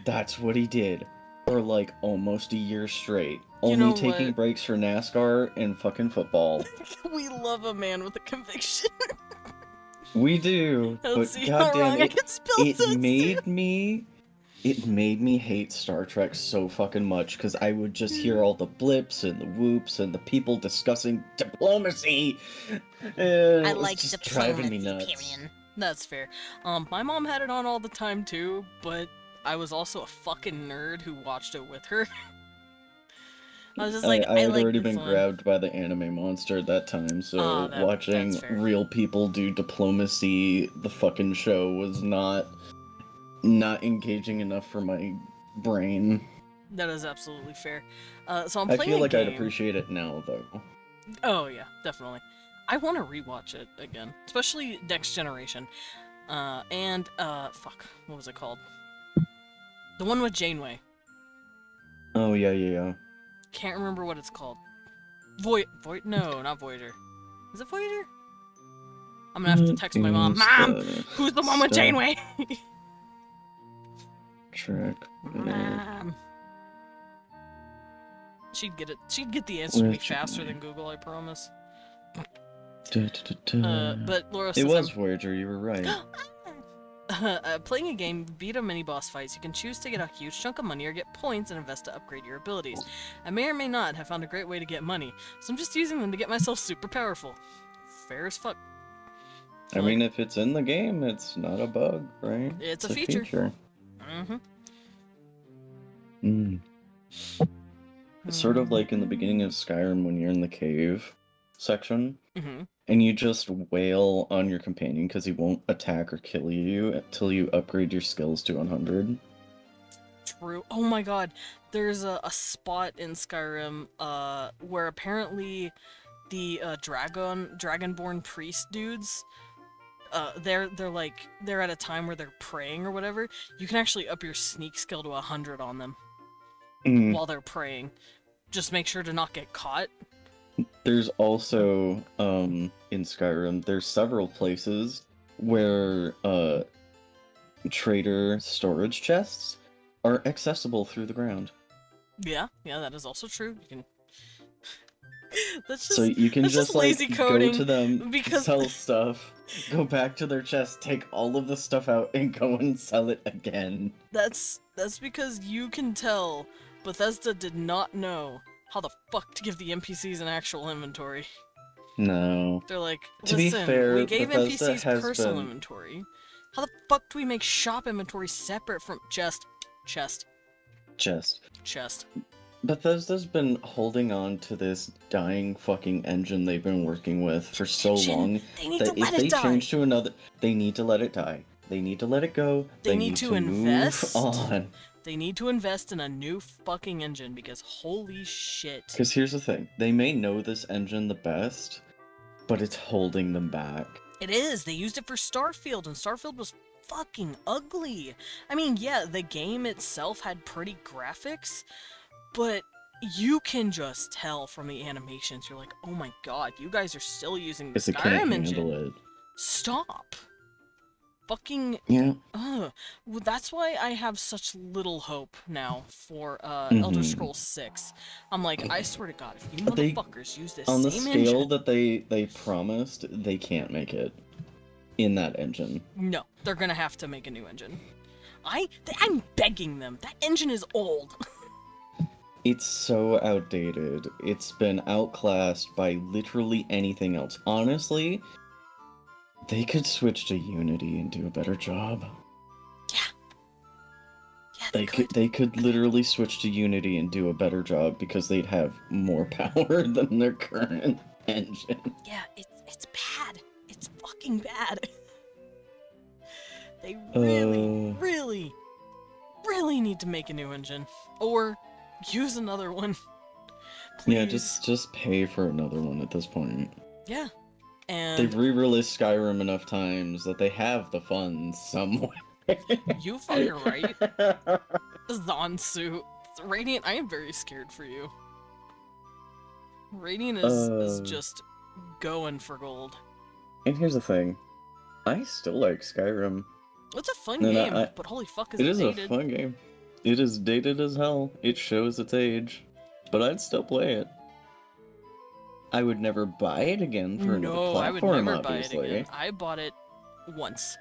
that's what he did for like almost a year straight. Only taking breaks for NASCAR and fucking football. We love a man with a conviction. We do, but goddamn it made me hate Star Trek so fucking much because I would just hear all the blips and the whoops and the people discussing diplomacy. I like just diplomacy, driving me nuts. Period. That's fair. My mom had it on all the time too, but I was also a fucking nerd who watched it with her. I was just like, I had like already this been one. grabbed by the anime monster at that time, so watching real people do diplomacy, the fucking show was not engaging enough for my brain. That is absolutely fair. So I'm playing I feel like a game. I'd appreciate it now, though. Oh yeah, definitely. I want to rewatch it again, especially Next Generation. Fuck, what was it called? The one with Janeway. Oh yeah. Can't remember what it's called. No, not Voyager. Is it Voyager? I'm gonna have to text my mom. Mom, who's the one with Janeway? Trek. Mom. She'd get it. She'd get the answer to me faster than Google, I promise. But Laura says it was Voyager. You were right. Playing a game, beat a mini-boss fights, you can choose to get a huge chunk of money or get points and invest to upgrade your abilities. I may or may not have found a great way to get money, so I'm just using them to get myself super powerful. Fair as fuck. I mean, if it's in the game, it's not a bug, right? It's a feature. It's sort of like in the beginning of Skyrim when you're in the cave section. And you just wail on your companion because he won't attack or kill you until you upgrade your skills to 100. True. Oh my god. There's a spot in Skyrim where apparently the Dragonborn priest dudes, they're at a time where they're praying or whatever. You can actually up your sneak skill to 100 on them while they're praying. Just make sure to not get caught. There's also, in Skyrim, there's several places where, trader storage chests are accessible through the ground. Yeah, that is also true. You can... that's just, so you can just like, lazy coding go to them, because... sell stuff, go back to their chest, take all of the stuff out, and go and sell it again. That's because you can tell Bethesda did not know how the fuck to give the NPCs an actual inventory. No. They're like, to listen, be fair, we gave Bethesda NPCs personal inventory. How the fuck do we make shop inventory separate from chest? Bethesda's been holding on to this dying fucking engine they've been working with for so long that if they change to another, they need to let it die. They need to let it go. They need to invest. Move on. They need to invest in a new fucking engine because holy shit. Because here's the thing. They may know this engine the best, but it's holding them back. It is. They used it for Starfield, and Starfield was fucking ugly. I mean, yeah, the game itself had pretty graphics, but you can just tell from the animations. You're like, oh my god, you guys are still using the Because it can't Skyrim engine. handle it. Stop. Fucking. Yeah. Well, that's why I have such little hope now for Elder Scrolls 6. I'm like, I swear to God, if you motherfuckers use this On the same scale engine... that they promised, they can't make it in that engine. No, they're gonna have to make a new engine. I'm begging them. That engine is old. It's so outdated. It's been outclassed by literally anything else. Honestly, they could switch to Unity and do a better job. Yeah, They could literally switch to Unity and do a better job because they'd have more power than their current engine. Yeah, it's bad. It's fucking bad. They really need to make a new engine. Or use another one. Please. Yeah, just pay for another one at this point. Yeah. And They've re-released Skyrim enough times that they have the funds somewhere. you fucking right. Zansu. Radiant, I am very scared for you. Radiant is just going for gold. And here's the thing. I still like Skyrim. It's a fun No, game, I- but holy fuck is It it is dated. a fun game. It is dated as hell. It shows its age. But I'd still play it. I would never buy it again for another No, I would platform, never obviously. buy it again. I bought it once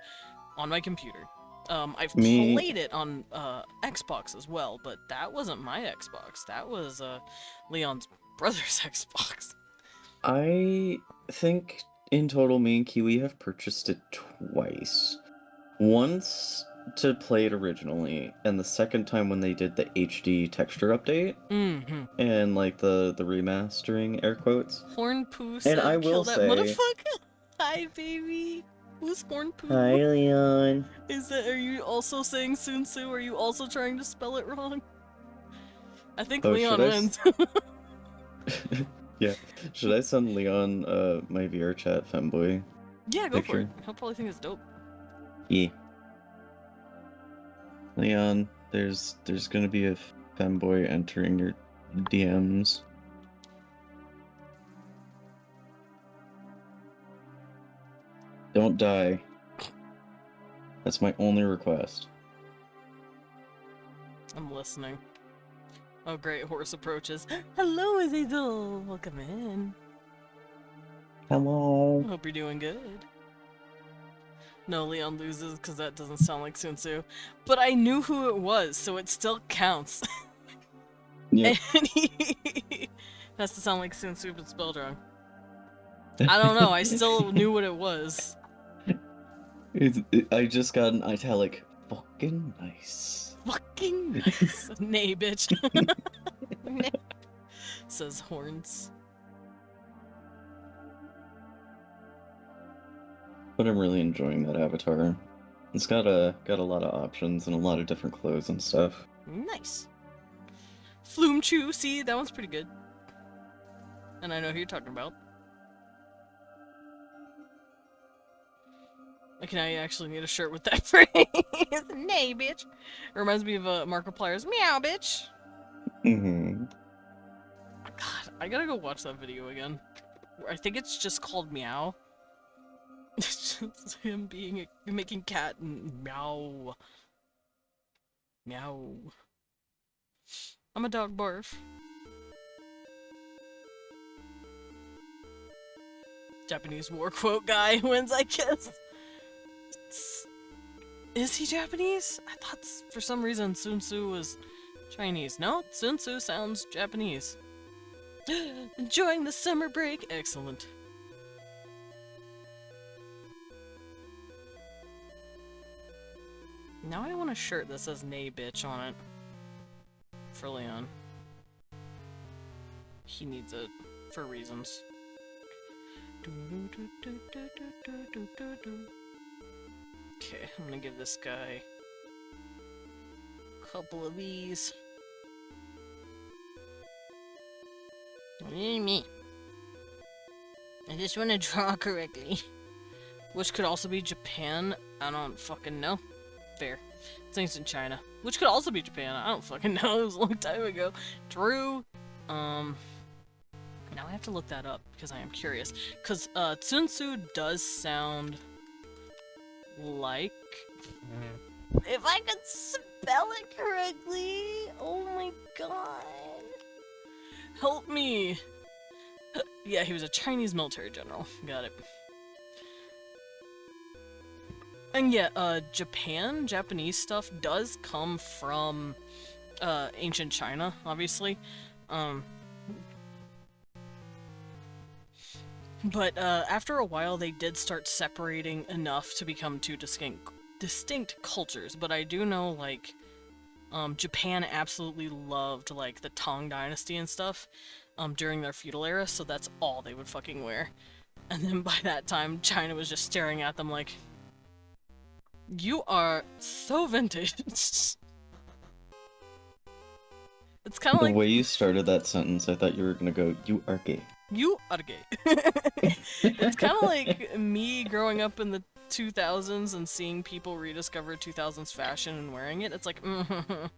on my computer. I've Me- played it on Xbox as well, but that wasn't my Xbox. That was Leon's brother's Xbox. I think in total me and Kiwi have purchased it twice. Once to play it originally, and the second time when they did the HD texture update Mm-hmm. and like the remastering air quotes. Horn Poo said, I will kill that say- motherfucker. Hi, baby. Who's Horn Poo? Hi, Leon. Are you also saying Sun Tzu? Are you also trying to spell it wrong? I think Oh, Leon should I wins. Yeah. Should I send Leon my VR chat femboy? Yeah, go for Picture. it. He'll probably think it's dope. Yeah. Leon, there's gonna be a femboy entering your DMs. Don't die. That's my only request. I'm listening. Oh great, horse approaches. Hello, Azazel! Welcome in. Hello. Hope you're doing good. No, Leon loses because that doesn't sound like Sun Tzu. But I knew who it was, so it still counts. Yep. And he has to sound like Sun Tzu but spelled wrong. I don't know, I still knew what it was. I just got an italic. Fucking nice. Fucking nice. Nay, bitch. Nay. Says Horns. But I'm really enjoying that avatar. It's got a lot of options and a lot of different clothes and stuff. Nice. Flume Chew, see, that one's pretty good. And I know who you're talking about. Like, I actually need a shirt with that phrase. Nay, bitch. It reminds me of Markiplier's meow, bitch. Mm-hmm. God, I gotta go watch that video again. I think it's just called Meow. It's just him making cat and meow. Meow. I'm a dog barf. Japanese war quote guy wins, I guess. Is he Japanese? I thought for some reason Sun Tzu was Chinese. No, Sun Tzu sounds Japanese. Enjoying the summer break? Excellent. Now I want a shirt that says nay bitch on it. For Leon. He needs it for reasons. Okay, I'm gonna give this guy couple of these. Me. I just want to draw correctly. Which could also be Japan. I don't fucking know. Fair. Things in China. Which could also be Japan. I don't fucking know. It was a long time ago. Drew. Now I have to look that up because I am curious. Because Tsunsu does sound like... If I could spell it correctly! Oh my god. Help me! Yeah, he was a Chinese military general. Got it. And yeah, Japanese stuff does come from ancient China, obviously. But after a while, they did start separating enough to become two distinct cultures. But I do know, like, Japan absolutely loved, like, the Tang Dynasty and stuff during their feudal era, so that's all they would fucking wear. And then by that time, China was just staring at them like, you are so vintage. It's kind of like... The way you started that sentence, I thought you were gonna go, you are gay. You are gay. It's kind of like me growing up in the 2000s and seeing people rediscover 2000s fashion and wearing it. It's like,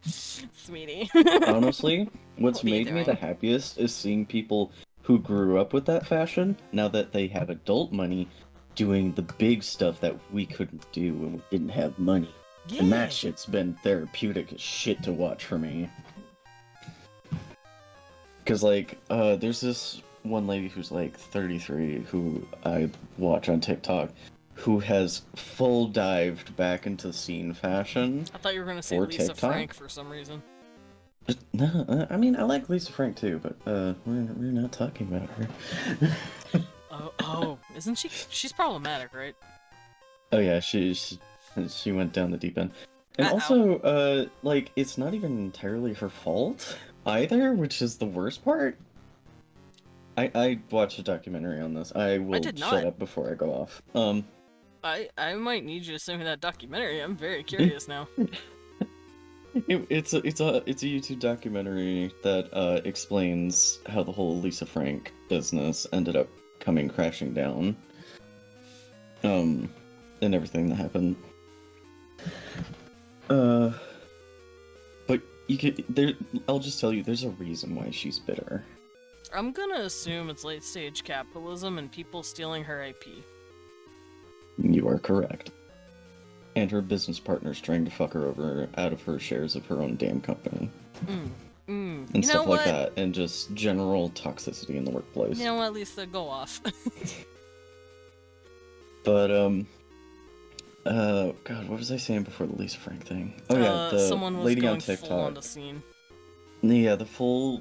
sweetie. Honestly, what's What are you made me the doing? happiest is seeing people who grew up with that fashion, now that they have adult money, doing the big stuff that we couldn't do when we didn't have money. And Yeah. that shit's been therapeutic as shit to watch for me. Cause like, there's this one lady who's like 33 who I watch on TikTok who has full dived back into scene fashion. I thought you were going to say For Lisa TikTok? Frank for some reason. No, I mean, I like Lisa Frank too, but we're not talking about her. Oh, isn't she? She's problematic, right? Oh yeah, she went down the deep end. And Uh-oh. also, like, it's not even entirely her fault either, which is the worst part. I watched a documentary on this. I will did shut not. up before I go off. I might need you to send me that documentary. I'm very curious now. It's a YouTube documentary that explains how the whole Lisa Frank business ended up coming crashing down. And everything that happened. But I'll just tell you, there's a reason why she's bitter. I'm gonna assume it's late stage capitalism and people stealing her IP. You are correct. And her business partner's trying to fuck her over out of her shares of her own damn company. And You know stuff like what? that, and just general toxicity in the workplace. You know what, Lisa, go off. But, God, what was I saying before the Lisa Frank thing? Oh yeah, the someone was lady going on full TikTok. on the scene. Yeah, the full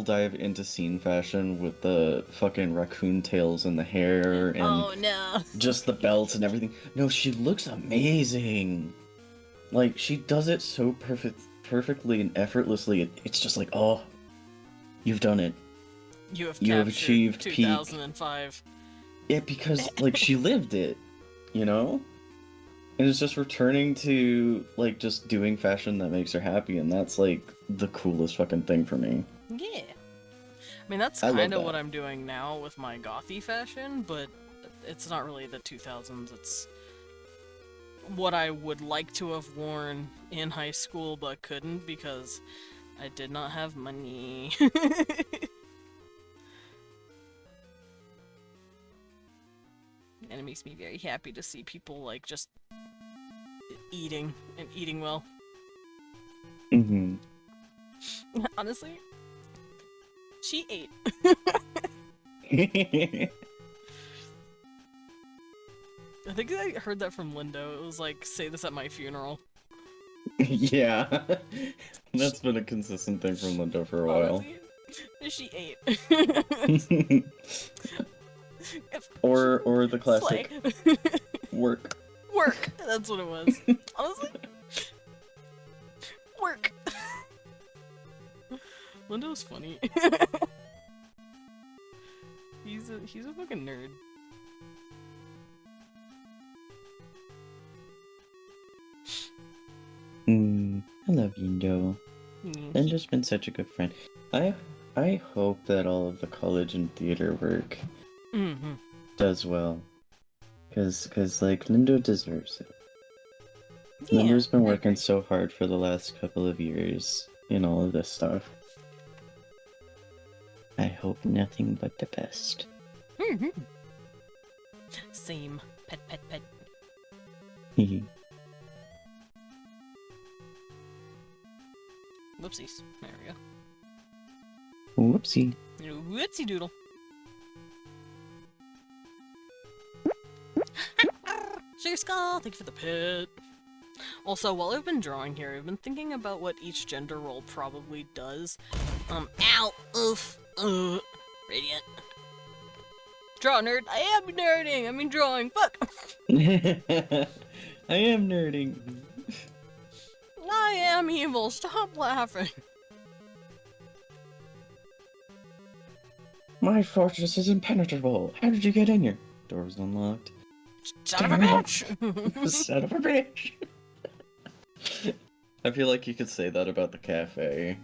dive into scene fashion with the fucking raccoon tails and the hair and Oh no. just the belts and everything. No, she looks amazing. Like, she does it so perfectly and effortlessly. It's just like, oh, you've done it. You have You have captured achieved peak. 2005. Yeah, because, like, she lived it, you know? And it's just returning to, like, just doing fashion that makes her happy, and that's, like, the coolest fucking thing for me. Yeah. I mean, that's I love kind of that. what I'm doing now with my gothy fashion, but it's not really the 2000s. It's what I would like to have worn in high school but couldn't because I did not have money. And it makes me very happy to see people, like, just eating and eating well. Mm-hmm. Honestly, she ate. I think I heard that from Lindo. It was like, say this at my funeral. Yeah. That's been a consistent thing from Lindo for a while. Honestly, she ate. or the classic Slay. work. Work. That's what it was. Honestly, work. Lindo's funny. He's a fucking nerd. I love you, just been such a good friend. I hope that all of the college and theater work Mm-hmm. does well. Cause like Lindo deserves it. Yeah, Lindo's been I working agree. so hard for the last couple of years in all of this stuff. I hope nothing but the best. Mm-hmm. Same. Pet, pet, pet. Whoopsies. There we Whoopsie. go. Whoopsie doodle. Sugar Skull, thank you for the pet. Also, while I've been drawing here, I've been thinking about what each gender role probably does. Ow! Oof! Radiant. Draw, nerd! I am nerding! I mean drawing! Fuck! I am nerding. I am evil! Stop laughing! My fortress is impenetrable. How did you get in here? Door was unlocked. Son of a bitch! Son of a bitch. I feel like you could say that about the cafe.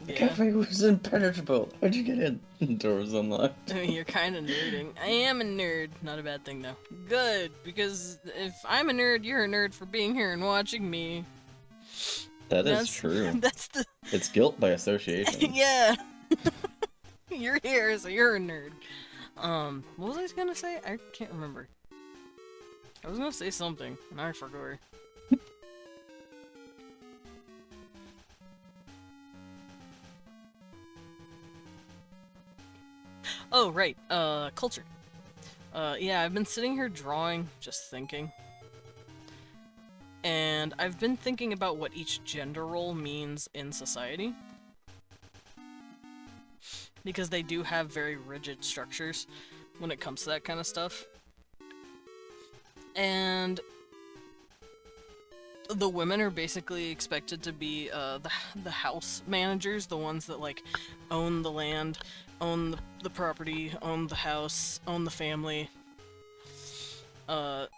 The Yeah. cafe was impenetrable. How'd you get in? The door was unlocked. I mean, you're kind of nerding. I am a nerd. Not a bad thing, though. Good, because if I'm a nerd, you're a nerd for being here and watching me. That is That's true. That's the... It's guilt by association. yeah! You're here, so you're a nerd. What was I gonna say? I can't remember. I was gonna say something, and I forgot. Oh, right, culture. Yeah, I've been sitting here drawing, just thinking. And I've been thinking about what each gender role means in society. Because they do have very rigid structures when it comes to that kind of stuff. And the women are basically expected to be the house managers, the ones that like own the land, own the property, own the house, own the family. Draw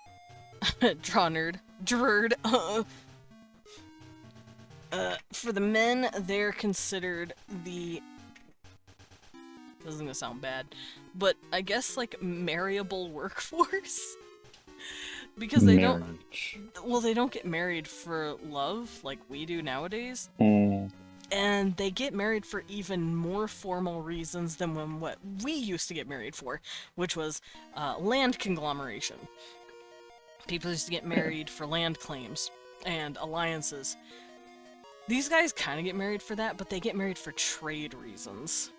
nerd. Drerd. For the men, they're considered the... This is gonna sound bad, but I guess like marryable workforce? Because they don't... Well, they don't get married for love like we do nowadays. And they get married for even more formal reasons than what we used to get married for, which was land conglomeration. People used to get married for land claims and alliances. These guys kind of get married for that, but they get married for trade reasons.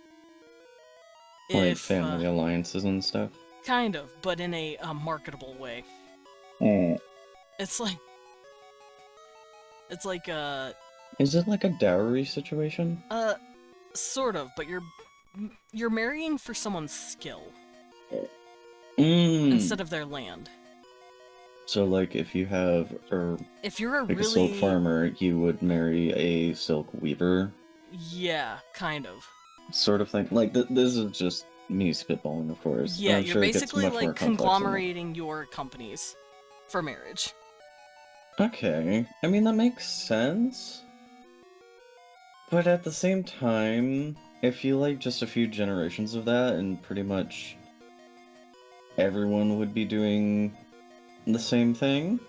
Like family alliances and stuff? Kind of, but in a marketable way. It's like... Is it like a dowry situation? Sort of, but you're marrying for someone's skill Mm. instead of their land. So, like, if you have, If you're a like really... a silk farmer, you would marry a silk weaver? Yeah, kind of. Sort of thing? Like, this is just me spitballing, of course. Yeah, I'm you're sure it gets basically much more like complex than that. conglomerating your companies for marriage. Okay. I mean, that makes sense. But at the same time, I feel like just a few generations of that, and pretty much everyone would be doing the same thing.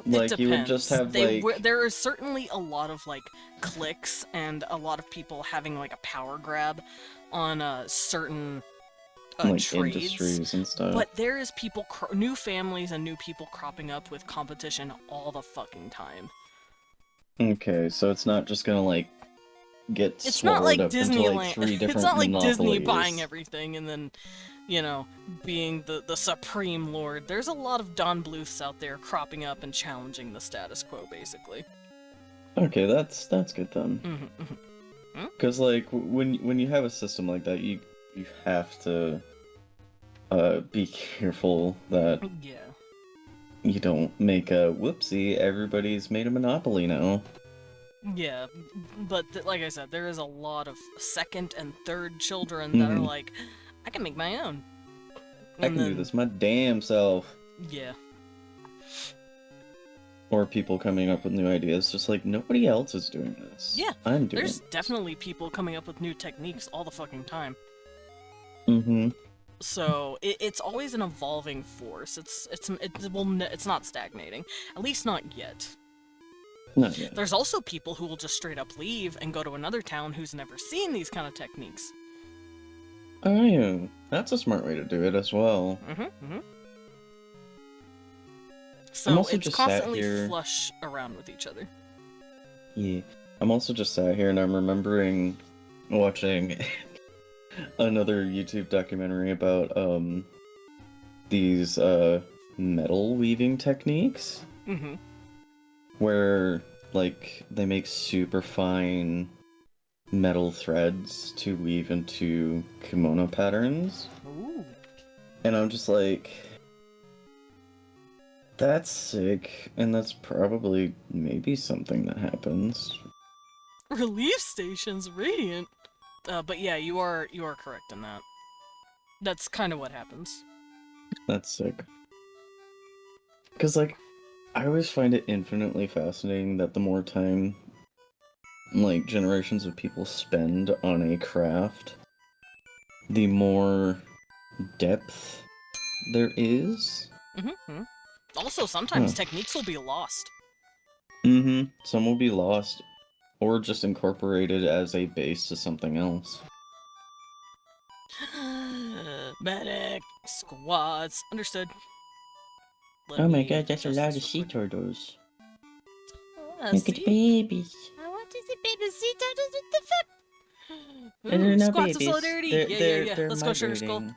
Like, It you would just depends. have, like... There is certainly a lot of, like, cliques and a lot of people having, like, a power grab on certain like, trades. industries and stuff. But there is people, new families and new people cropping up with competition all the fucking time. Okay, so it's not just gonna, like, get It's not like up into, like, Disneyland. 3 different It's not like Disney monopolies. buying everything and then, you know, being the supreme lord. There's a lot of Don Bluths out there cropping up and challenging the status quo, basically. Okay, that's good then. Mm-hmm. Because, like, when you have a system like that, you have to be careful that Yeah. you don't make a whoopsie, everybody's made a monopoly now. Yeah, but like I said, there is a lot of second and third children that are like, I can make my own. I can do this my damn self. Yeah. or people coming up with new ideas. Just like nobody else is doing this. Yeah, I'm doing. There's definitely people coming up with new techniques all the fucking time. Mm-hmm. So it's always an evolving force. It's not stagnating, at least not yet. Not yet. There's also people who will just straight up leave and go to another town who's never seen these kind of techniques. Oh yeah, that's a smart way to do it as well. So also it's just sat constantly here- flush around with each other. Yeah, I'm also just sat here and I'm remembering watching another YouTube documentary about these metal weaving techniques where like they make super fine metal threads to weave into kimono patterns. Ooh. And I'm just like, that's sick, and that's probably maybe something that happens. Relief stations, radiant. But yeah, you are correct in that. That's kind of what happens. That's sick. Because, like, I always find it infinitely fascinating that the more time, like, generations of people spend on a craft, the more depth there is. Also, sometimes techniques will be lost. Some will be lost, or just incorporated as a base to something else. Medic squads. Understood. Let Oh my me god, that's a adjust lot this of sea real quick. turtles. Ah, Look at the see? babies. I want to see baby sea turtles. What the fuck? And they're Ooh, not squats babies. of solidarity. Yeah. They're Let's go, Sugar Skull. migrating.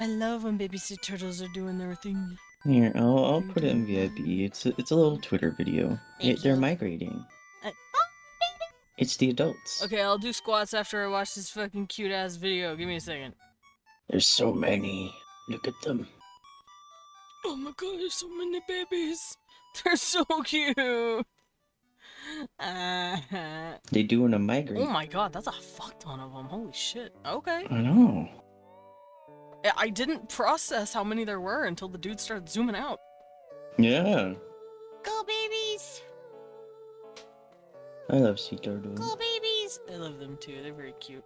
I love when baby sea turtles are doing their thing. Here, I'll put it in VIP. It's a little Twitter video. Thank They're you. migrating. Oh, It's the adults. Okay, I'll do squats after I watch this fucking cute ass video. Give me a second. There's so many. Look at them. Oh my god, there's so many babies. They're so cute. They doing a migrate. Oh my god, that's a fuck ton of them. Holy shit. Okay. I know. I didn't process how many there were until the dude started zooming out. Yeah. go babies! I love sea turtles. Go babies! I love them too. They're very cute.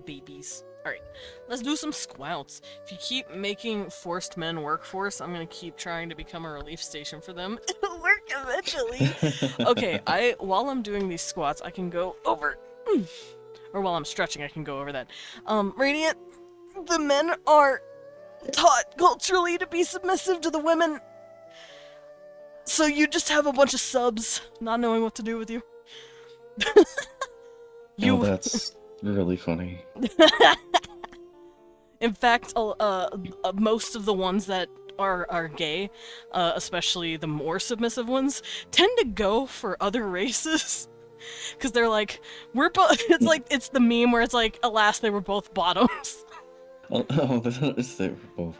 Babies. Alright, let's do some squouts. If you keep making forced men workforce, I'm gonna keep trying to become a relief station for them. It'll work eventually. Okay, while I'm doing these squats, I can go over... Or while I'm stretching, I can go over that. Radiant, the men are taught culturally to be submissive to the women. So you just have a bunch of subs not knowing what to do with you. Oh, that's really funny. In fact, most of the ones that are gay, especially the more submissive ones, tend to go for other races. Because they're like, we're both. It's like it's the meme where it's like, alas, they were both bottoms. Oh, they were both.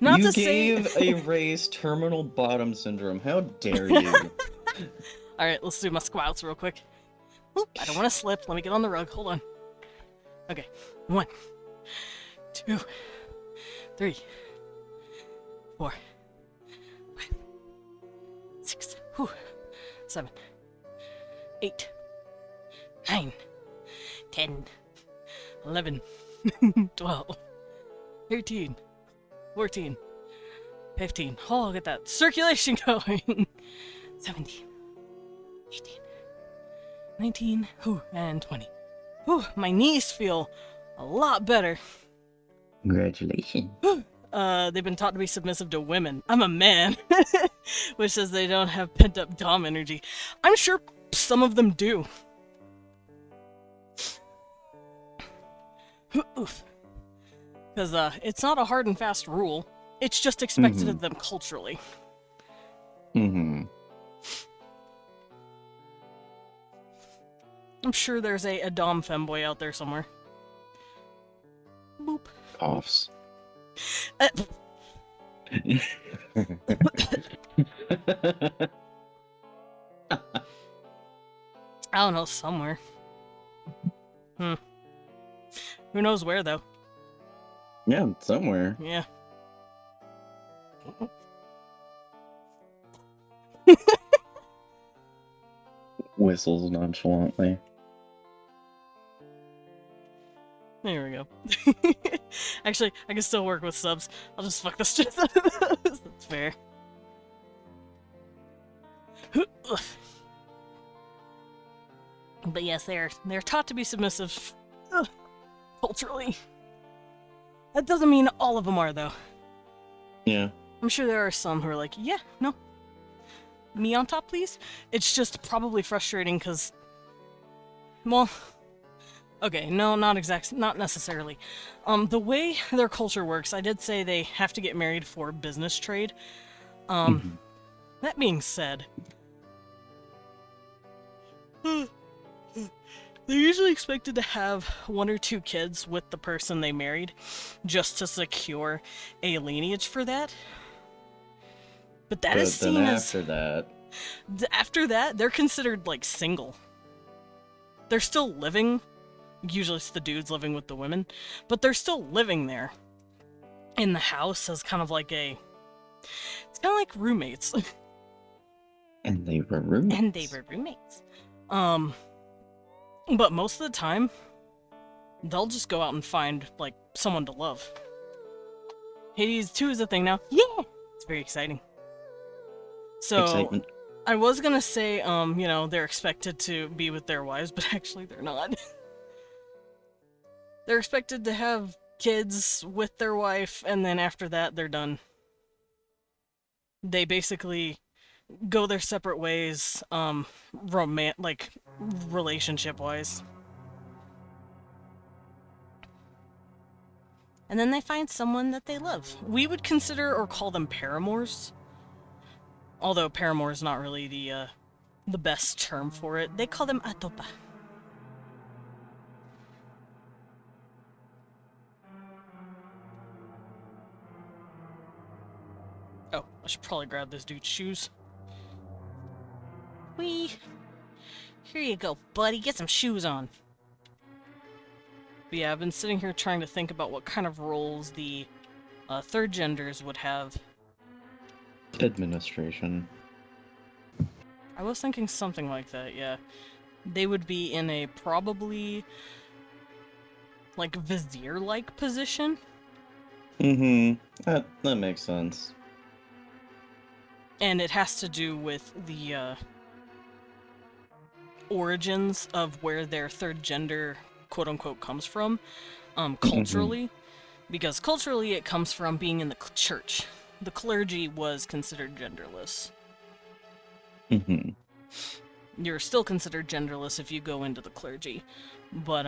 Not You to say. gave a race terminal bottom syndrome. How dare you? All right, let's do my squats real quick. Oop, I don't want to slip. Let me get on the rug. Hold on. Okay, 1, 2, 3, 4, 5, 6, 7, 8, 9, 10, 11, 12, 13, 14, 15. Oh, look at that circulation going. 17, 18, 19, and 20. Whew, my knees feel a lot better. Congratulations. They've been taught to be submissive to women. I'm a man, which says they don't have pent-up dom energy. I'm sure some of them do. Because, it's not a hard and fast rule. It's just expected of them culturally. Mm-hmm. I'm sure there's a dom femboy out there somewhere. Boop. Coughs. I don't know, somewhere. Who knows where, though? Yeah, somewhere. Yeah. Whistles nonchalantly. There we go. Actually, I can still work with subs. I'll just fuck the shit out of those. That's fair. But yes, they're taught to be submissive culturally. That doesn't mean all of them are, though. Yeah. I'm sure there are some who are like, yeah, no. Me on top, please? It's just probably frustrating because, well, okay, no, not necessarily. The way their culture works, I did say they have to get married for business trade. That being said, they're usually expected to have 1 or 2 kids with the person they married, just to secure a lineage for that. But that is seen as... After that, they're considered, like, single. They're still living. Usually it's the dudes living with the women. But they're still living there. In the house as kind of like a... It's kind of like roommates. And they were roommates. And they were roommates. But most of the time, they'll just go out and find, like, someone to love. Hades 2 is a thing now. Yeah! It's very exciting. So, Excitement. I was gonna say, you know, they're expected to be with their wives, but actually they're not. They're expected to have kids with their wife, and then after that, they're done. They basically go their separate ways, relationship-wise. And then they find someone that they love. We would consider or call them paramours. Although paramour is not really the best term for it. They call them atopa. Oh, I should probably grab this dude's shoes. Whee! Here you go, buddy. Get some shoes on. But yeah, I've been sitting here trying to think about what kind of roles the third genders would have. Administration. I was thinking something like that, yeah. They would be in a probably, like, vizier-like position. That makes sense. And it has to do with the origins of where their third gender, quote-unquote, comes from, culturally. Because culturally it comes from being in the church. The clergy was considered genderless. You're still considered genderless if you go into the clergy. But,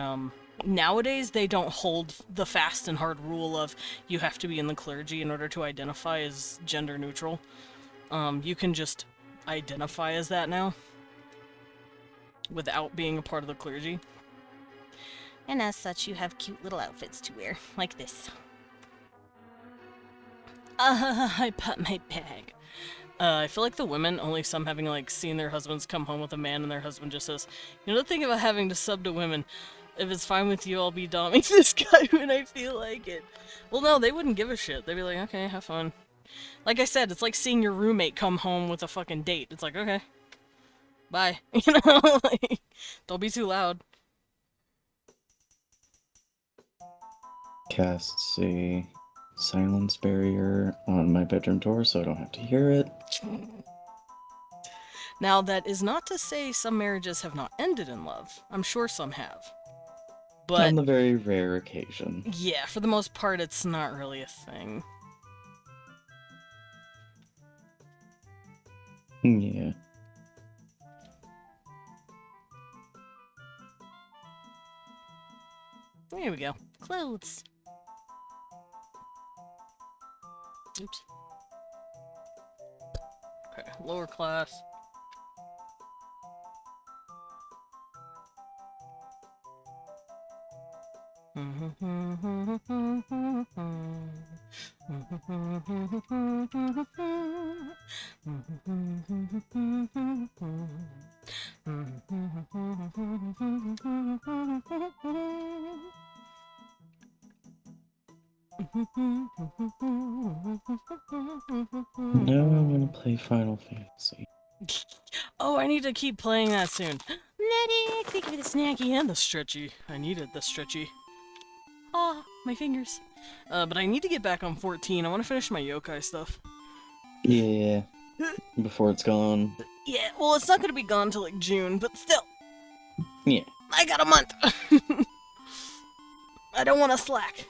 nowadays they don't hold the fast and hard rule of you have to be in the clergy in order to identify as gender neutral. You can just identify as that now. Without being a part of the clergy. And as such, you have cute little outfits to wear, like this. I put my bag. I feel like the women, only some having, like, seen their husbands come home with a man and their husband just says, you know, the thing about having to sub to women, if it's fine with you, I'll be doming this guy when I feel like it. Well, no, they wouldn't give a shit. They'd be like, okay, have fun. Like I said, it's like seeing your roommate come home with a fucking date. It's like, okay, bye. You know, like, don't be too loud. Cast a silence barrier on my bedroom door so I don't have to hear it. Now, that is not to say some marriages have not ended in love. I'm sure some have. But on the very rare occasion. yeah, for the most part, it's not really a thing. Yeah. There we go. Clothes. Oops. Okay, lower class. Now I want to play Final Fantasy. Oh, I need to keep playing that soon. Medic, thank you for the snacky and the stretchy. I needed the stretchy. Ah, my fingers. But I need to get back on 14. I want to finish my yokai stuff. Yeah. Before it's gone. Yeah, well, it's not going to be gone till like June, but still. Yeah. I got a month. I don't want to slack.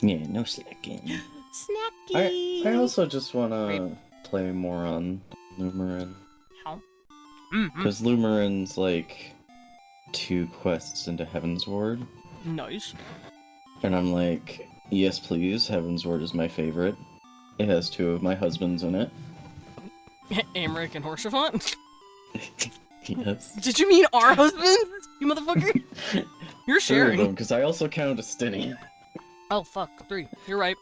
Yeah, no slacking. Snacky. I also just want to play more on Lumerin. How? Because Lumerin's like 2 quests into Heaven's Ward. Nice. And I'm like, yes please, Heaven's Ward is my favorite. It has 2 of my husbands in it. Amric and Horshavant? Yes. Did you mean our husbands? You motherfucker? You're 3 sharing. of them, because I also count Estini. Oh, fuck. 3. You're right.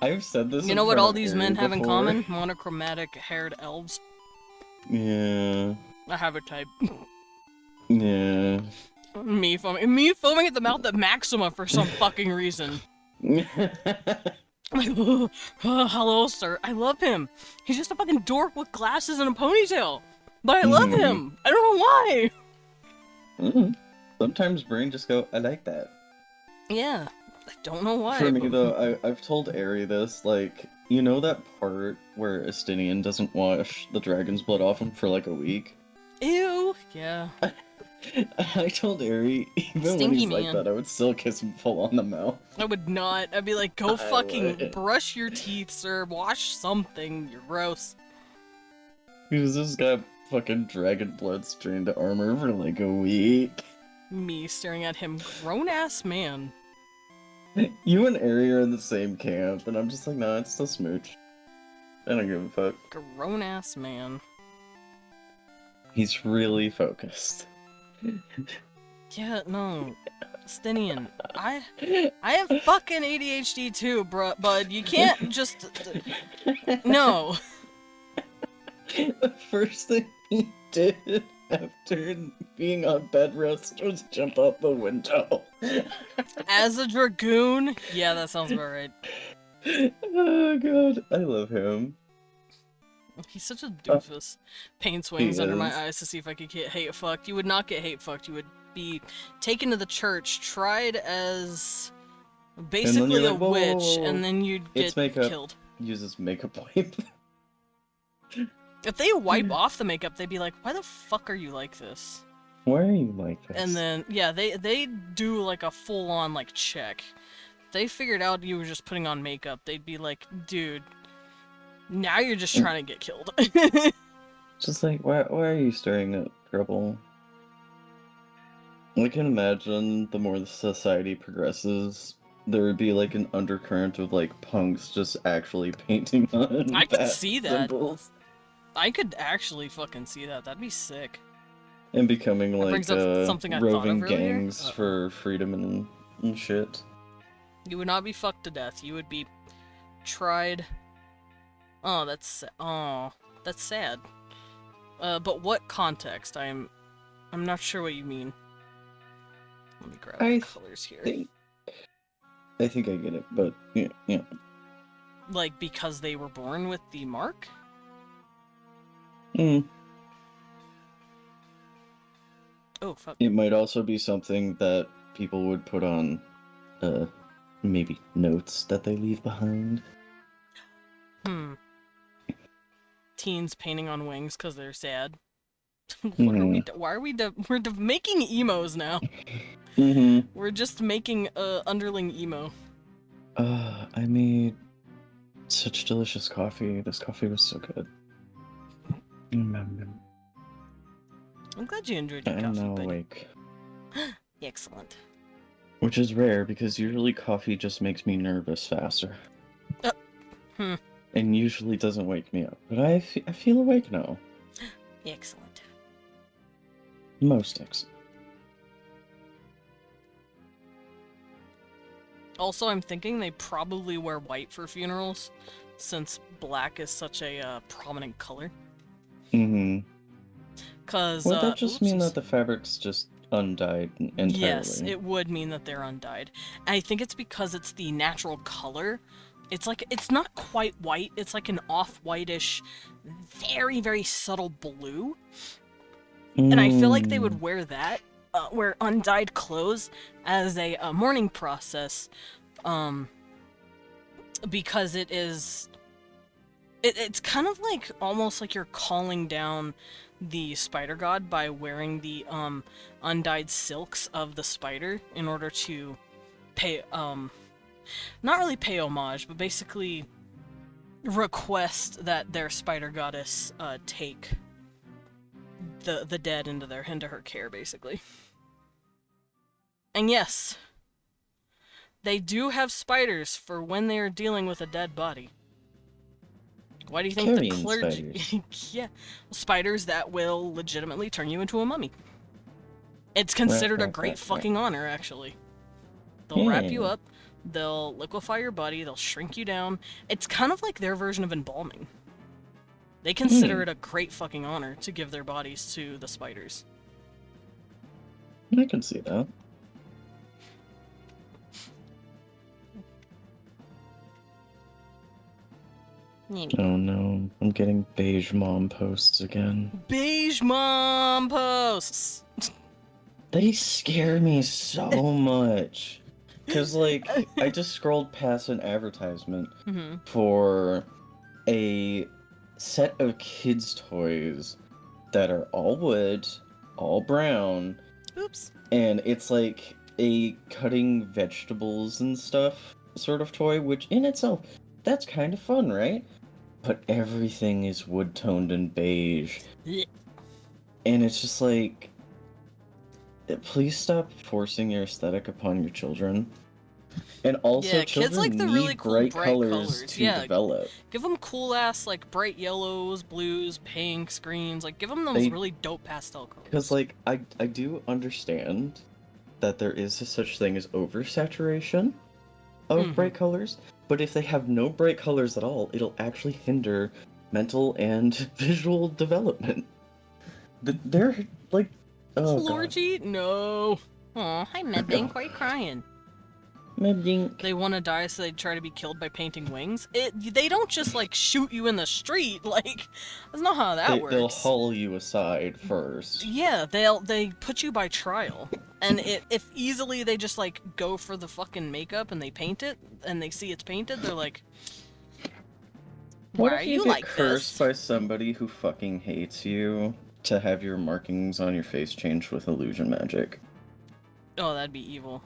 I've said this. You know what all these men have in common? Monochromatic haired elves. Yeah. I have a type. Yeah. Me foaming at the mouth at Maxima for some fucking reason. Like, hello, sir. I love him. He's just a fucking dork with glasses and a ponytail. But I love him. I don't know why. Sometimes brain just go, I like that. Yeah. I don't know why. For me, though, I've told Ari this, like, you know that part where Estinian doesn't wash the dragon's blood off him for like a week? Ew. Yeah. I told Ari, even when Stinky he's like man. that, I would still kiss him full on the mouth. I would not. I'd be like, go I fucking would. brush your teeth, sir. Wash something. You're gross. Because this got fucking dragon blood strained armor for like a week. Me staring at him, grown-ass man. You and Ari are in the same camp, and I'm just like, nah, it's still smooch. I don't give a fuck. Grown-ass man. He's really focused. Yeah, no. Stinian, I have fucking ADHD too, bud. You can't just... No. The first thing he did after being on bed rest was jump out the window. As a dragoon? Yeah, that sounds about right. Oh god, I love him. He's such a doofus. Pain swings he under my is. eyes to see if I could get hate fucked. You would not get hate fucked. You would be taken to the church, tried as basically you're a like, whoa, whoa, witch, whoa, whoa. and then you'd It's get makeup. killed. Uses makeup wipe. If they wipe off the makeup, they'd be like, why the fuck are you like this? Why are you like this? And then, yeah, they do like a full-on like check. If they figured out you were just putting on makeup, they'd be like, dude, now you're just trying to get killed. Just like, why are you stirring up trouble? I can imagine the more the society progresses, there would be like an undercurrent of like punks just actually painting on I could bat see that. symbols I could actually fucking see that. That'd be sick. and becoming That like brings up something I thought of roving earlier. gangs Uh-oh. for freedom and shit. You would not be fucked to death. You would be tried. Oh, that's sad. But what context? I'm not sure what you mean. Let me grab the colors here. I think I get it, but yeah. Like because they were born with the mark? Mm. Oh fuck. It might also be something that people would put on, maybe notes that they leave behind. Teens painting on wings because they're sad. What are we? Why are we? We're making emos now. Mm-hmm. We're just making underling emo. I made such delicious coffee. This coffee was so good. I'm glad you enjoyed your I'm coffee, now buddy. awake. Excellent. Which is rare because usually coffee just makes me nervous faster. And usually doesn't wake me up. But I feel awake now. Excellent. Most excellent. Also, I'm thinking they probably wear white for funerals, since black is such a prominent color. Mm-hmm. Cause Would that just mean oopsies. that the fabric's just undyed entirely? Yes, it would mean that they're undyed. I think it's because it's the natural color it's not quite white, it's like an off-whitish, very, very subtle blue. And I feel like they would wear that, wear undyed clothes as a mourning process, because it's kind of like, almost like you're calling down the spider god by wearing the, undyed silks of the spider in order to pay, not really pay homage, but basically request that their spider goddess, take the dead into her care, basically. And yes, they do have spiders for when they are dealing with a dead body. Why do you think the Carrion clergy... spiders. Yeah, spiders that will legitimately turn you into a mummy. It's considered a great fucking honor, actually. They'll wrap you Yeah. up, they'll liquefy your body, they'll shrink you down. It's kind of like their version of embalming. They consider it a great fucking honor to give their bodies to the spiders. I can see that. Oh no, I'm getting beige mom posts again. Beige mom posts! They scare me so much. Cause like, I just scrolled past an advertisement for a set of kids' toys that are all wood, all brown, Oops. and it's like a cutting vegetables and stuff sort of toy, which in itself, that's kind of fun, right? But everything is wood-toned and beige. And it's just like, please stop forcing your aesthetic upon your children. And also, Yeah, kids children like the need really cool bright, bright colors colors. to Yeah, develop. give them cool ass, like, bright yellows, blues, pinks, greens. Like, give them those really dope pastel colors. Because, like, I do understand that there is a such thing as oversaturation of bright colors, but if they have no bright colors at all, it'll actually hinder mental and visual development. They're, like, oh god. Florgy? No. Aw, hi Medbank, why are you crying? Medbank. They want to die, so they try to be killed by painting wings. They don't just, like, shoot you in the street. Like, that's not how that works. They'll haul you aside first. Yeah, they put you by trial. And if easily they just, like, go for the fucking makeup and they paint it, and they see it's painted, they're like, What why if are you you get like cursed this? by somebody who fucking hates you to have your markings on your face changed with illusion magic? Oh, that'd be evil.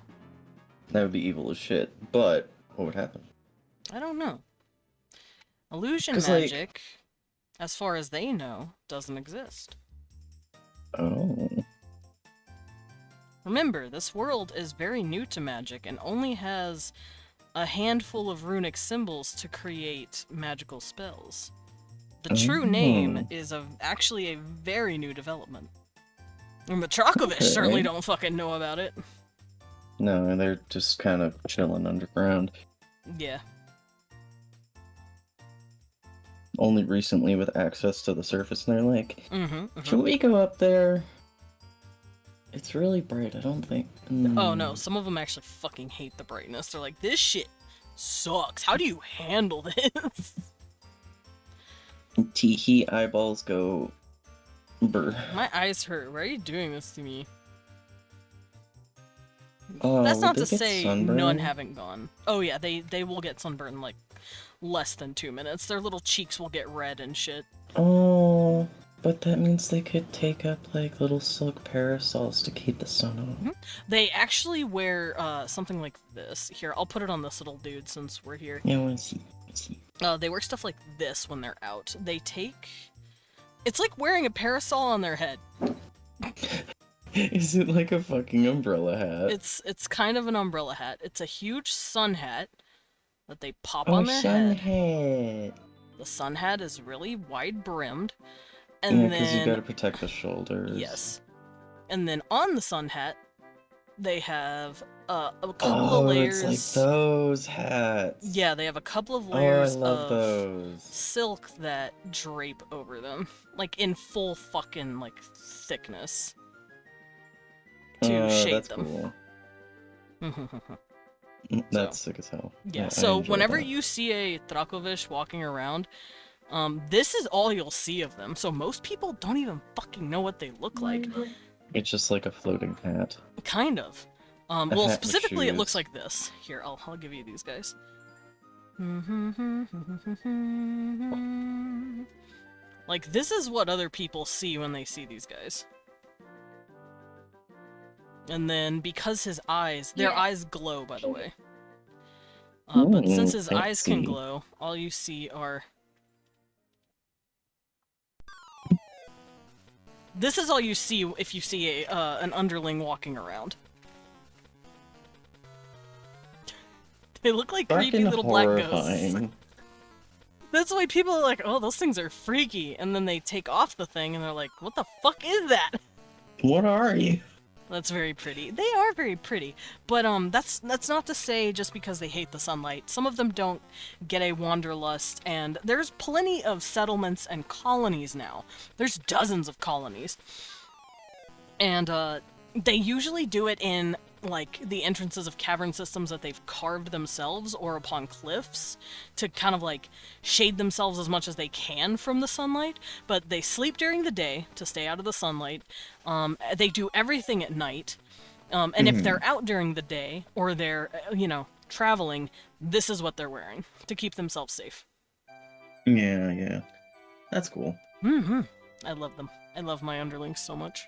That would be evil as shit, but what would happen? I don't know. Illusion 'Cause, like- magic, as far as they know, doesn't exist. Oh. Remember, this world is very new to magic and only has a handful of runic symbols to create magical spells. The true name is actually a very new development. And the Trokovish certainly don't fucking know about it. No, they're just kind of chilling underground. Yeah. Only recently with access to the surface, and they're like, Mm-hmm. should we go up there? It's really bright, I don't think. Oh no, some of them actually fucking hate the brightness. They're like, this shit sucks. How do you handle this? Teehee eyeballs go brr. My eyes hurt. Why are you doing this to me? Oh, That's not they to get say sunburned? none haven't gone. Oh yeah, they will get sunburned in like less than 2 minutes. Their little cheeks will get red and shit. Oh, but that means they could take up like little silk parasols to keep the sun off. They actually wear something like this. Here, I'll put it on this little dude since we're here. Yeah, I want to see. They wear stuff like this when they're out. They take... It's like wearing a parasol on their head. Is it like a fucking umbrella hat? It's kind of an umbrella hat. It's a huge sun hat that they pop Oh, on their sun head. hat. The sun hat is really wide brimmed. And Yeah, because you then... gotta protect the shoulders. Yes. And then on the sun hat, they have a couple Oh, of layers. it's like those hats. Yeah, they have a couple of Oh, I layers love of those. silk that drape over them, like in full fucking like thickness to Oh, shade that's them. cool. That's sick as hell. Yeah, I so enjoy whenever that. you see a Thrakovish walking around, this is all you'll see of them. So most people don't even fucking know what they look like. It's just like a floating hat. Kind of. A Well, hat with specifically, it looks shoes. like this. Here, I'll give you these guys. Like, this is what other people see when they see these guys. And then, because his eyes, their Yeah. eyes glow, by the way. But since his eyes can fancy. glow, all you see are... This is all you see if you see an underling walking around. They look like creepy Fucking little black ghosts. horrifying. That's why people are like, oh, those things are freaky. And then they take off the thing and they're like, what the fuck is that? What are you? That's very pretty. They are very pretty. But that's not to say just because they hate the sunlight. Some of them don't get a wanderlust, and there's plenty of settlements and colonies now. There's dozens of colonies. And they usually do it in like the entrances of cavern systems that they've carved themselves or upon cliffs to kind of like shade themselves as much as they can from the sunlight, but they sleep during the day to stay out of the sunlight. They do everything at night, and if they're out during the day or they're traveling, this is what they're wearing to keep themselves safe. Yeah. That's cool. I love them. I love my underlings so much.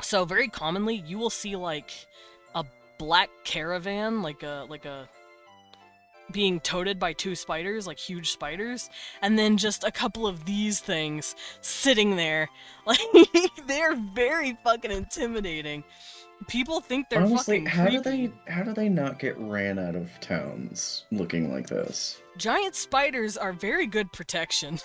So very commonly, you will see like a black caravan, like a being toted by two spiders, like huge spiders, and then just a couple of these things sitting there. Like they're very fucking intimidating. People think they're Honestly, fucking creepy. how do they not get ran out of towns looking like this? Giant spiders are very good protection.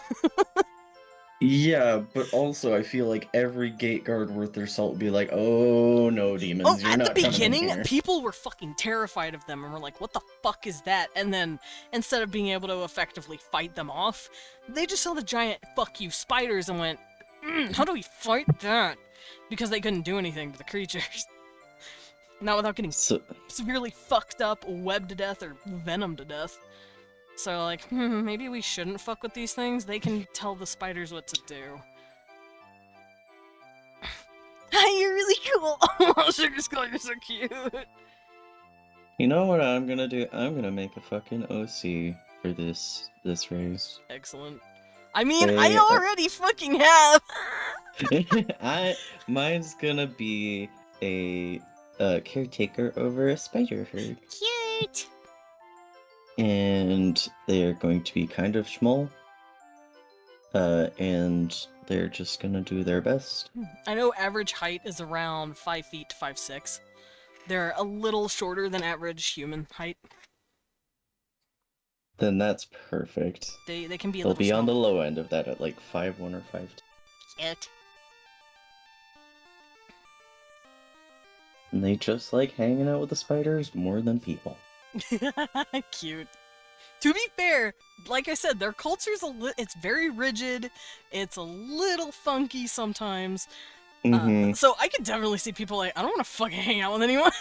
Yeah, but also I feel like every gate guard worth their salt would be like, "Oh no, demons, Oh, you're at the not coming in beginning, here." people were fucking terrified of them and were like, what the fuck is that? And then, instead of being able to effectively fight them off, they just saw the giant fuck you spiders and went, how do we fight that? Because they couldn't do anything to the creatures. Not without getting So, severely fucked up, webbed to death, or venomed to death. So, like, maybe we shouldn't fuck with these things. They can tell the spiders what to do. Hi, you're really cool! Oh, Sugar Skull, you're so cute! you know what I'm gonna do? I'm gonna make a fucking OC for this race. Excellent. I mean, They I are- already fucking have! Mine's gonna be a caretaker over a spider herd. Cute! And they're going to be kind of small. And they're just gonna do their best. I know average height is around 5 feet to 5'6". They're a little shorter than average human height. Then that's perfect. They can be a They'll little be on the small. low end of that at like 5'1" or 5'2". Cute. And they just like hanging out with the spiders more than people. Cute. To be fair, like I said, their culture's it's very rigid. It's a little funky sometimes. So I could definitely see people like, I don't want to fucking hang out with anyone.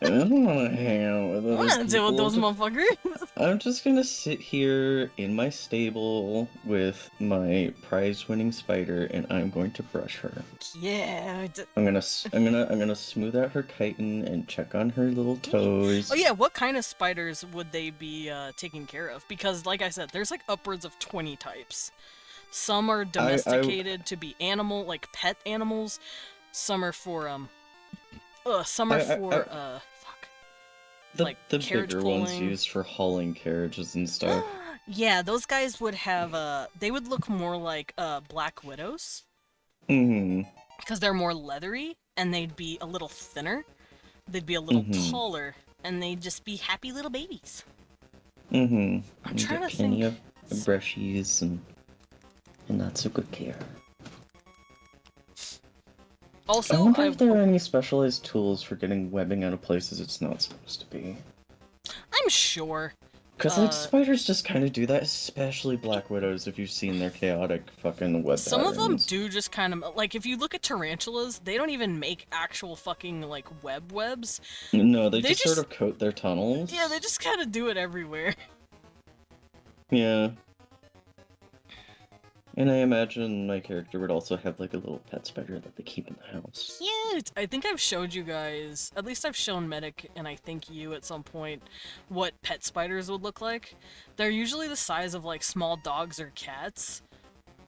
I don't want to hang out with I those don't want to deal with those motherfuckers. I'm just gonna sit here in my stable with my prize-winning spider, and I'm going to brush her. Yeah. I'm gonna smooth out her chitin and check on her little toes. Oh yeah, what kind of spiders would they be taking care of? Because, like I said, there's like upwards of 20 types. Some are domesticated to be animal, like pet animals. Some are for fuck. like The carriage bigger ones pulling. used for hauling carriages and stuff. Yeah, those guys would have they would look more like black widows Mm-hmm. because they're more leathery and they'd be a little thinner. They'd be a little taller and they'd just be happy little babies. Mm-hmm. I'm trying to plenty think. of brushies and not so good care. Also, I wonder if there are any specialized tools for getting webbing out of places it's not supposed to be. I'm sure. Because, like, spiders just kind of do that, especially black widows, if you've seen their chaotic fucking web some of them patterns. do just kind of like, if you look at tarantulas, they don't even make actual fucking like webs. No, they They just sort just- of coat their tunnels. Yeah, they just kind of do it everywhere. Yeah. And I imagine my character would also have, like, a little pet spider that they keep in the house. Cute! I think I've showed you guys, at least I've shown Medic and I think you at some point, what pet spiders would look like. They're usually the size of like small dogs or cats,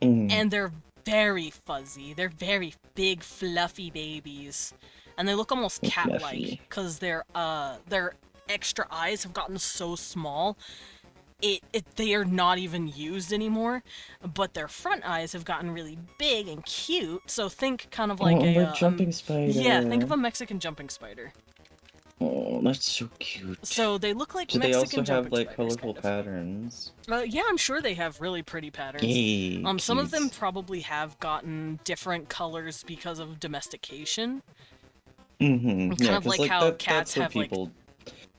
and they're very fuzzy. They're very big, fluffy babies, and they look almost cat-like Fluffy. because their extra eyes have gotten so small. They are not even used anymore, but their front eyes have gotten really big and cute. So think kind of like like jumping spider. yeah, think of a Mexican jumping spider. Oh, that's so cute. So they look like Do they Mexican also have, jumping like, spiders, colorful kind of. patterns? Yeah, I'm sure they have really pretty patterns. Yay, Some of them cute. probably have gotten different colors because of domestication. Mm-hmm. Kind Yeah, of 'cause, like how that's cats what have, like- people...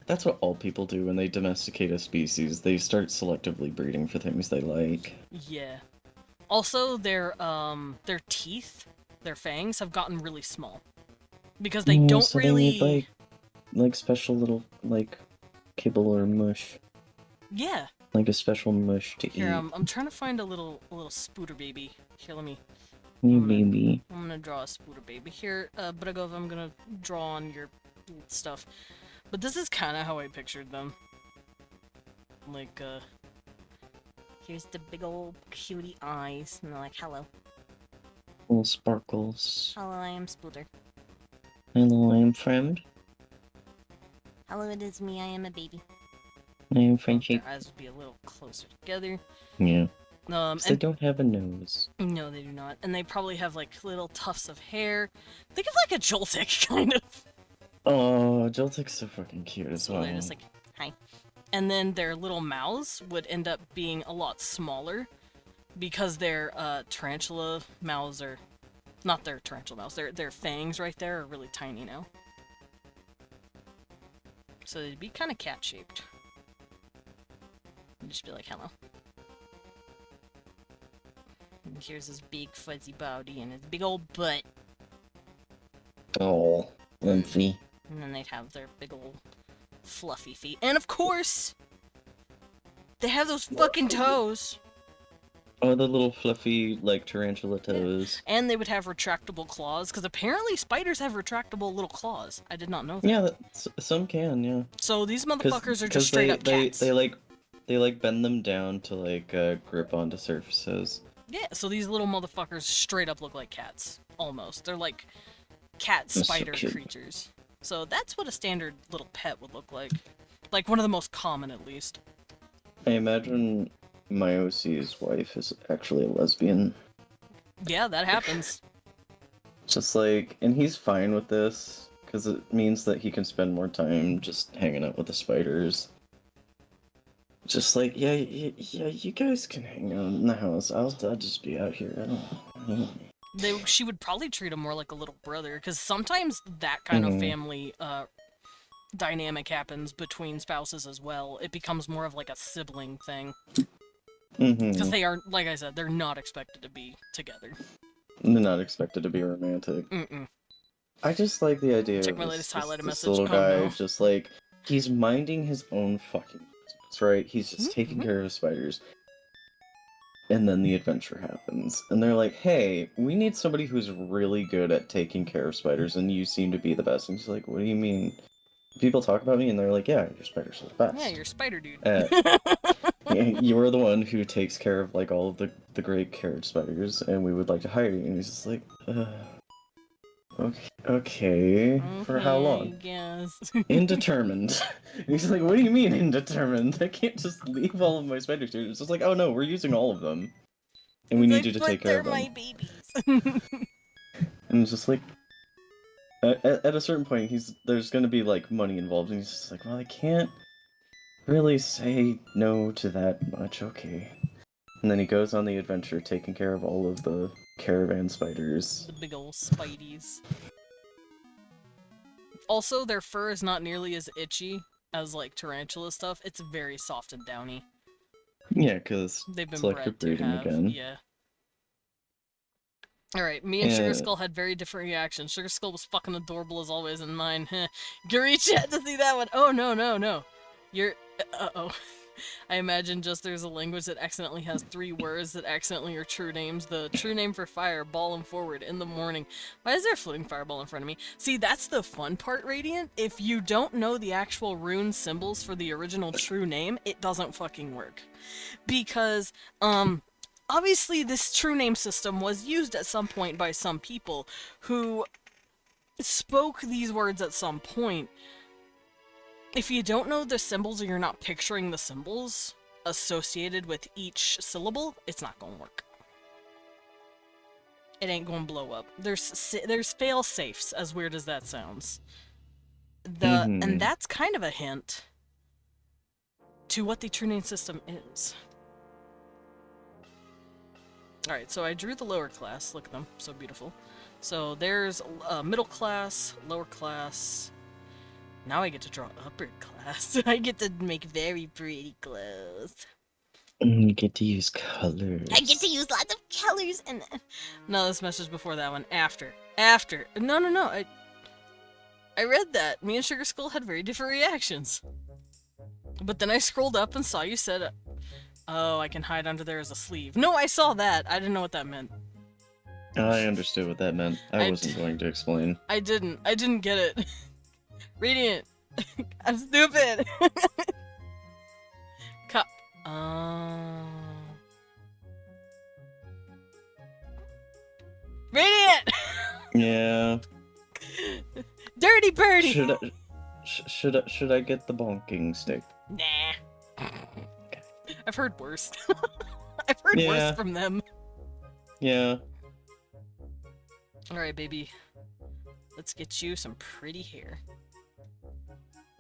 That's what all people do when they domesticate a species. They start selectively breeding for things they like. Yeah. Also, their teeth, their fangs, have gotten really small. Because they don't so really... they need, like special little, like, kibble or mush. Yeah. Like a special mush to Here, eat. I'm trying to find a little spooter baby. Here, let me... You I'm gonna- baby. I'm gonna draw a spooter baby. Here, Bregov, I'm gonna draw on your stuff. But this is kind of how I pictured them. Like, Here's the big old cutie eyes, and they're like, hello. Little sparkles. Hello, I am Spooter. Hello, I am friend. Hello, it is me, I am a baby. I am their friendship. eyes would be a little closer together. Yeah. 'Cause they And don't have a nose. no, they do not. And they probably have, like, little tufts of hair. Think of, like, a Joltik, kind of. Oh, Joltik's so fucking cute as So well. they're just like, hi. And then their little mouths would end up being a lot smaller because their tarantula mouths are not their tarantula mouths. Their fangs right there are really tiny now. So they'd be kind of cat-shaped. Just be like, hello. And here's his big fuzzy body and his big old butt. Oh, Lymphy. And then they'd have their big old fluffy feet. And of course, they have those fucking toes. Oh, the little fluffy, like, tarantula toes. And they would have retractable claws, because apparently spiders have retractable little claws. I did not know that. Yeah, some can, yeah. So these 'Cause- motherfuckers are 'cause just straight up they, cats. they like bend them down to, like, grip onto surfaces. Yeah, so these little motherfuckers straight up look like cats. Almost. They're like cat That's so spider cute. creatures. So that's what a standard little pet would look like. Like one of the most common, at least. I imagine my OC's wife is actually a lesbian. Yeah, that happens. Just like, and he's fine with this, because it means that he can spend more time just hanging out with the spiders. Just like, yeah, you guys can hang out in the house. I'll just be out here. I don't... She would probably treat him more like a little brother, because sometimes that kind of family dynamic happens between spouses as well. It becomes more of like a sibling thing. Because they are, like I said, they're not expected to be together. They're not expected to be romantic. Mm-mm. I just like the idea Check of my this, latest this, highlighted this message. little Oh, guy, no. just like, he's minding his own fucking business, right? He's just taking care of spiders. And then the adventure happens. And they're like, hey, we need somebody who's really good at taking care of spiders, and you seem to be the best. And he's like, what do you mean? People talk about me, and they're like, yeah, your spiders are the best. Yeah, you're a spider dude. You're the one who takes care of, like, all of the great carrot spiders, and we would like to hire you. And he's just like, okay. For how long? Yes. Indeterminate. And he's like, what do you mean indeterminate? I can't just leave all of my spiders here. It's just like, oh no, we're using all of them. And we need you to take care of them. They're my babies. And it's just like, at a certain point, there's gonna be, like, money involved, and he's just like, well, I can't really say no to that much, okay. And then he goes on the adventure, taking care of all of the caravan spiders. The big old spideys. Also, their fur is not nearly as itchy as like tarantula stuff, it's very soft and downy. Yeah, because They've been selective bred to breeding have, again. yeah. Alright, me and Sugar Yeah. Skull had very different reactions. Sugar Skull was fucking adorable as always, and mine, heh. Garicha had to see that one. Oh, no, no, no. You're... Uh-oh. I imagine just there's a language that accidentally has 3 words that accidentally are true names. The true name for fire, ball and forward, in the morning. Why is there a floating fireball in front of me? See, that's the fun part, Radiant. If you don't know the actual rune symbols for the original true name, it doesn't fucking work. Because, obviously this true name system was used at some point by some people who spoke these words at some point. If you don't know the symbols or you're not picturing the symbols associated with each syllable, it's not gonna work. It ain't gonna blow up. There's fail safes, as weird as that sounds. And that's kind of a hint to what the true name system is. Alright, so I drew the lower class. Look at them, so beautiful. So there's middle class, lower class. Now I get to draw upper class. I get to make very pretty clothes. You get to use colors. I get to use lots of colors and... No, this message before that one. After. After. No, no, no. I read that. Me and Sugar Skull had very different reactions. But then I scrolled up and saw you said, oh, I can hide under there as a sleeve. No, I saw that. I didn't know what that meant. I understood what that meant. I wasn't going to explain. I didn't get it. Radiant. I'm stupid. Cup. Radiant! Yeah. Dirty birdie! Should I get the bonking stick? Nah. I've heard worse. I've heard worse from them. Yeah. Alright, baby. Let's get you some pretty hair.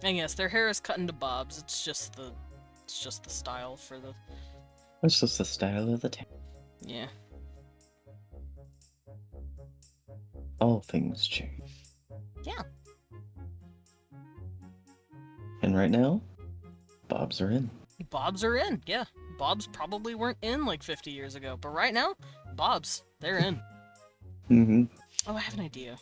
And yes, their hair is cut into bobs. It's just the style for the... It's just the style of the town. Yeah. All things change. Yeah. And right now, bobs are in. Bobs are in, yeah. Bobs probably weren't in like 50 years ago, but right now, bobs, they're in. Mm-hmm. Oh, I have an idea.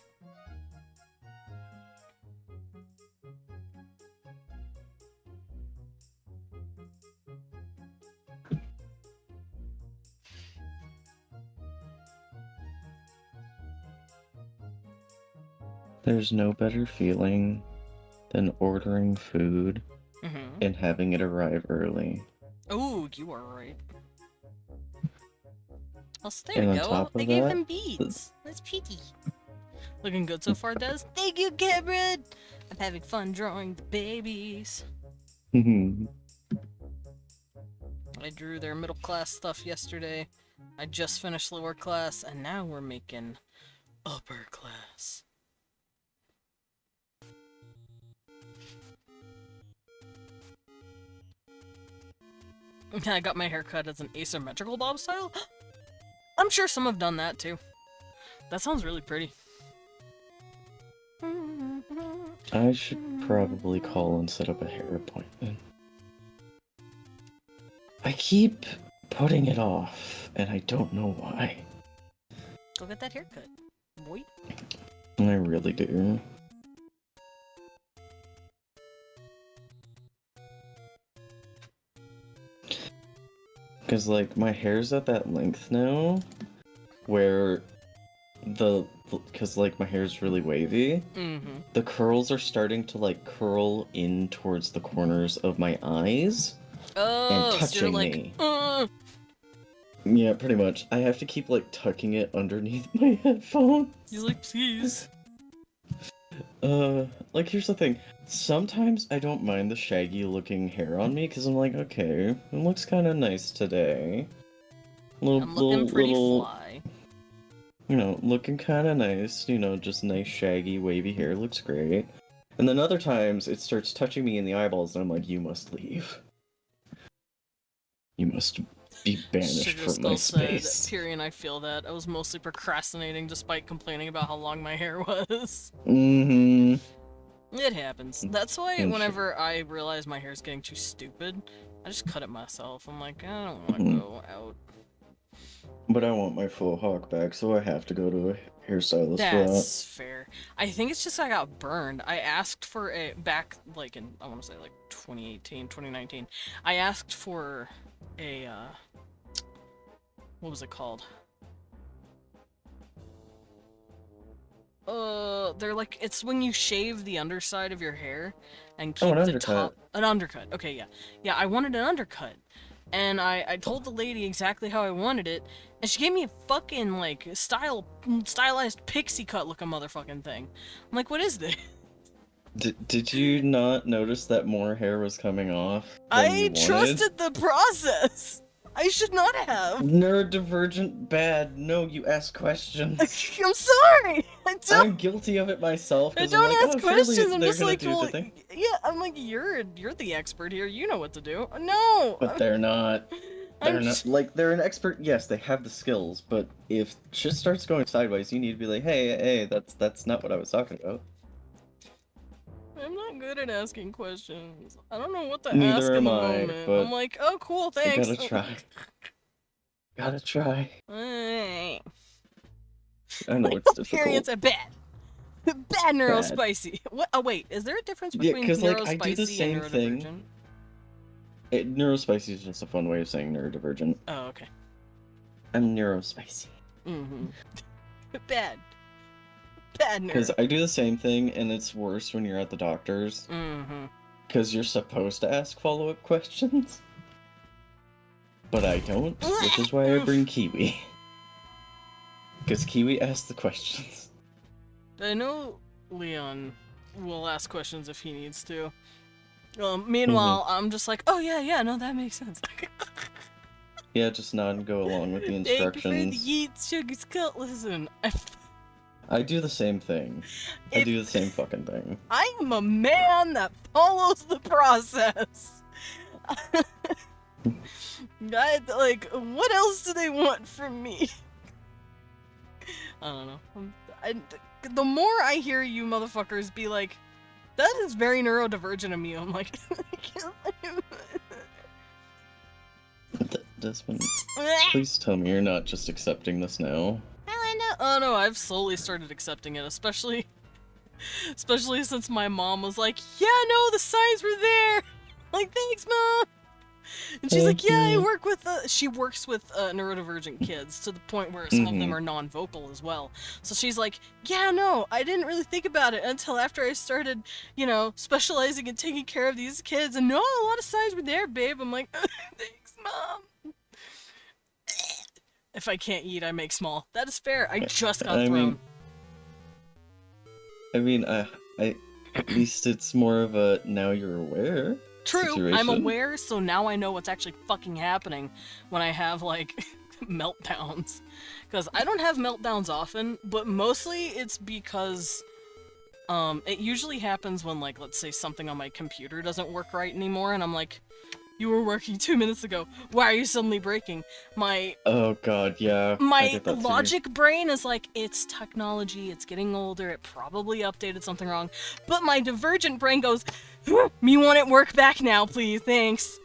There's no better feeling than ordering food and having it arrive early. Oh, you are right. Oh, so there And we on go. top They of gave that, him beads. That's pretty. Looking good so far, Des. Thank you, Cameron! I'm having fun drawing the babies. Mhm. I drew their middle class stuff yesterday. I just finished lower class, and now we're making upper class. I got my hair cut as an asymmetrical bob style. I'm sure some have done that too. That sounds really pretty. I should probably call and set up a hair appointment. I keep putting it off, and I don't know why. Go get that haircut, boy. I really do. Because, like, my hair's at that length now, where because, like, my hair's really wavy, the curls are starting to, like, curl in towards the corners of my eyes and So touching you're like, me. Yeah, pretty much. I have to keep, like, tucking it underneath my headphones. He's like, please. Like, here's the thing. Sometimes I don't mind the shaggy looking hair on me, because I'm like, okay, it looks kind of nice today. I'm looking pretty fly. You know, looking kind of nice, you know, just nice shaggy wavy hair, looks great. And then other times, it starts touching me in the eyeballs, and I'm like, you must leave. You must be banished Sugar from my Skull space. said, Tyrion, I feel that. I was mostly procrastinating despite complaining about how long my hair was. Mm-hmm. It happens. That's why And whenever I realize my hair's getting too stupid, I just cut it myself. I'm like, I don't want to Mhm. go out. But I want my full hawk back, so I have to go to a hairstylist for that. That's fair. I think it's just I got burned. I asked for a back like in I want to say like 2018, 2019. I asked for a what was it called? They're like it's when you shave the underside of your hair and keep an the undercut. top an undercut. Okay, yeah. Yeah, I wanted an undercut. And I told the lady exactly how I wanted it, and she gave me a fucking, like, stylized pixie cut looking motherfucking thing. I'm like, what is this? Did you not notice that more hair was coming off than you I wanted? trusted the process! I should not have! Neurodivergent bad. No, you ask questions. I'm sorry! I don't, I'm guilty of it myself. I 'Cause don't I'm like, ask oh, surely questions, I'm they're just gonna like, do well, the thing. yeah, I'm like, you're the expert here, you know what to do. No! But they're not. I'm They're not just- like they're an expert. Yes, they have the skills, but if shit starts going sideways, you need to be like, hey, that's not what I was talking about. I'm not good at asking questions. I don't know what to Neither ask in am the I, moment. but I'm like, oh, cool, I thanks. gotta try. Gotta try. Alright. I know My it's experience difficult. are bad. Bad neurospicy. What? Oh wait, is there a difference Yeah, between 'cause, like, neurospicy I do the same and thing. neurodivergent? Neurospicy is just a fun way of saying neurodivergent. Oh, okay. I'm neurospicy. Mm-hmm. Bad. Bad Because nerd. I do the same thing, and it's worse when you're at the doctor's. Mm-hmm. Because you're supposed to ask follow-up questions. But I don't, which is why I bring Kiwi. Because Kiwi asks the questions. I know Leon will ask questions if he needs to. Meanwhile, I'm just like, oh yeah, no, that makes sense. Yeah, just nod and go along with the Thank you for the instructions. yeet sugar skull. Listen, I do the same thing. I If- do the same fucking thing. I am a man that follows the process. Like, what else do they want from me? I don't know. The more I hear you motherfuckers be like, that is very neurodivergent of me, I'm like, Desmond, please tell me you're not just accepting this now. How I know? oh no, I've slowly started accepting it, especially since my mom was like, yeah, no, the signs were there. Like, thanks, Mom. And she's like, Thank yeah, you. she works with neurodivergent kids to the point where some of them Mhm. are non-vocal as well. So she's like, yeah, no, I didn't really think about it until after I started, specializing in taking care of these kids. And no, a lot of signs were there, babe. I'm like, thanks, Mom. If I can't eat, I make small. That is fair. I just got I thrown. At least it's more of a now you're aware. True, I'm situation. aware, so now I know what's actually fucking happening when I have, like, meltdowns. Because I don't have meltdowns often, but mostly it's because, it usually happens when, like, let's say something on my computer doesn't work right anymore, and I'm like, you were working 2 minutes ago, why are you suddenly breaking? Oh god, yeah. I My get that too. logic brain is like, it's technology, it's getting older, it probably updated something wrong. But my divergent brain goes, me want it work back now, please, thanks.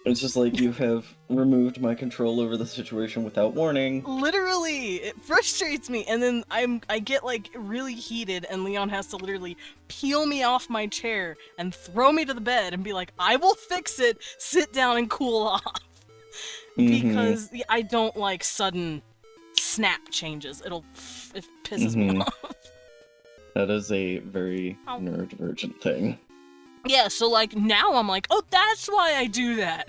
It's just like you have removed my control over the situation without warning. Literally, it frustrates me, and then I get like really heated, and Leon has to literally peel me off my chair and throw me to the bed and be like, I will fix it, sit down and cool off. Because I don't like sudden snap changes. It pisses me off. That is a very Ow. neurodivergent thing. Yeah, so like now I'm like, oh, that's why I do that.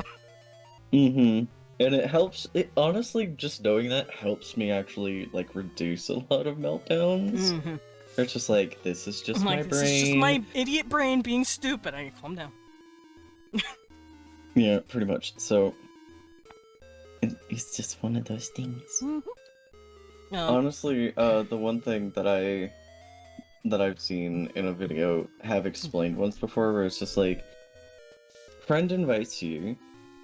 And it helps. It honestly, just knowing that helps me actually like reduce a lot of meltdowns. It's just like, this is just I'm my like, brain. this is just my idiot brain being stupid. I calm down. Yeah, pretty much. So it's just one of those things. Honestly, the one thing that I've seen in a video have explained once before, where it's just like, friend invites you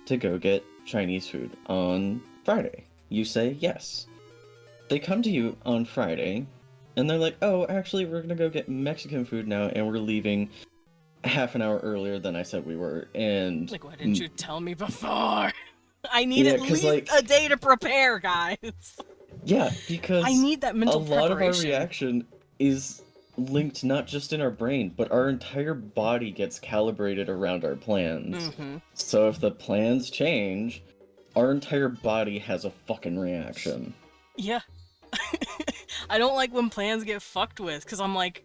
to go get Chinese food on Friday. You say yes. They come to you on Friday, and they're like, "Oh, actually, we're gonna go get Mexican food now, and we're leaving half an hour earlier than I said we were." And Like, why didn't you tell me before? I need Yeah, at 'cause, least like- a day to prepare, guys. yeah, because I need that mental a lot of our preparation. reaction is linked not just in our brain, but our entire body gets calibrated around our plans. Mm-hmm. So if the plans change, our entire body has a fucking reaction. Yeah. I don't like when plans get fucked with, because I'm like,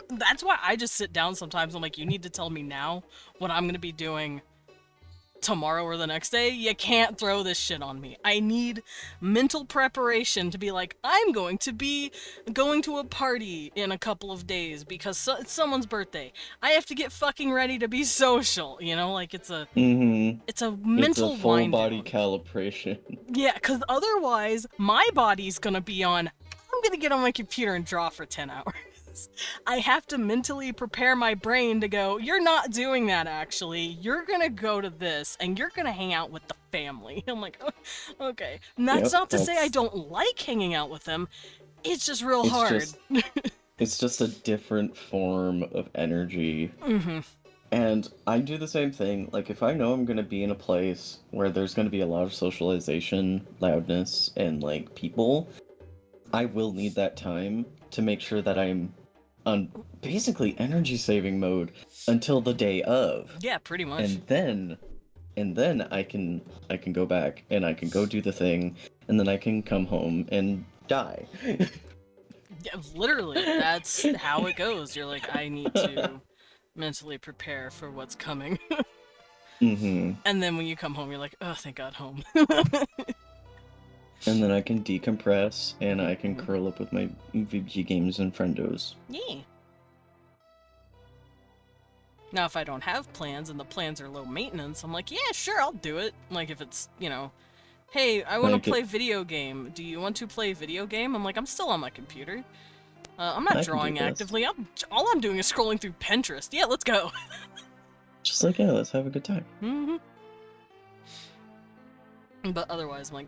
that's why I just sit down sometimes. I'm like, you need to tell me now what I'm going to be doing tomorrow or the next day. You can't throw this shit on me. I need mental preparation to be like, I'm going to be going to a party in a couple of days because it's someone's birthday. I have to get fucking ready to be social, you know? Like, it's a Mm-hmm. it's a mental It's a full wind body down. calibration. Yeah, because otherwise, my body's gonna be on, I'm gonna get on my computer and draw for 10 hours. I have to mentally prepare my brain to go, you're not doing that actually. You're gonna go to this, and you're gonna hang out with the family. I'm like, oh, okay. And that's Yep, not to say I that's- don't like hanging out with them. It's just real It's hard. It's just a different form of energy. Mm-hmm. And I do the same thing. Like, if I know I'm going to be in a place where there's going to be a lot of socialization, loudness, and, like, people, I will need that time to make sure that I'm on basically energy saving mode until the day of. Yeah, pretty much. And then I can go back and I can go do the thing, and then I can come home and die. Yeah, literally, that's how it goes. You're like, I need to mentally prepare for what's coming. Mm-hmm. And then when you come home, you're like, oh, thank God, home. And then I can decompress, and I can curl up with my VG games and friendos. Yeah. Now, if I don't have plans and the plans are low maintenance, I'm like, yeah, sure, I'll do it. Like, if it's, you know, hey, I want Like to play video game. Do you want to play video game? I'm like, I'm still on my computer. I'm I not can do drawing this. actively. All I'm doing is scrolling through Pinterest. Yeah, let's go. Just like, yeah, let's have a good time. Mm-hmm. But otherwise, I'm like,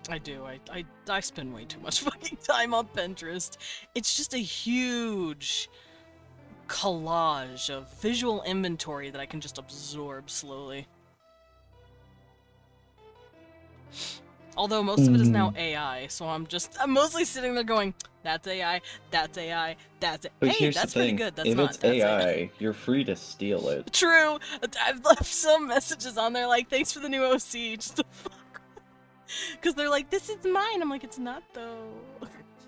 I do. I spend way too much fucking time on Pinterest. It's just a huge collage of visual inventory that I can just absorb slowly. Although most of it is now AI, so I'm mostly sitting there going, that's AI, that's AI, that's it. But Hey, here's that's the pretty thing. good. That's if not. it's That's AI, you're free to steal it. True. I've left some messages on there like, thanks for the new OC, just to fuck. Because they're like, this is mine. I'm like, it's not though.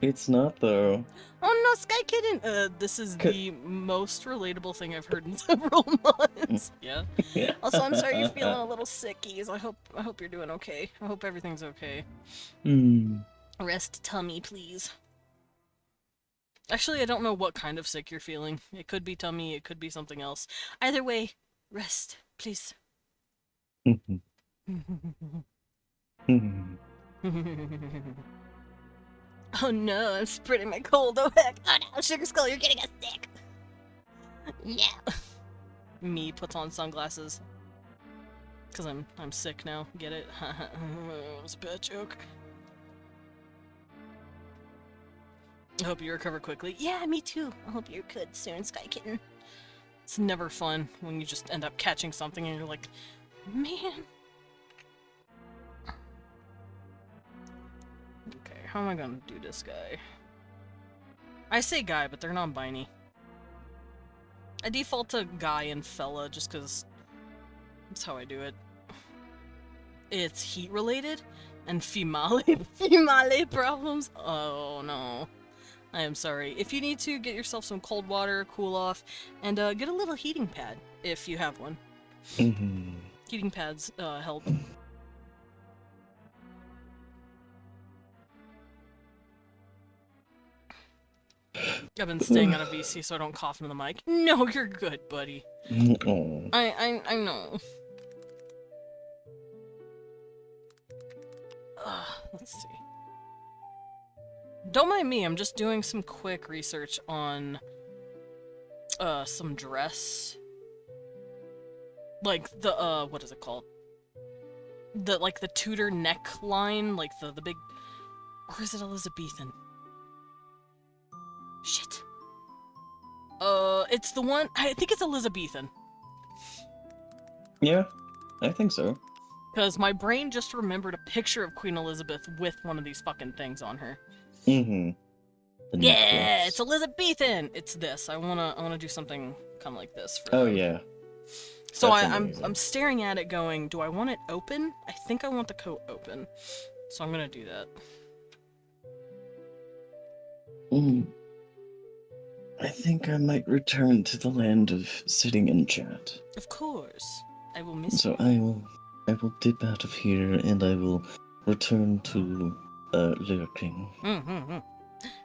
It's not, though. Oh no, Sky Kitten! This is the most relatable thing I've heard in several months. Yeah. Yeah. Also, I'm sorry you're feeling a little sickies. I hope you're doing okay. I hope everything's okay. Rest tummy, please. Actually, I don't know what kind of sick you're feeling. It could be tummy, it could be something else. Either way, rest, please. Oh no, I'm spreading my cold. Oh heck. Oh no, Sugar Skull, you're getting us sick. No. Me puts on sunglasses. Cause I'm sick now. Get it? It was a bad joke. I hope you recover quickly. Yeah, me too. I hope you're good soon, Sky Kitten. It's never fun when you just end up catching something and you're like, man. Okay, how am I gonna do this guy? I say guy, but they're non-binary. I default to guy and fella just because that's how I do it. It's heat related and female problems. Oh no. I am sorry. If you need to, get yourself some cold water, cool off, and get a little heating pad if you have one. Heating pads help. I've been staying on a VC so I don't cough into the mic. No, you're good, buddy. Oh. I know. Let's see. Don't mind me, I'm just doing some quick research on some dress. Like the what is it called? the Tudor neckline, like the big, or is it Elizabethan? Shit. It's the one, I think it's Elizabethan. Yeah, I think so. Because my brain just remembered a picture of Queen Elizabeth with one of these fucking things on her. Mm-hmm. The Yeah, necklace. it's Elizabethan! It's this. I wanna do something kind of like this for Oh them. yeah. So That's I'm amazing. staring at it going, do I want it open? I think I want the coat open. So I'm gonna do that. Mm. I think I might return to the land of sitting in chat. Of course. I will miss So you. I will dip out of here and I will return to lurking. Mm-hmm.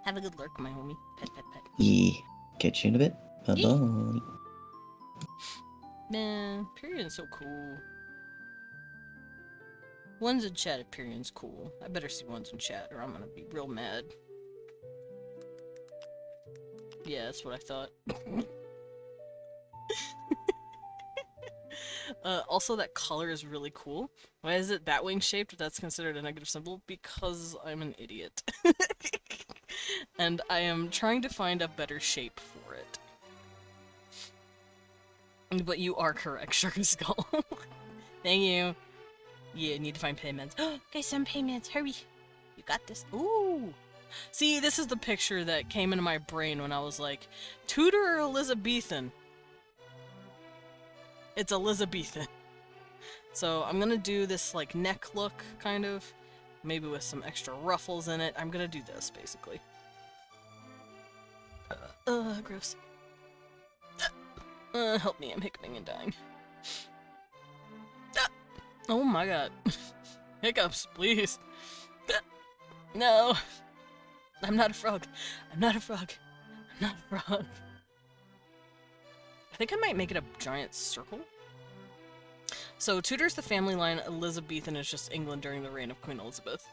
Have a good lurk, my homie. Pet, pet, pet. Yeah. Catch you in a bit. Bye bye. Man, Pyrian's so cool. One's in chat at Pyrian's cool. I better see one's in chat or I'm gonna be real mad. Yeah, that's what I thought. Also, that color is really cool. Why is it Batwing shaped if that's considered a negative symbol? Because I'm an idiot. And I am trying to find a better shape for it. But you are correct, Sugar Skull. Thank you. Yeah, need to find payments. Okay, some payments. Hurry. You got this. Ooh. See, this is the picture that came into my brain when I was like, Tudor or Elizabethan? It's Elizabethan. So I'm gonna do this like neck look, kind of. Maybe with some extra ruffles in it. I'm gonna do this, basically. Gross. Help me, I'm hiccuping and dying. Oh my god. Hiccups, please. No. I'm not a frog. I'm not a frog. I'm not a frog. I think I might make it a giant circle. So, Tudor's the family line, Elizabethan is just England during the reign of Queen Elizabeth.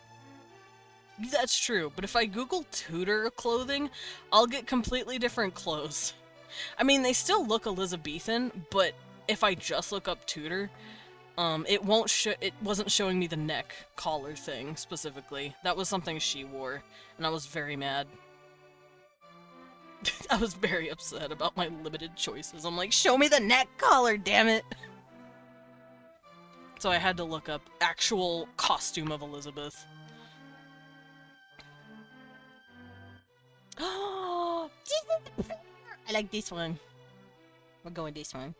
That's true, but if I Google Tudor clothing, I'll get completely different clothes. I mean, they still look Elizabethan, but if I just look up Tudor, it wasn't showing me the neck collar thing, specifically. That was something she wore, and I was very mad. I was very upset about my limited choices. I'm like, show me the neck collar, damn it! So I had to look up actual costume of Elizabeth. Oh, I like this one. We're going this one.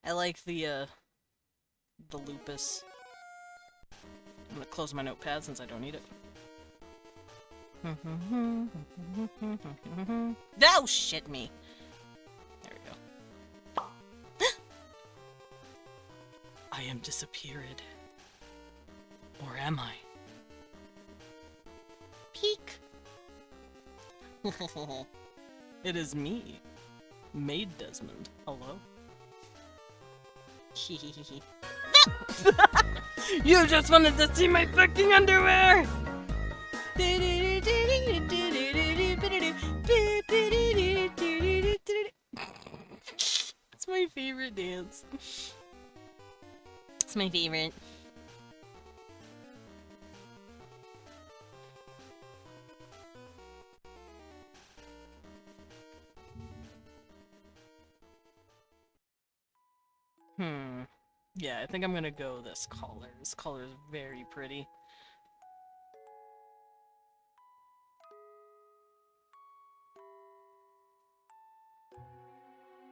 I like the lupus. I'm gonna close my notepad since I don't need it. Oh, shit me. There we go. I am disappeared. Or am I? Peek. It is me, Maid Desmond. Hello? You just wanted to see my fucking underwear! It's my favorite dance. It's my favorite. Yeah, I think I'm gonna go this color. This color is very pretty.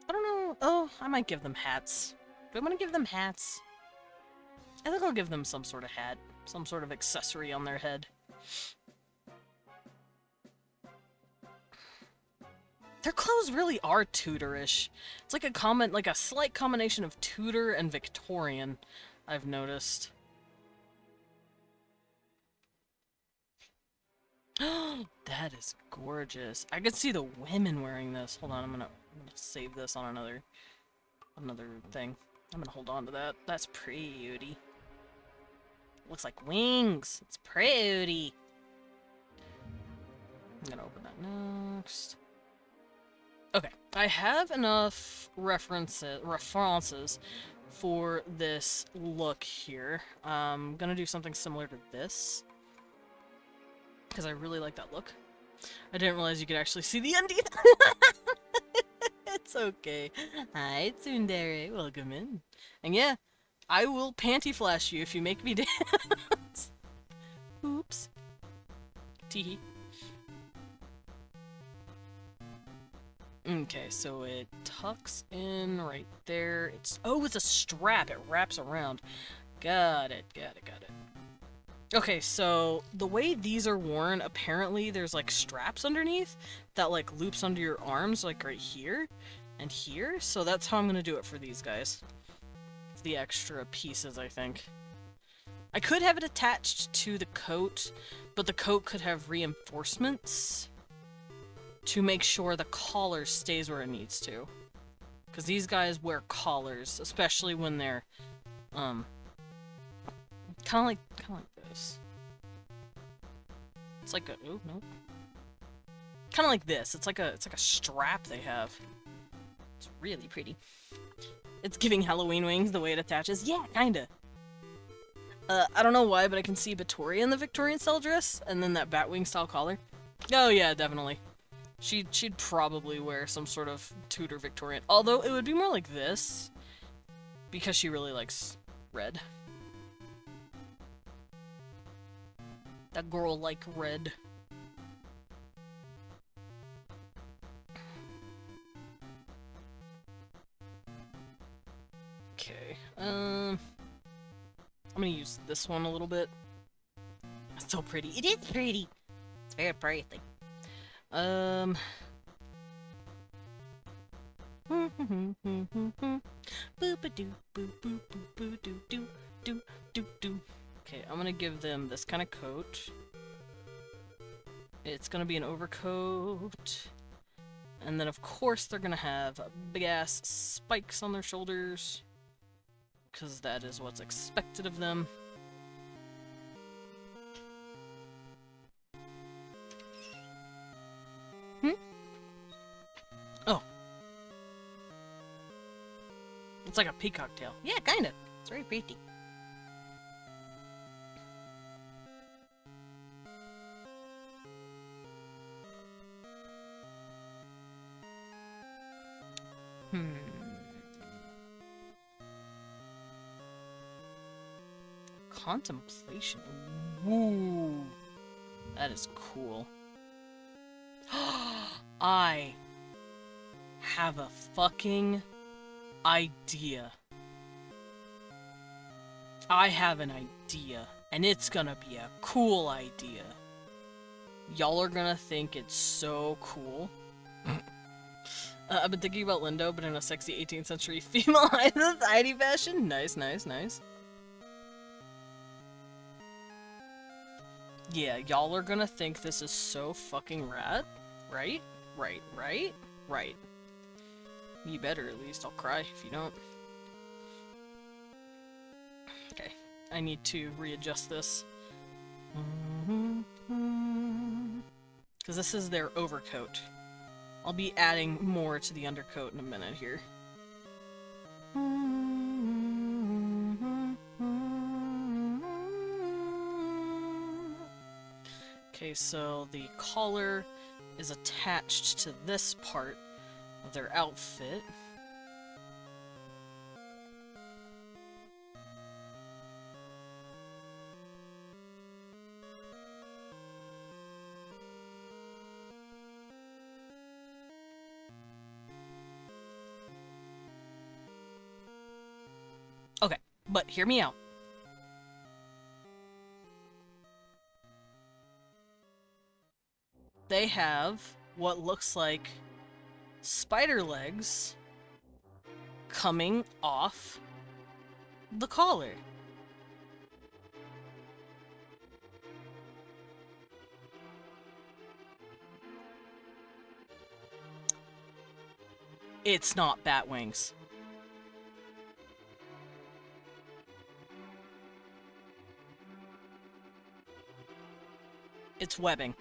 I don't know. Oh, I might give them hats. Do I want to give them hats? I think I'll give them some sort of hat. Some sort of accessory on their head. Their clothes really are Tudorish. It's like a slight combination of Tudor and Victorian, I've noticed. That is gorgeous. I could see the women wearing this. Hold on, I'm gonna save this on another thing. I'm gonna hold on to that. That's pretty. Looks like wings. It's pretty. I'm gonna open that next. Okay, I have enough references for this look here. I'm gonna do something similar to this, because I really like that look. I didn't realize you could actually see the undies. It's okay. Hi, Tsundere. Welcome in. And yeah, I will panty flash you if you make me dance. Oops. Teehee. Okay, so it tucks in right there. It's a strap. It wraps around. Got it. Okay, so the way these are worn, apparently there's like straps underneath that like loops under your arms, like right here and here. So that's how I'm gonna do it for these guys. The extra pieces, I think. I could have it attached to the coat, but the coat could have reinforcements to make sure the collar stays where it needs to. Because these guys wear collars, especially when they're, kind of like this. It's like a, oh, no. Kind of like this. It's like a strap they have. It's really pretty. It's giving Halloween wings the way it attaches. Yeah, kinda. I don't know why, but I can see Vittoria in the Victorian style dress, and then that Batwing style collar. Oh yeah, definitely. She'd probably wear some sort of Tudor Victorian, although it would be more like this, because she really likes red. That girl like red. Okay, I'm gonna use this one a little bit. It's so pretty. It is pretty. It's very pretty. Okay, I'm gonna give them this kind of coat. It's gonna be an overcoat. And then of course they're gonna have big ass spikes on their shoulders, because that is what's expected of them. Oh. It's like a peacock tail. Yeah, kinda. It's very pretty. Contemplation. Woo. That is cool. I have a fucking idea. I have an idea, and it's gonna be a cool idea. Y'all are gonna think it's so cool. I've been thinking about Lindo, but in a sexy 18th century female high society fashion. Nice, nice, nice. Yeah, y'all are gonna think this is so fucking rad. Right? Right, right, right. You better, at least. I'll cry if you don't. Okay, I need to readjust this. Because this is their overcoat. I'll be adding more to the undercoat in a minute here. Okay, so the collar is attached to this part of their outfit. Okay, but hear me out. They have what looks like spider legs coming off the collar. It's not bat wings. It's webbing.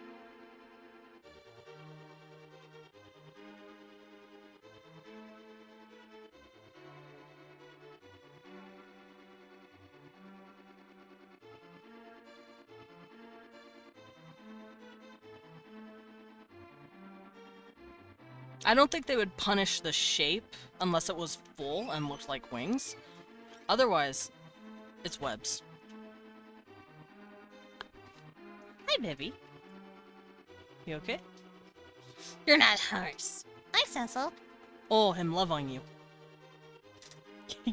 I don't think they would punish the shape unless it was full and looked like wings. Otherwise, it's webs. Hi, baby. You okay? You're not horse. Hi, Cecil. Oh, him love on you.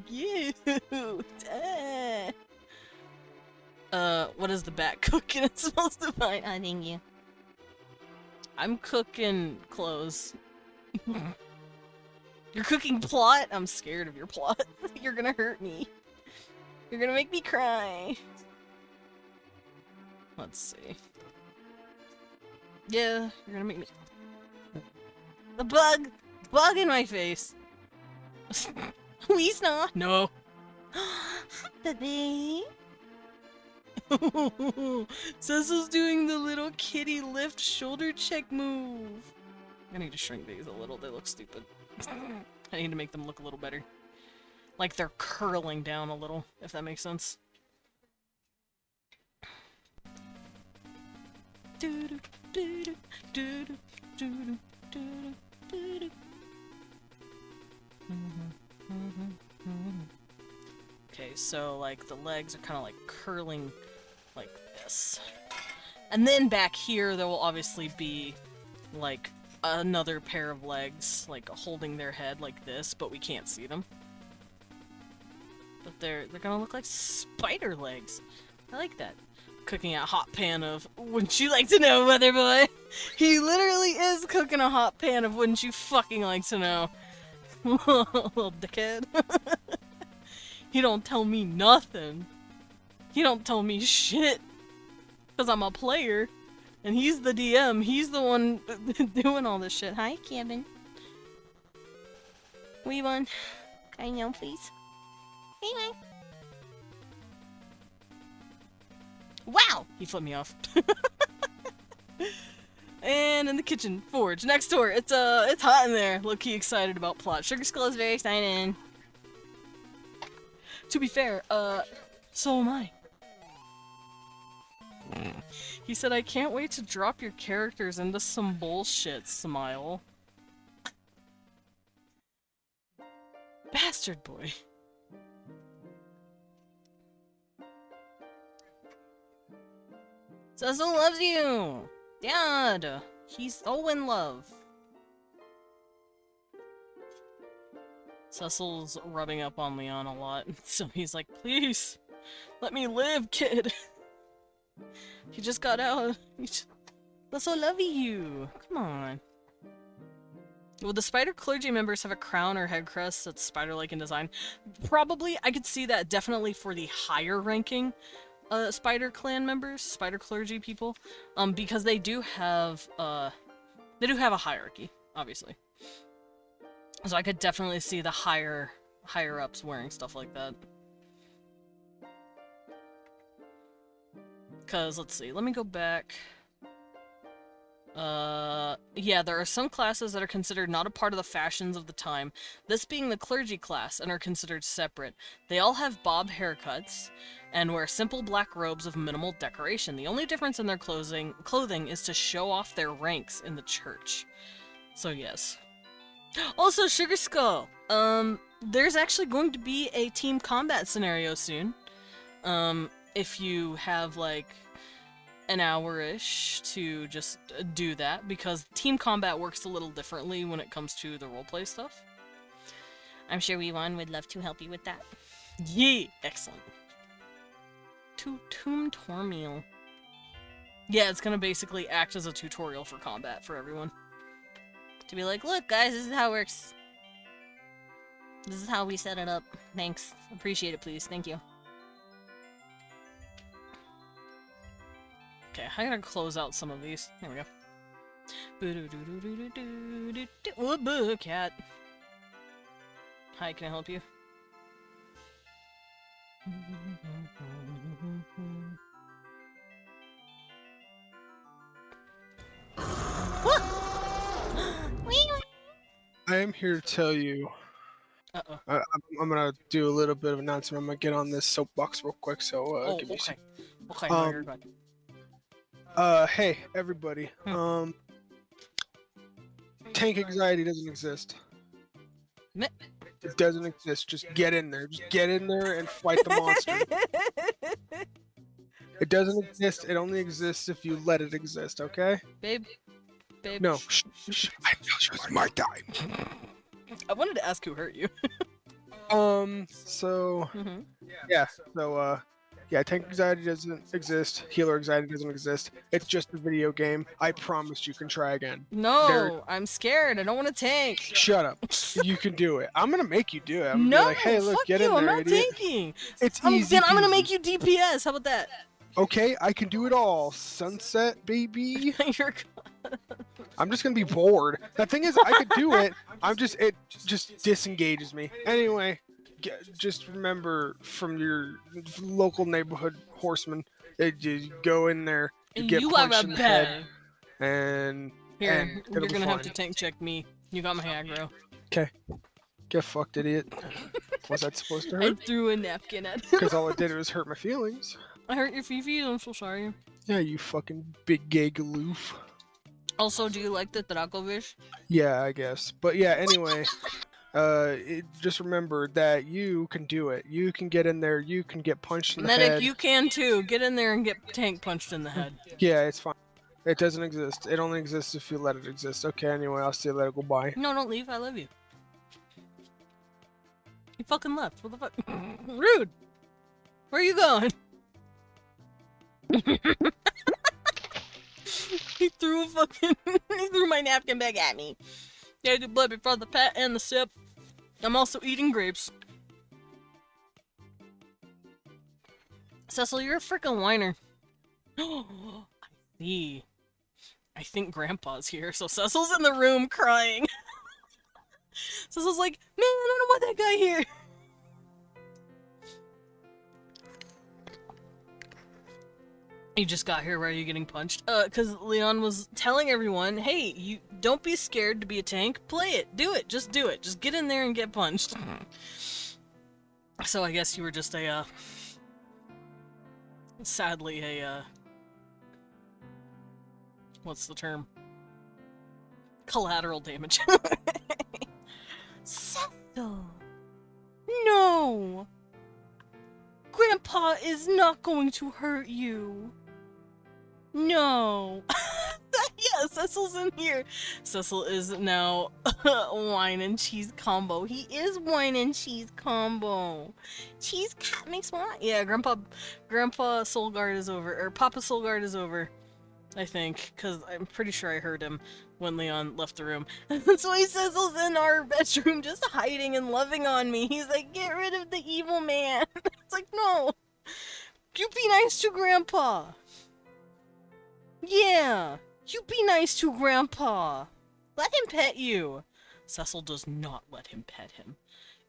Cute. What is the bat cooking? It smells divine. Hunting you. I'm cooking clothes. You're cooking plot? I'm scared of your plot. You're gonna hurt me. You're gonna make me cry. Let's see. Yeah, you're gonna make me... The bug! Bug in my face! Weasna! No! Baby. Cecil's doing the little kitty lift shoulder check move. I need to shrink these a little. They look stupid. I need to make them look a little better. Like they're curling down a little, if that makes sense. Okay, so like the legs are kind of like curling like this. And then back here there will obviously be like another pair of legs like holding their head like this, but we can't see them. But they're gonna look like spider legs. I like that. Cooking a hot pan of wouldn't you like to know, mother boy? He literally is cooking a hot pan of wouldn't you fucking like to know. Little dickhead. He don't tell me nothing. He don't tell me shit. Cause I'm a player. And he's the DM. He's the one doing all this shit. Hi, Kevin. We want. I know, please. Anyway. Wow! He flipped me off. And in the kitchen, forge. Next door. It's hot in there. Low-key excited about plot. Sugar Skull is very excited. To be fair, so am I. He said, I can't wait to drop your characters into some bullshit, smile. Bastard boy. Cecil loves you! Dad! He's so in love. Cecil's rubbing up on Leon a lot, so he's like, please, let me live, kid. He just got out. Cecil love you. Come on. Would the spider clergy members have a crown or head crest that's spider-like in design? Probably. I could see that definitely for the higher ranking spider clan members, spider clergy people, because they do have a hierarchy, obviously. So I could definitely see the higher ups wearing stuff like that. Cause let's see, let me go back. Yeah, there are some classes that are considered not a part of the fashions of the time, this being the clergy class, and are considered separate. They all have bob haircuts, and wear simple black robes of minimal decoration. The only difference in their clothing is to show off their ranks in the church. So yes. Also, Sugar Skull! There's actually going to be a team combat scenario soon. If you have, like, an hour-ish to just do that, because team combat works a little differently when it comes to the roleplay stuff. I'm sure Weewon would love to help you with that. Yeah! Excellent. Tomb Tormeal. Yeah, it's gonna basically act as a tutorial for combat for everyone. To be like, look guys, this is how it works. This is how we set it up. Thanks. Appreciate it, please. Thank you. Okay, I gotta close out some of these. There we go. Oh, boo, cat. Hi, can I help you? I am here to tell you. Uh-oh. I'm gonna do a little bit of announcement. I'm gonna get on this soapbox real quick. So Oh, give me okay. Okay, no, you're good. Hey everybody. Tank anxiety doesn't exist. Meh. It doesn't exist. Just get in there. Just get in there and fight the monster. It doesn't exist. It only exists if you let it exist, okay? Babe. Babe. No. Shh. I feel it's my time. I wanted to ask who hurt you. So, Mm-hmm. yeah. So, yeah, tank anxiety doesn't exist. Healer anxiety doesn't exist. It's just a video game. I promise you can try again. No, I'm scared. I don't want to tank. Shut up. You can do it. I'm gonna make you do it. I'm gonna No, be like, hey, look, fuck get you. in there, I'm not idiot. tanking. It's easy. Then I'm gonna peasy. make you DPS. How about that? Okay, I can do it all. Sunset, baby. You're I'm just gonna be bored. The thing is, I could do it. It just disengages me. Anyway, just remember from your local neighborhood horseman, you go in there, you get you have punched a in the head, bed. and Here, and you're it'll be gonna have to fine. tank check me. You got my aggro. Get fucked, idiot. Was that supposed to I hurt? threw a napkin at him. Because all it did was hurt my feelings. I hurt your Fifi. I'm so sorry. Yeah, you fucking big gay galoof. Also, do you like the Dracovish? Yeah, I guess. But yeah, anyway, just remember that you can do it. You can get in there. You can get punched in the Medic, head. you can too. Get in there and get tank punched in the head. Yeah, it's fine. It doesn't exist. It only exists if you let it exist. Okay, anyway, I'll see you later. Goodbye. No, don't leave. I love you. You fucking left. What the fuck? Rude. Where are you going? He threw he threw my napkin bag at me. Yeah, I do blood before the pat and the sip. I'm also eating grapes. Cecil, you're a freaking whiner. I see. I think Grandpa's here, so Cecil's in the room crying. Cecil's like, man, I don't want that guy here. You just got here, why are you getting punched? Cause Leon was telling everyone, hey, you don't be scared to be a tank, play it, do it, just get in there and get punched. So I guess you were just a, sadly a, what's the term? Collateral damage. Cecil! No! Grandpa is not going to hurt you. No. Yeah, Cecil's in here. Cecil is now wine and cheese combo. He is wine and cheese combo. Cheese cat makes wine. Yeah, Grandpa Soulguard is over, or Papa Soulguard is over. I think, because I'm pretty sure I heard him when Leon left the room. So he Cecil's in our bedroom just hiding and loving on me. He's like, get rid of the evil man. It's like, no. You be nice to Grandpa. Yeah. You be nice to Grandpa. Let him pet you. Cecil does not let him pet him.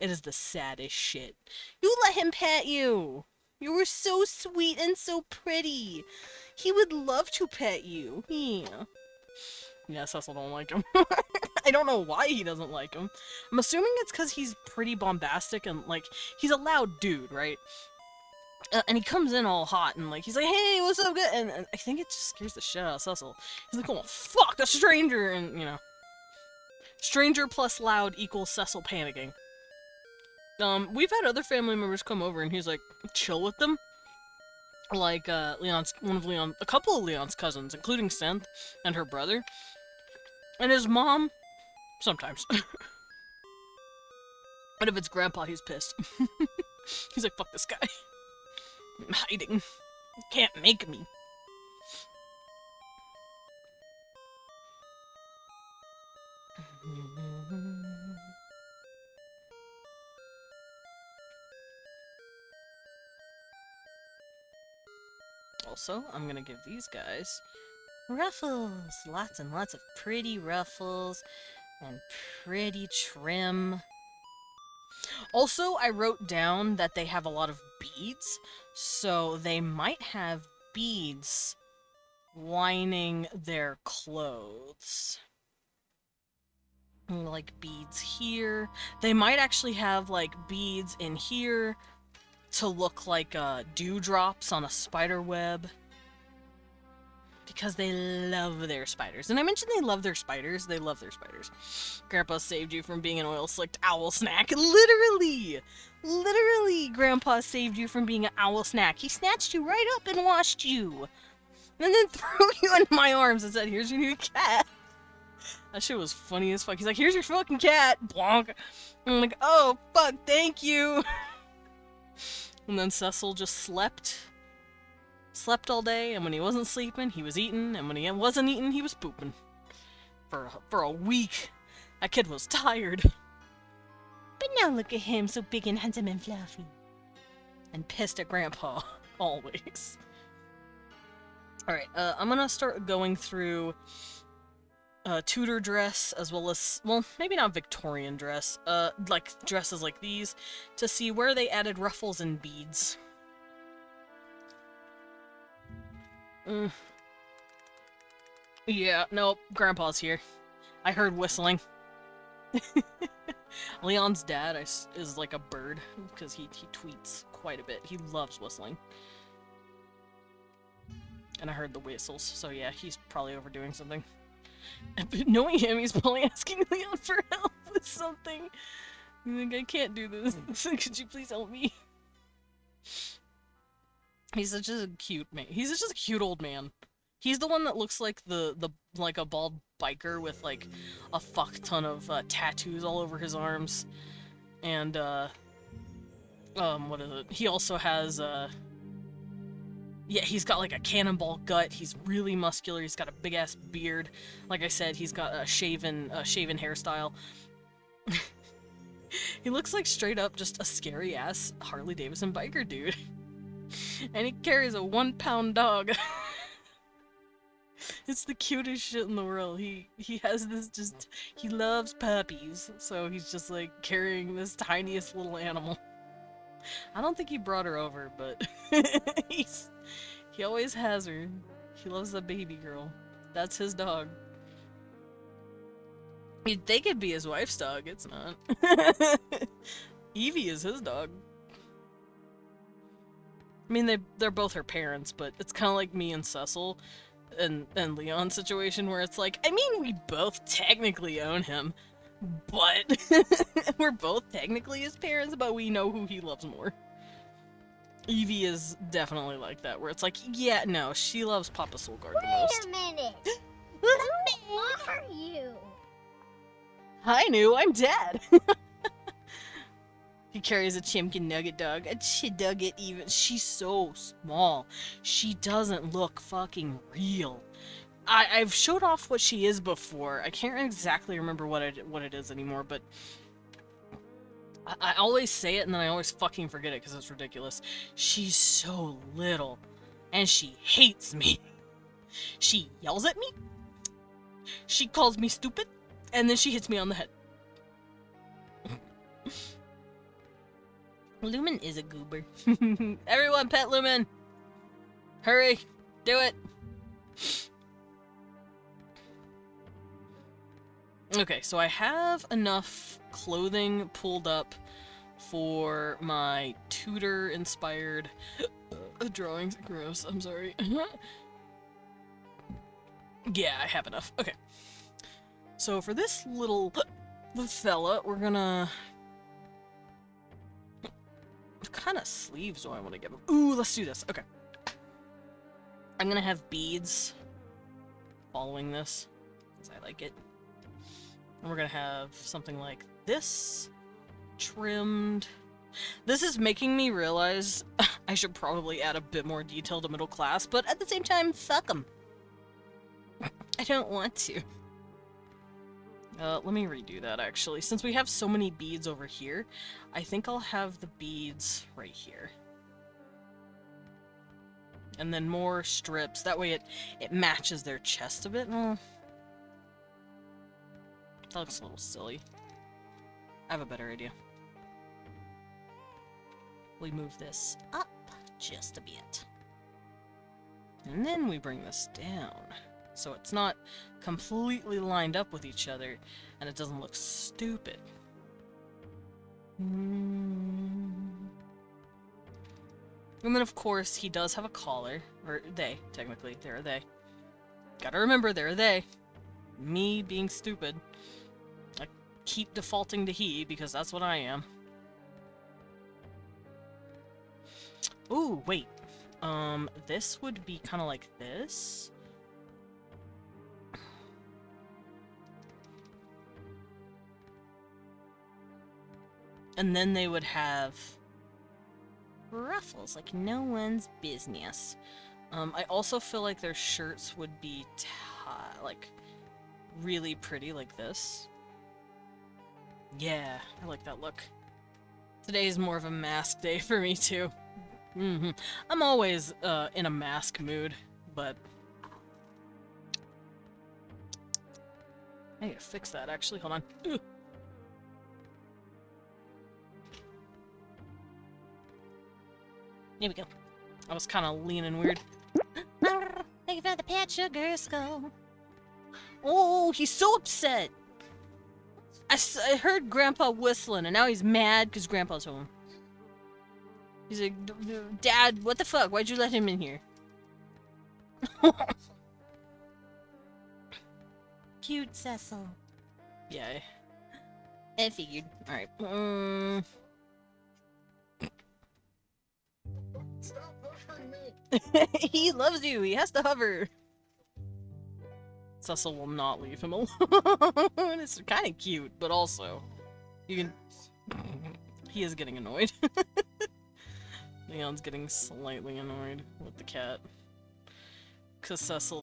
It is the saddest shit. You let him pet you. You were so sweet and so pretty. He would love to pet you. Yeah. Yeah, Cecil don't like him. I don't know why he doesn't like him. I'm assuming it's because he's pretty bombastic and, like, he's a loud dude, right? And he comes in all hot and, like, he's like, hey, what's up, good? And I think it just scares the shit out of Cecil. He's like, oh, fuck, a stranger! And, you know. Stranger plus loud equals Cecil panicking. We've had other family members come over and he's, like, chill with them. Like, a couple of Leon's cousins, including Synth and her brother. And his mom, sometimes. But if it's Grandpa, he's pissed. He's like, fuck this guy. I'm hiding. Can't make me. Also, I'm gonna give these guys ruffles. Lots and lots of pretty ruffles and pretty trim. Also, I wrote down that they have a lot of beads, so they might have beads lining their clothes. Like beads here. They might actually have like beads in here to look like dewdrops on a spider web. because they love their spiders. And I mentioned they love their spiders. They love their spiders. Grandpa saved you from being an oil-slicked owl snack. Literally! Literally, Grandpa saved you from being an owl snack. He snatched you right up and washed you. And then threw you in my arms and said, here's your new cat. That shit was funny as fuck. He's like, here's your fucking cat. Blonk. And I'm like, oh, fuck, thank you. And then Cecil just slept all day, and when he wasn't sleeping, he was eating, and when he wasn't eating, he was pooping. For a week. That kid was tired. But now look at him, so big and handsome and fluffy. And pissed at Grandpa, always. Alright, I'm gonna start going through Tudor dress, as well as, well, maybe not Victorian dress, like dresses like these, to see where they added ruffles and beads. Yeah, nope, Grandpa's here. I heard whistling. Leon's dad is like a bird, because he tweets quite a bit. He loves whistling. And I heard the whistles, so yeah, he's probably overdoing something. But knowing him, he's probably asking Leon for help with something. He's like, I can't do this. Could you please help me? He's such a cute man. He's just a cute old man. He's the one that looks like like a bald biker with like a fuck ton of tattoos all over his arms. And what is it? He also has yeah, he's got like a cannonball gut. He's really muscular. He's got a big ass beard. Like I said, he's got a shaven hairstyle. He looks like straight up just a scary ass Harley Davidson biker dude. And he carries a 1-pound dog. It's the cutest shit in the world. He has this he loves puppies. So he's just like carrying this tiniest little animal. I don't think he brought her over, but he always has her. He loves the baby girl. That's his dog. You'd think it'd be his wife's dog. It's not. Evie is his dog. I mean, they're both her parents, but it's kind of like me and Cecil and Leon's situation where it's like, I mean, we both technically own him, but we're both technically his parents, but we know who he loves more. Evie is definitely like that, where it's like, yeah, no, she loves Papa Solgard the most. Wait a minute. Who are you? Hi, New, I'm Dad. He carries a Chimkin Nugget dog. A Chidugget even. She's so small. She doesn't look fucking real. I've showed off what she is before. I can't exactly remember what it is anymore, but I always say it and then I always fucking forget it because it's ridiculous. She's so little. And she hates me. She yells at me. She calls me stupid. And then she hits me on the head. Lumen is a goober. Everyone pet Lumen! Hurry! Do it! Okay, so I have enough clothing pulled up for my Tudor-inspired drawings. Gross, I'm sorry. Yeah, I have enough. Okay. So for this little fella, we're gonna... What kind of sleeves do I want to give him? Ooh, let's do this. Okay. I'm gonna have beads following this, because I like it. And we're gonna have something like this, trimmed. This is making me realize I should probably add a bit more detail to middle class, but at the same time, fuck them. I don't want to. Let me redo that, actually. Since we have so many beads over here, I think I'll have the beads right here. And then more strips. That way it matches their chest a bit. That looks a little silly. I have a better idea. We move this up just a bit. And then we bring this down. So it's not completely lined up with each other, and it doesn't look stupid. And then, of course, he does have a collar. Or they, technically. They're they. Gotta remember, they're they. Me being stupid. I keep defaulting to he because that's what I am. Ooh, wait. This would be kind of like this. And then they would have ruffles like no one's business. I also feel like their shirts would be like really pretty like this. Yeah, I like that look. Today is more of a mask day for me too. I'm always in a mask mood, but I need to fix that actually. Hold on. Ugh. Here we go. I was kind of leaning weird. Thank you for the pet sugar skull. Oh, he's so upset. I heard Grandpa whistling, and now he's mad because Grandpa's home. He's like, Dad, what the fuck? Why'd you let him in here? Cute Cecil. Yeah, I figured. Alright. Stop pushing me. He loves you. He has to hover. Cecil will not leave him alone. It's kind of cute, but also, you can. He is getting annoyed. Leon's getting slightly annoyed with the cat, cause Cecil.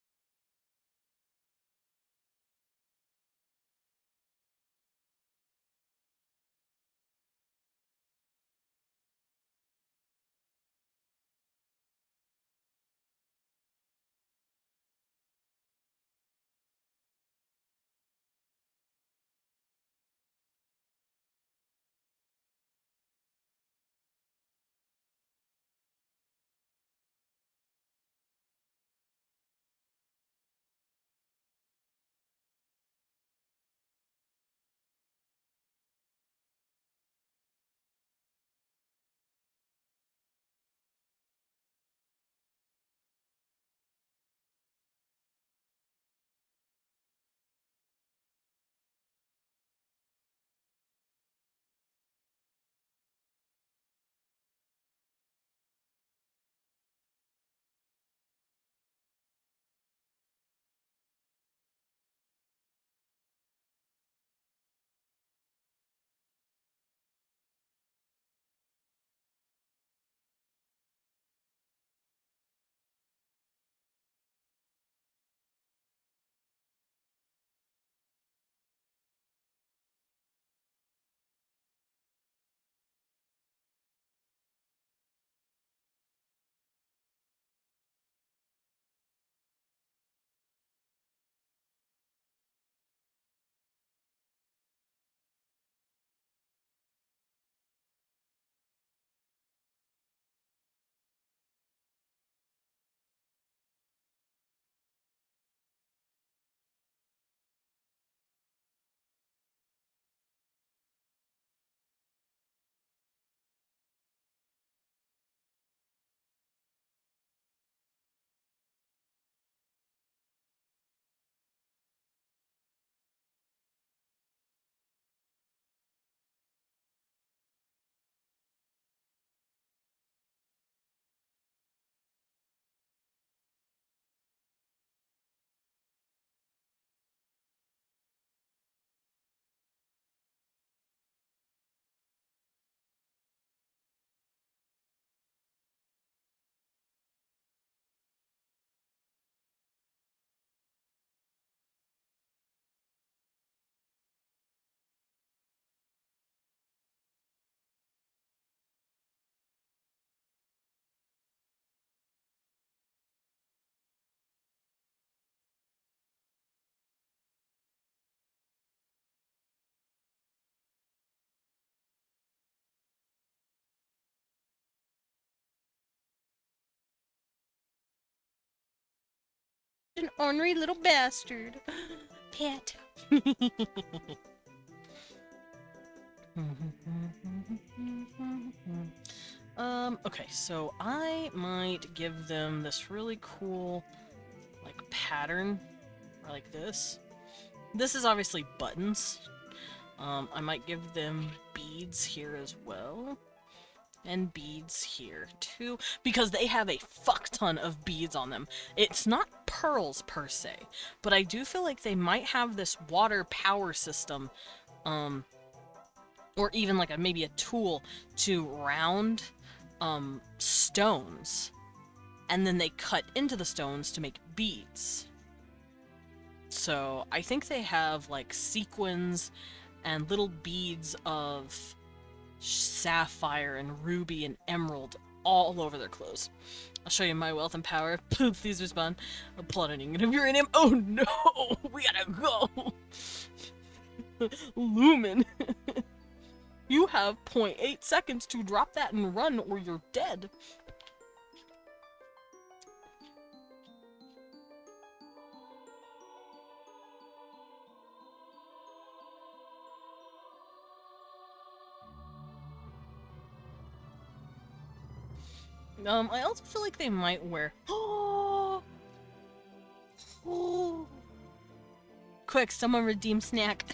An ornery little bastard. Pet. Okay, so I might give them this really cool, like, pattern, or like this. This is obviously buttons. I might give them beads here as well. And beads here too, because they have a fuck ton of beads on them. It's not pearls per se, but I do feel like they might have this water power system, or even like maybe a tool to round stones, and then they cut into the stones to make beads. So I think they have like sequins and little beads of sapphire and ruby and emerald all over their clothes. I'll show you my wealth and power. Please respond. A plutonium of uranium. Oh no! We gotta go! Lumen! You have 0.8 seconds to drop that and run or you're dead. I also feel like they might wear... Oh! Quick, someone redeem snack.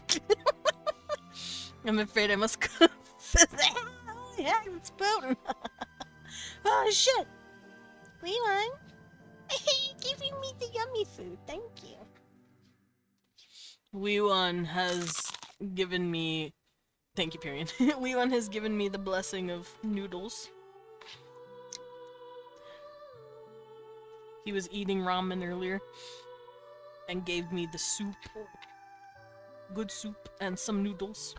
I'm afraid I must confess. Yeah, it's Putin. Oh shit! Leon, giving me the yummy food. Thank you. Leon has given me. Thank you, Period. Leon has given me the blessing of noodles. He was eating ramen earlier and gave me the soup. Good soup and some noodles.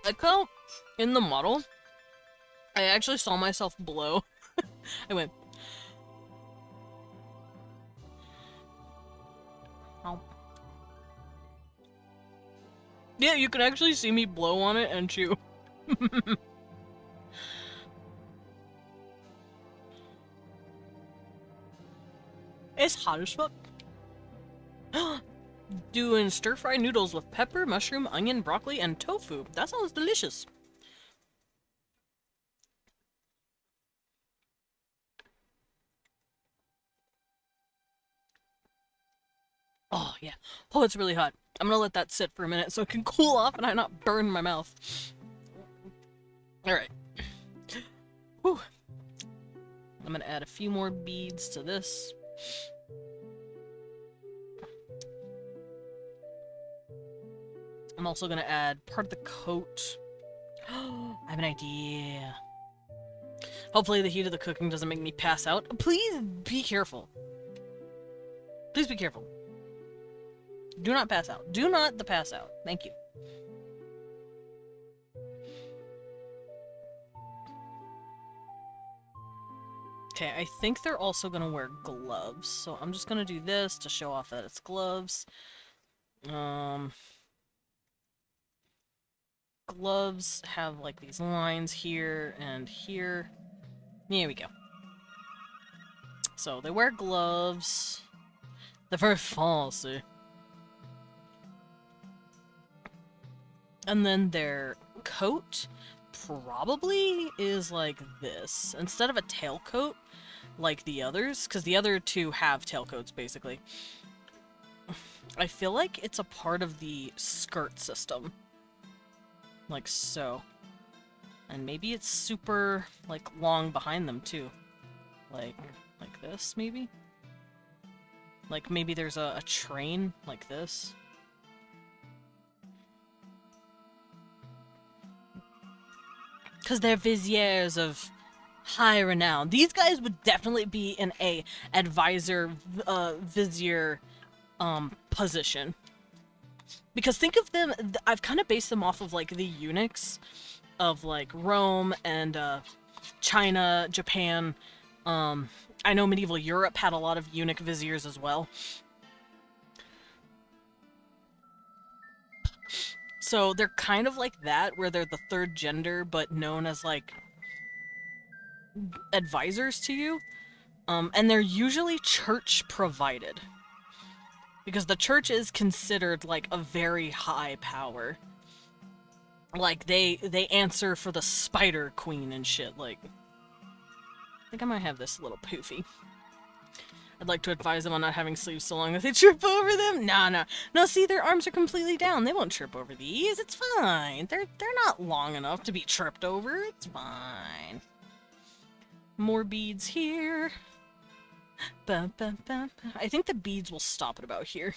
Like how in the model, I actually saw myself blow. I went. Ow. Yeah, you can actually see me blow on it and chew. It's hot as fuck. Doing stir-fry noodles with pepper, mushroom, onion, broccoli, and tofu. That sounds delicious. Oh, yeah. Oh, it's really hot. I'm gonna let that sit for a minute so it can cool off and I not burn my mouth. Alright. Whew. I'm gonna add a few more beads to this. I'm also gonna add part of the coat. I have an idea. Hopefully the heat of the cooking doesn't make me pass out. Please be careful. Please be careful. Do not pass out. Do not pass out. Thank you. Okay, I think they're also gonna wear gloves, so I'm just gonna do this to show off that it's gloves. Gloves have like these lines here and here. Here we go. So they wear gloves. They're very fancy. And then their coat probably is like this. Instead of a tailcoat like the others, because the other two have tailcoats basically. I feel like it's a part of the skirt system. Like so. And maybe it's super, like, long behind them, too. Like this, maybe? Like, maybe there's a train like this. Because they're viziers of high renown. These guys would definitely be in a advisor, vizier, position. Because think of them, I've kind of based them off of, like, the eunuchs of, like, Rome and, China, Japan. I know medieval Europe had a lot of eunuch viziers as well. So they're kind of like that, where they're the third gender, but known as, like, advisors to you. And they're usually church provided. Because the church is considered, like, a very high power. Like, they answer for the Spider Queen and shit, like... I think I might have this little poofy. I'd like to advise them on not having sleeves so long that they trip over them. No, see, their arms are completely down. They won't trip over these. It's fine. They're not long enough to be tripped over. It's fine. More beads here. Ba, ba, ba, ba. I think the beads will stop at about here.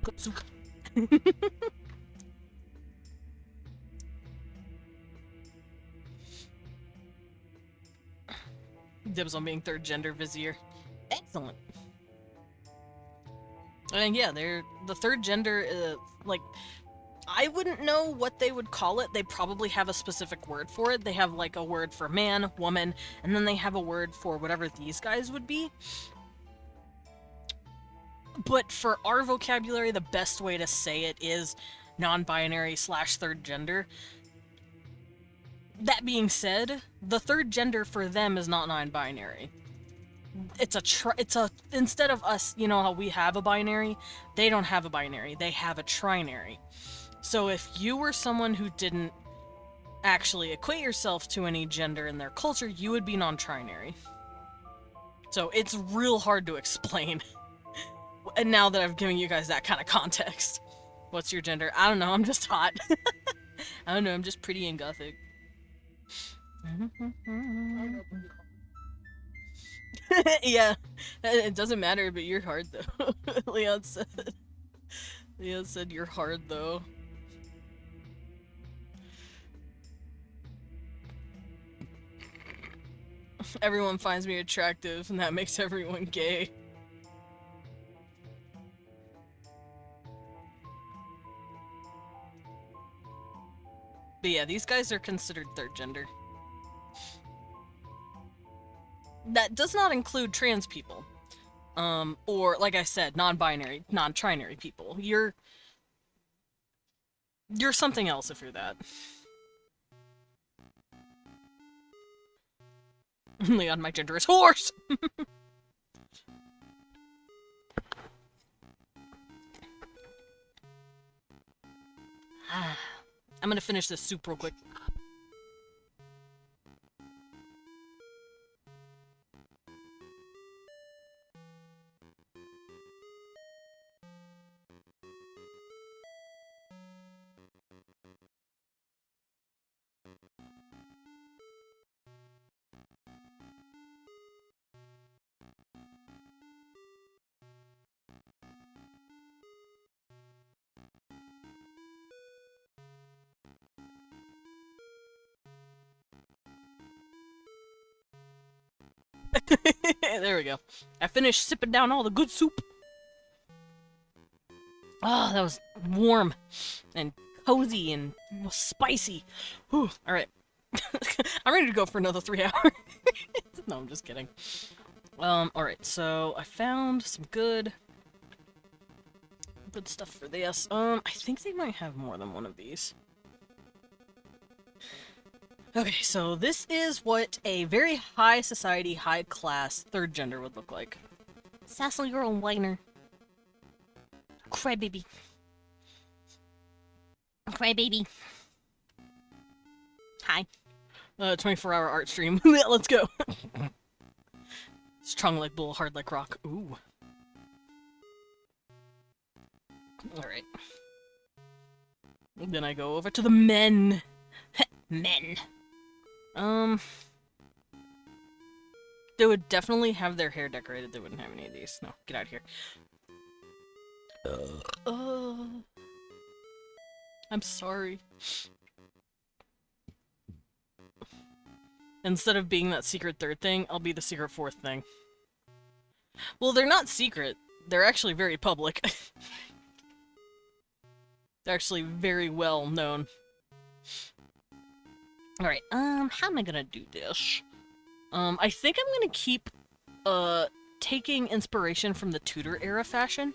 Good soup. Dibs on being third gender Vizier. Excellent. And yeah, they're the third gender, like, I wouldn't know what they would call it. They probably have a specific word for it. They have, like, a word for man, woman, and then they have a word for whatever these guys would be. But for our vocabulary, the best way to say it is non-binary / third gender. That being said, the third gender for them is not non-binary. It's a instead of us, you know how we have a binary, they don't have a binary, they have a trinary. So if you were someone who didn't actually equate yourself to any gender in their culture, you would be non-trinary. So it's real hard to explain. And now that I've given you guys that kind of context. What's your gender? I don't know, I'm just hot. I don't know, I'm just pretty and gothic. Yeah, it doesn't matter, but you're hard though. Leon said you're hard though. Everyone finds me attractive, and that makes everyone gay. But yeah, these guys are considered third gender. That does not include trans people. Or, like I said, non-binary, non-trinary people. You're something else if you're that. Leon, my gender is horse! I'm gonna finish this soup real quick. There we go. I finished sipping down all the good soup. Ah, that was warm and cozy and spicy. Whew. All right. I'm ready to go for another 3 hours. No, I'm just kidding. All right. So I found some good stuff for this. I think they might have more than one of these. Okay, so this is what a very high society, high class, third gender would look like. Sassy girl whiner. Crybaby. Crybaby. Hi. 24-hour art stream. Let's go. Strong like bull, hard like rock. Ooh. Alright. Then I go over to the men. Men. They would definitely have their hair decorated. They wouldn't have any of these. No, get out of here. I'm sorry. Instead of being that secret third thing, I'll be the secret fourth thing. Well, they're not secret. They're actually very public. They're actually very well known. Alright, how am I gonna do this? I think I'm gonna keep, taking inspiration from the Tudor era fashion.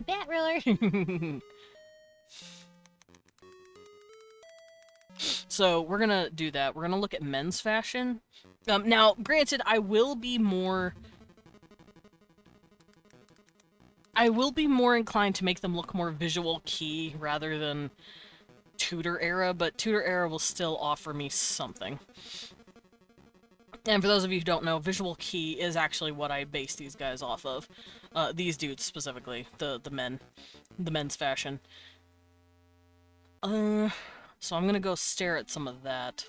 Bat roller! So, we're gonna do that. We're gonna look at men's fashion. Now, granted, I will be more inclined to make them look more visual kei rather than Tudor era, but Tudor era will still offer me something. And for those of you who don't know, visual kei is actually what I base these guys off of. These dudes specifically, the men's fashion. So I'm gonna go stare at some of that.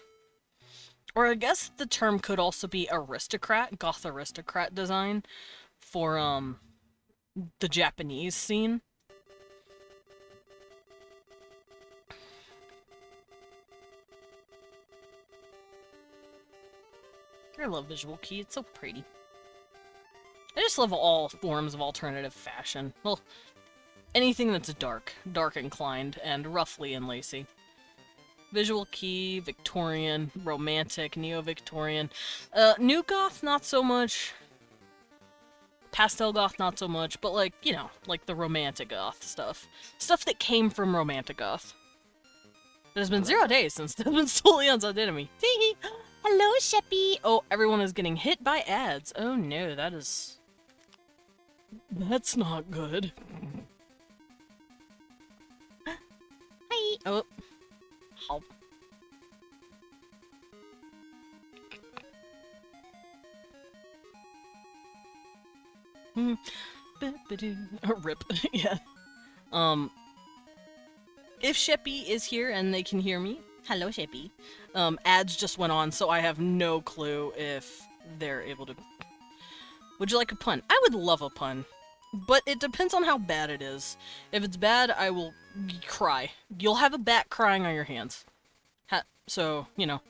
Or I guess the term could also be aristocrat, goth aristocrat design for, the Japanese scene. I love visual kei, it's so pretty. I just love all forms of alternative fashion. Well, anything that's dark inclined, and roughly and lacy. Visual kei, Victorian, romantic, neo-Victorian. New goth, not so much. Pastel goth, not so much, but like, you know, like the romantic goth stuff. Stuff that came from romantic goth. It has been 0 days since they've been solely on Zodinami. Teehee! Hello, Sheppy! Oh, everyone is getting hit by ads. Oh no, that's not good. Hi! Oh. Help. Rip. Yeah. If Sheppy is here and they can hear me, hello Sheppy. Ads just went on, so I have no clue if they're able to... Would you like a pun? I would love a pun. But it depends on how bad it is. If it's bad, I will cry. You'll have a bat crying on your hands. So, you know.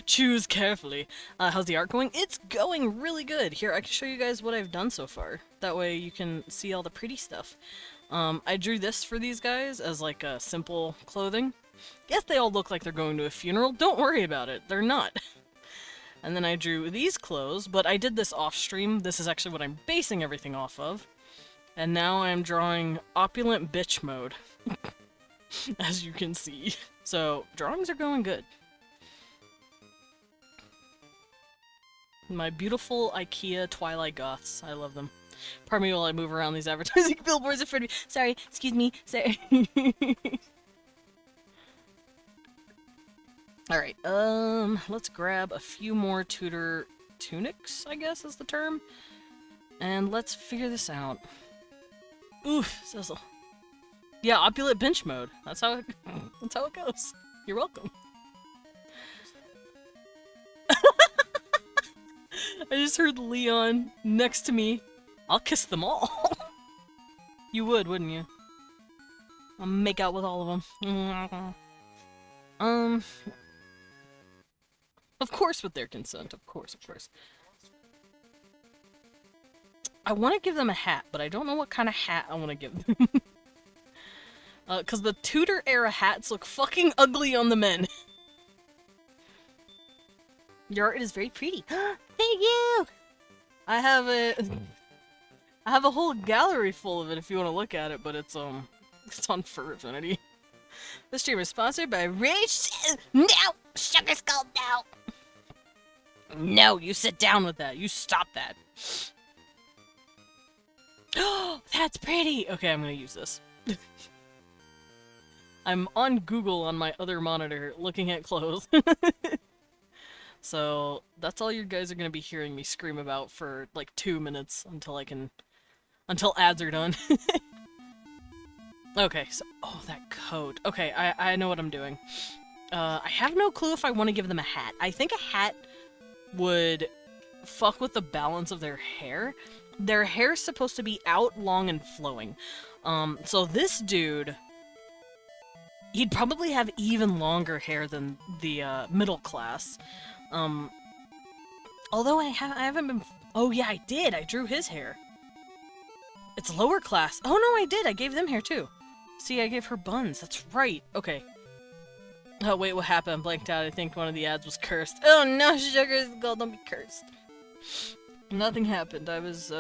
Choose carefully. How's the art going? It's going really good. Here, I can show you guys what I've done so far. That way you can see all the pretty stuff. I drew this for these guys as like a simple clothing. Yes, they all look like they're going to a funeral. Don't worry about it. They're not. And then I drew these clothes, but I did this off stream. This is actually what I'm basing everything off of. And now I'm drawing opulent bitch mode. As you can see. So, drawings are going good. My beautiful Ikea Twili goths. I love them. Pardon me while I move around these advertising billboards in front of me. Sorry, excuse me. Sorry. Alright, let's grab a few more Tudor tunics, I guess is the term. And let's figure this out. Oof, Cecil. Yeah, opulent bench mode. That's how it goes. You're welcome. I just heard Leon next to me. I'll kiss them all. You would, wouldn't you? I'll make out with all of them. Of course with their consent. Of course, of course. I want to give them a hat, but I don't know what kind of hat I want to give them. Because the Tudor era hats look fucking ugly on the men. Your art is very pretty. Thank you! I have a whole gallery full of it if you want to look at it, but it's on Fur Affinity. This stream is sponsored by Rage. No! Sugar Skull, no! No, you sit down with that. You stop that. Oh, that's pretty! Okay, I'm gonna use this. I'm on Google on my other monitor looking at clothes. So, that's all you guys are gonna be hearing me scream about for like 2 minutes until ads are done. Okay, so, oh, that coat. Okay, I know what I'm doing. I have no clue if I want to give them a hat. I think a hat would fuck with the balance of their hair. Their hair's supposed to be out, long, and flowing. So this dude, he'd probably have even longer hair than the middle class. Although I haven't been... Oh yeah, I did! I drew his hair. It's lower class. Oh no, I did! I gave them hair too. See, I gave her buns. That's right. Okay. Oh wait, what happened? I blanked out. I think one of the ads was cursed. Oh no, Sugar Skull, don't be cursed. Nothing happened. I was,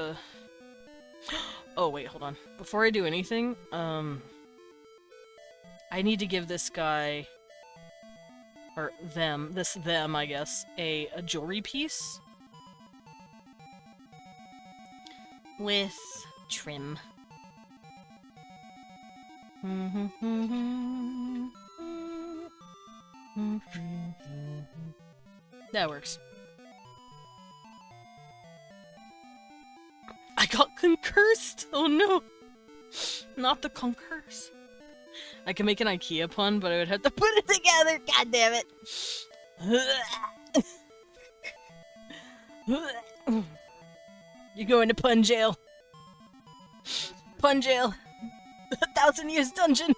Oh wait, hold on. Before I do anything, I need to give this guy, or them, I guess, a jewelry piece. With trim. That works. I got concursed! Oh no! Not the concurse. I can make an IKEA pun, but I would have to put it together, god damn it! You go into pun jail. Pun jail. 1,000 years dungeon.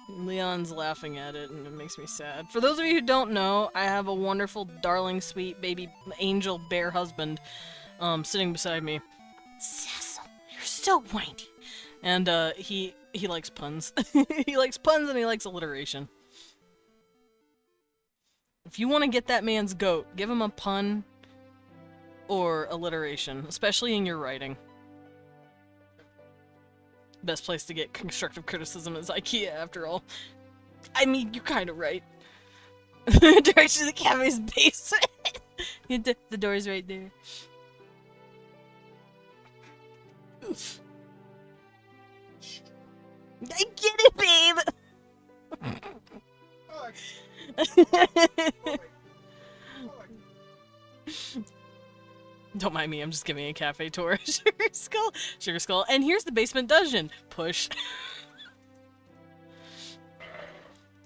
Leon's laughing at it, and it makes me sad. For those of you who don't know, I have a wonderful, darling, sweet, baby, angel bear husband, sitting beside me. Cecil, you're so whiny. And, he likes puns. He likes puns and he likes alliteration. If you want to get that man's goat, give him a pun or alliteration, especially in your writing. Best place to get constructive criticism is IKEA, after all. I mean, you're kind of right. Direction to the cafe's basement. The door's right there. Oof. I get it, babe! Don't mind me, I'm just giving a cafe tour. Sugar Skull. And here's the basement dungeon. Push.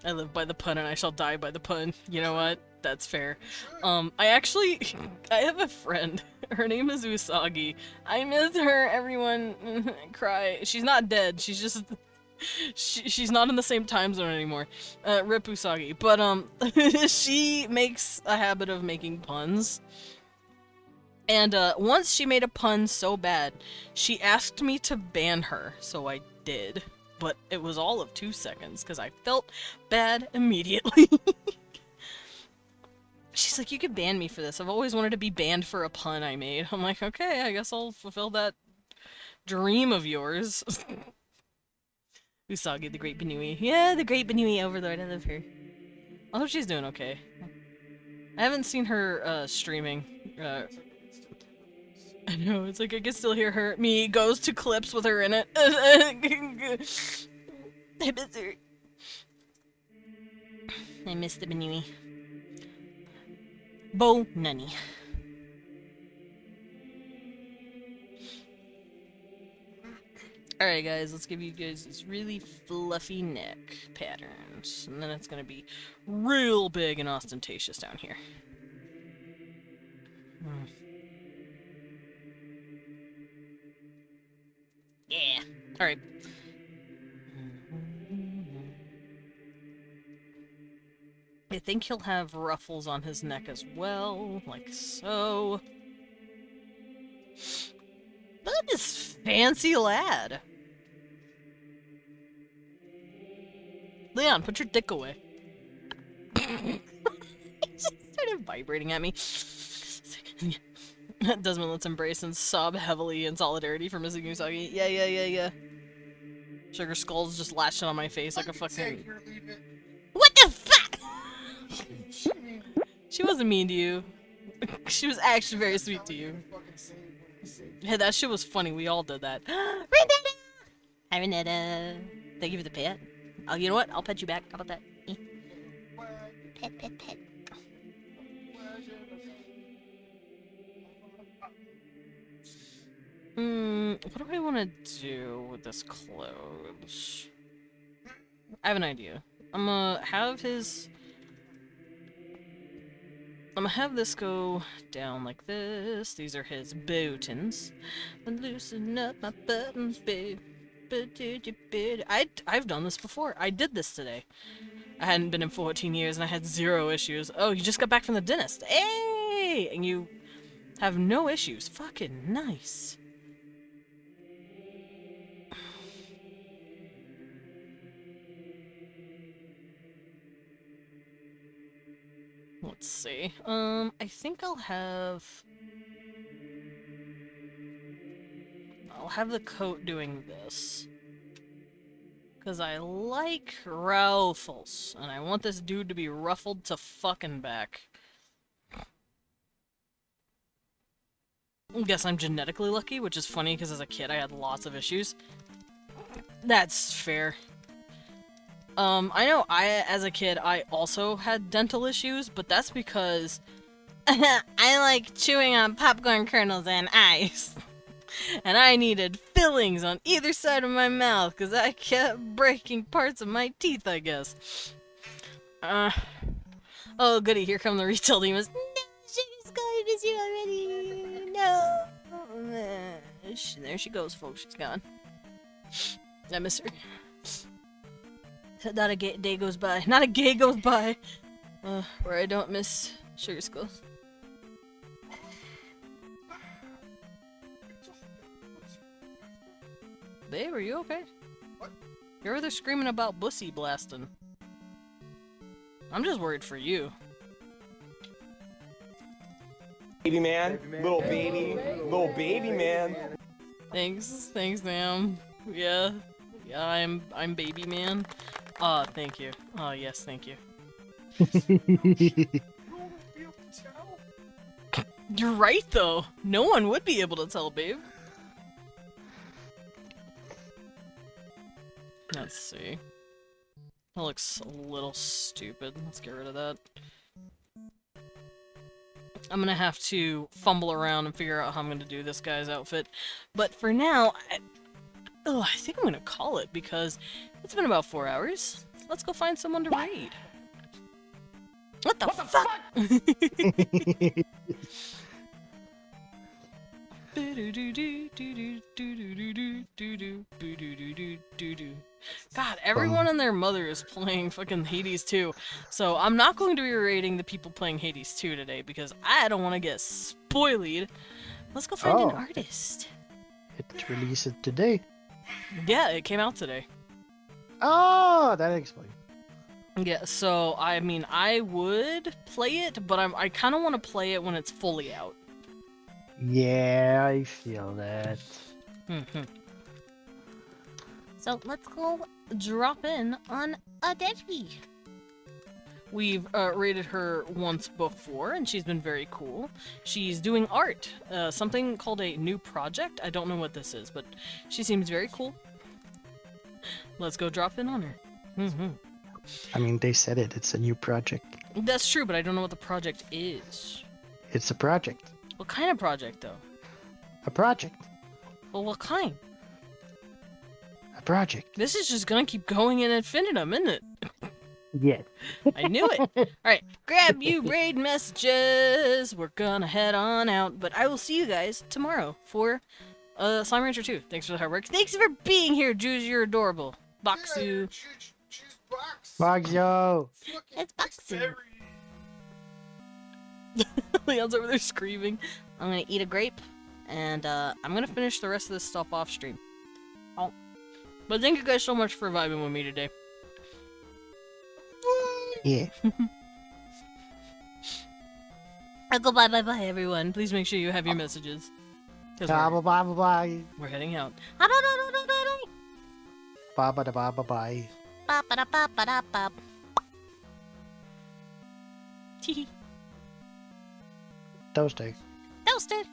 I live by the pun and I shall die by the pun. You know what? That's fair. I have a friend. Her name is Usagi. I miss her, everyone. Cry. She's not dead. She's just... She's not in the same time zone anymore. Rip Usagi. But, she makes a habit of making puns. And, once she made a pun so bad, she asked me to ban her, so I did. But it was all of 2 seconds, because I felt bad immediately. She's like, you could ban me for this. I've always wanted to be banned for a pun I made. I'm like, okay, I guess I'll fulfill that dream of yours. Usagi, the Great Banui. Yeah, the Great Banui Overlord, I love her. I hope she's doing okay. I haven't seen her, streaming. I know, it's like I can still hear me goes to clips with her in it. I miss her. I miss the Banui. Bo Nunny. Alright guys, let's give you guys these really fluffy neck patterns. And then it's gonna be real big and ostentatious down here. Yeah. Alright. I think he'll have ruffles on his neck as well, like so. Look at this fancy lad. Leon, put your dick away. He just started vibrating at me. Desmond lets embrace and sob heavily in solidarity for missing Usagi. Yeah. Sugar Skull's just latching on my face like a fucking... What the fuck?! She wasn't mean to you. She was actually very sweet to you. Yeah, that shit was funny. We all did that. Renetta! Hi, Renetta. Thank you for the pet. Oh, you know what? I'll pet you back. How about that? Pet. What do I want to do with this clothes? I have an idea. I'm gonna have this go down like this. These are his buttons. Loosen up my buttons, babe. I've done this before. I did this today. I hadn't been in 14 years and I had 0 issues. Oh, you just got back from the dentist. Hey! And you have no issues. Fucking nice. Let's see. I think I'll have the coat doing this. Because I like ruffles, and I want this dude to be ruffled to fucking back. I guess I'm genetically lucky, which is funny because as a kid I had lots of issues. That's fair. I know as a kid, I also had dental issues, but that's because I like chewing on popcorn kernels and ice. And I needed fillings on either side of my mouth because I kept breaking parts of my teeth, I guess. Oh goody, here come the retail demons. No, Sugar's going to miss you already. No. There she goes, folks. She's gone. I miss her. Not a day goes by. Not a gay goes by. Where I don't miss Sugar Skulls. Babe, are you okay? What? You're over there screaming about Bussy blasting. I'm just worried for you. Baby man, little baby man. Thanks, Sam. Yeah, I'm baby man. Thank you. Yes, thank you. You're right, though. No one would be able to tell, babe. Let's see. That looks a little stupid. Let's get rid of that. I'm gonna have to fumble around and figure out how I'm gonna do this guy's outfit. But for now, I think I'm gonna call it because it's been about 4 hours. Let's go find someone to raid. What the fuck? God, everyone and their mother is playing fucking Hades 2. So I'm not going to be rating the people playing Hades 2 today because I don't want to get spoiled. Let's go find an artist. It released today. Yeah, it came out today. Oh, that explains. Yeah, so I mean, I would play it, but I kind of want to play it when it's fully out. Yeah, I feel that. So let's go drop in on a Debbie. We've rated her once before, and she's been very cool. She's doing art, something called a new project. I don't know what this is, but she seems very cool. Let's go drop in on her. I mean, they said it. It's a new project. That's true, but I don't know what the project is. It's a project. What kind of project, though? A project. Well, what kind? A project. This is just gonna keep going in infinitum, isn't it? Yeah. I knew it. Alright, grab you raid messages. We're gonna head on out, but I will see you guys tomorrow for Slime Rancher 2. Thanks for the hard work. Thanks for being here, Jews. You're adorable. Boxu. Boxyo. It's Boxu. Leon's over there screaming. I'm gonna eat a grape, and I'm gonna finish the rest of this stuff off stream. Oh. But thank you guys so much for vibing with me today. Yeah. Go bye everyone. Please make sure you have your messages. Bye bye bye bye. We're heading out. Bye bye bye bye bye. Teehee. Toasted. Toasted.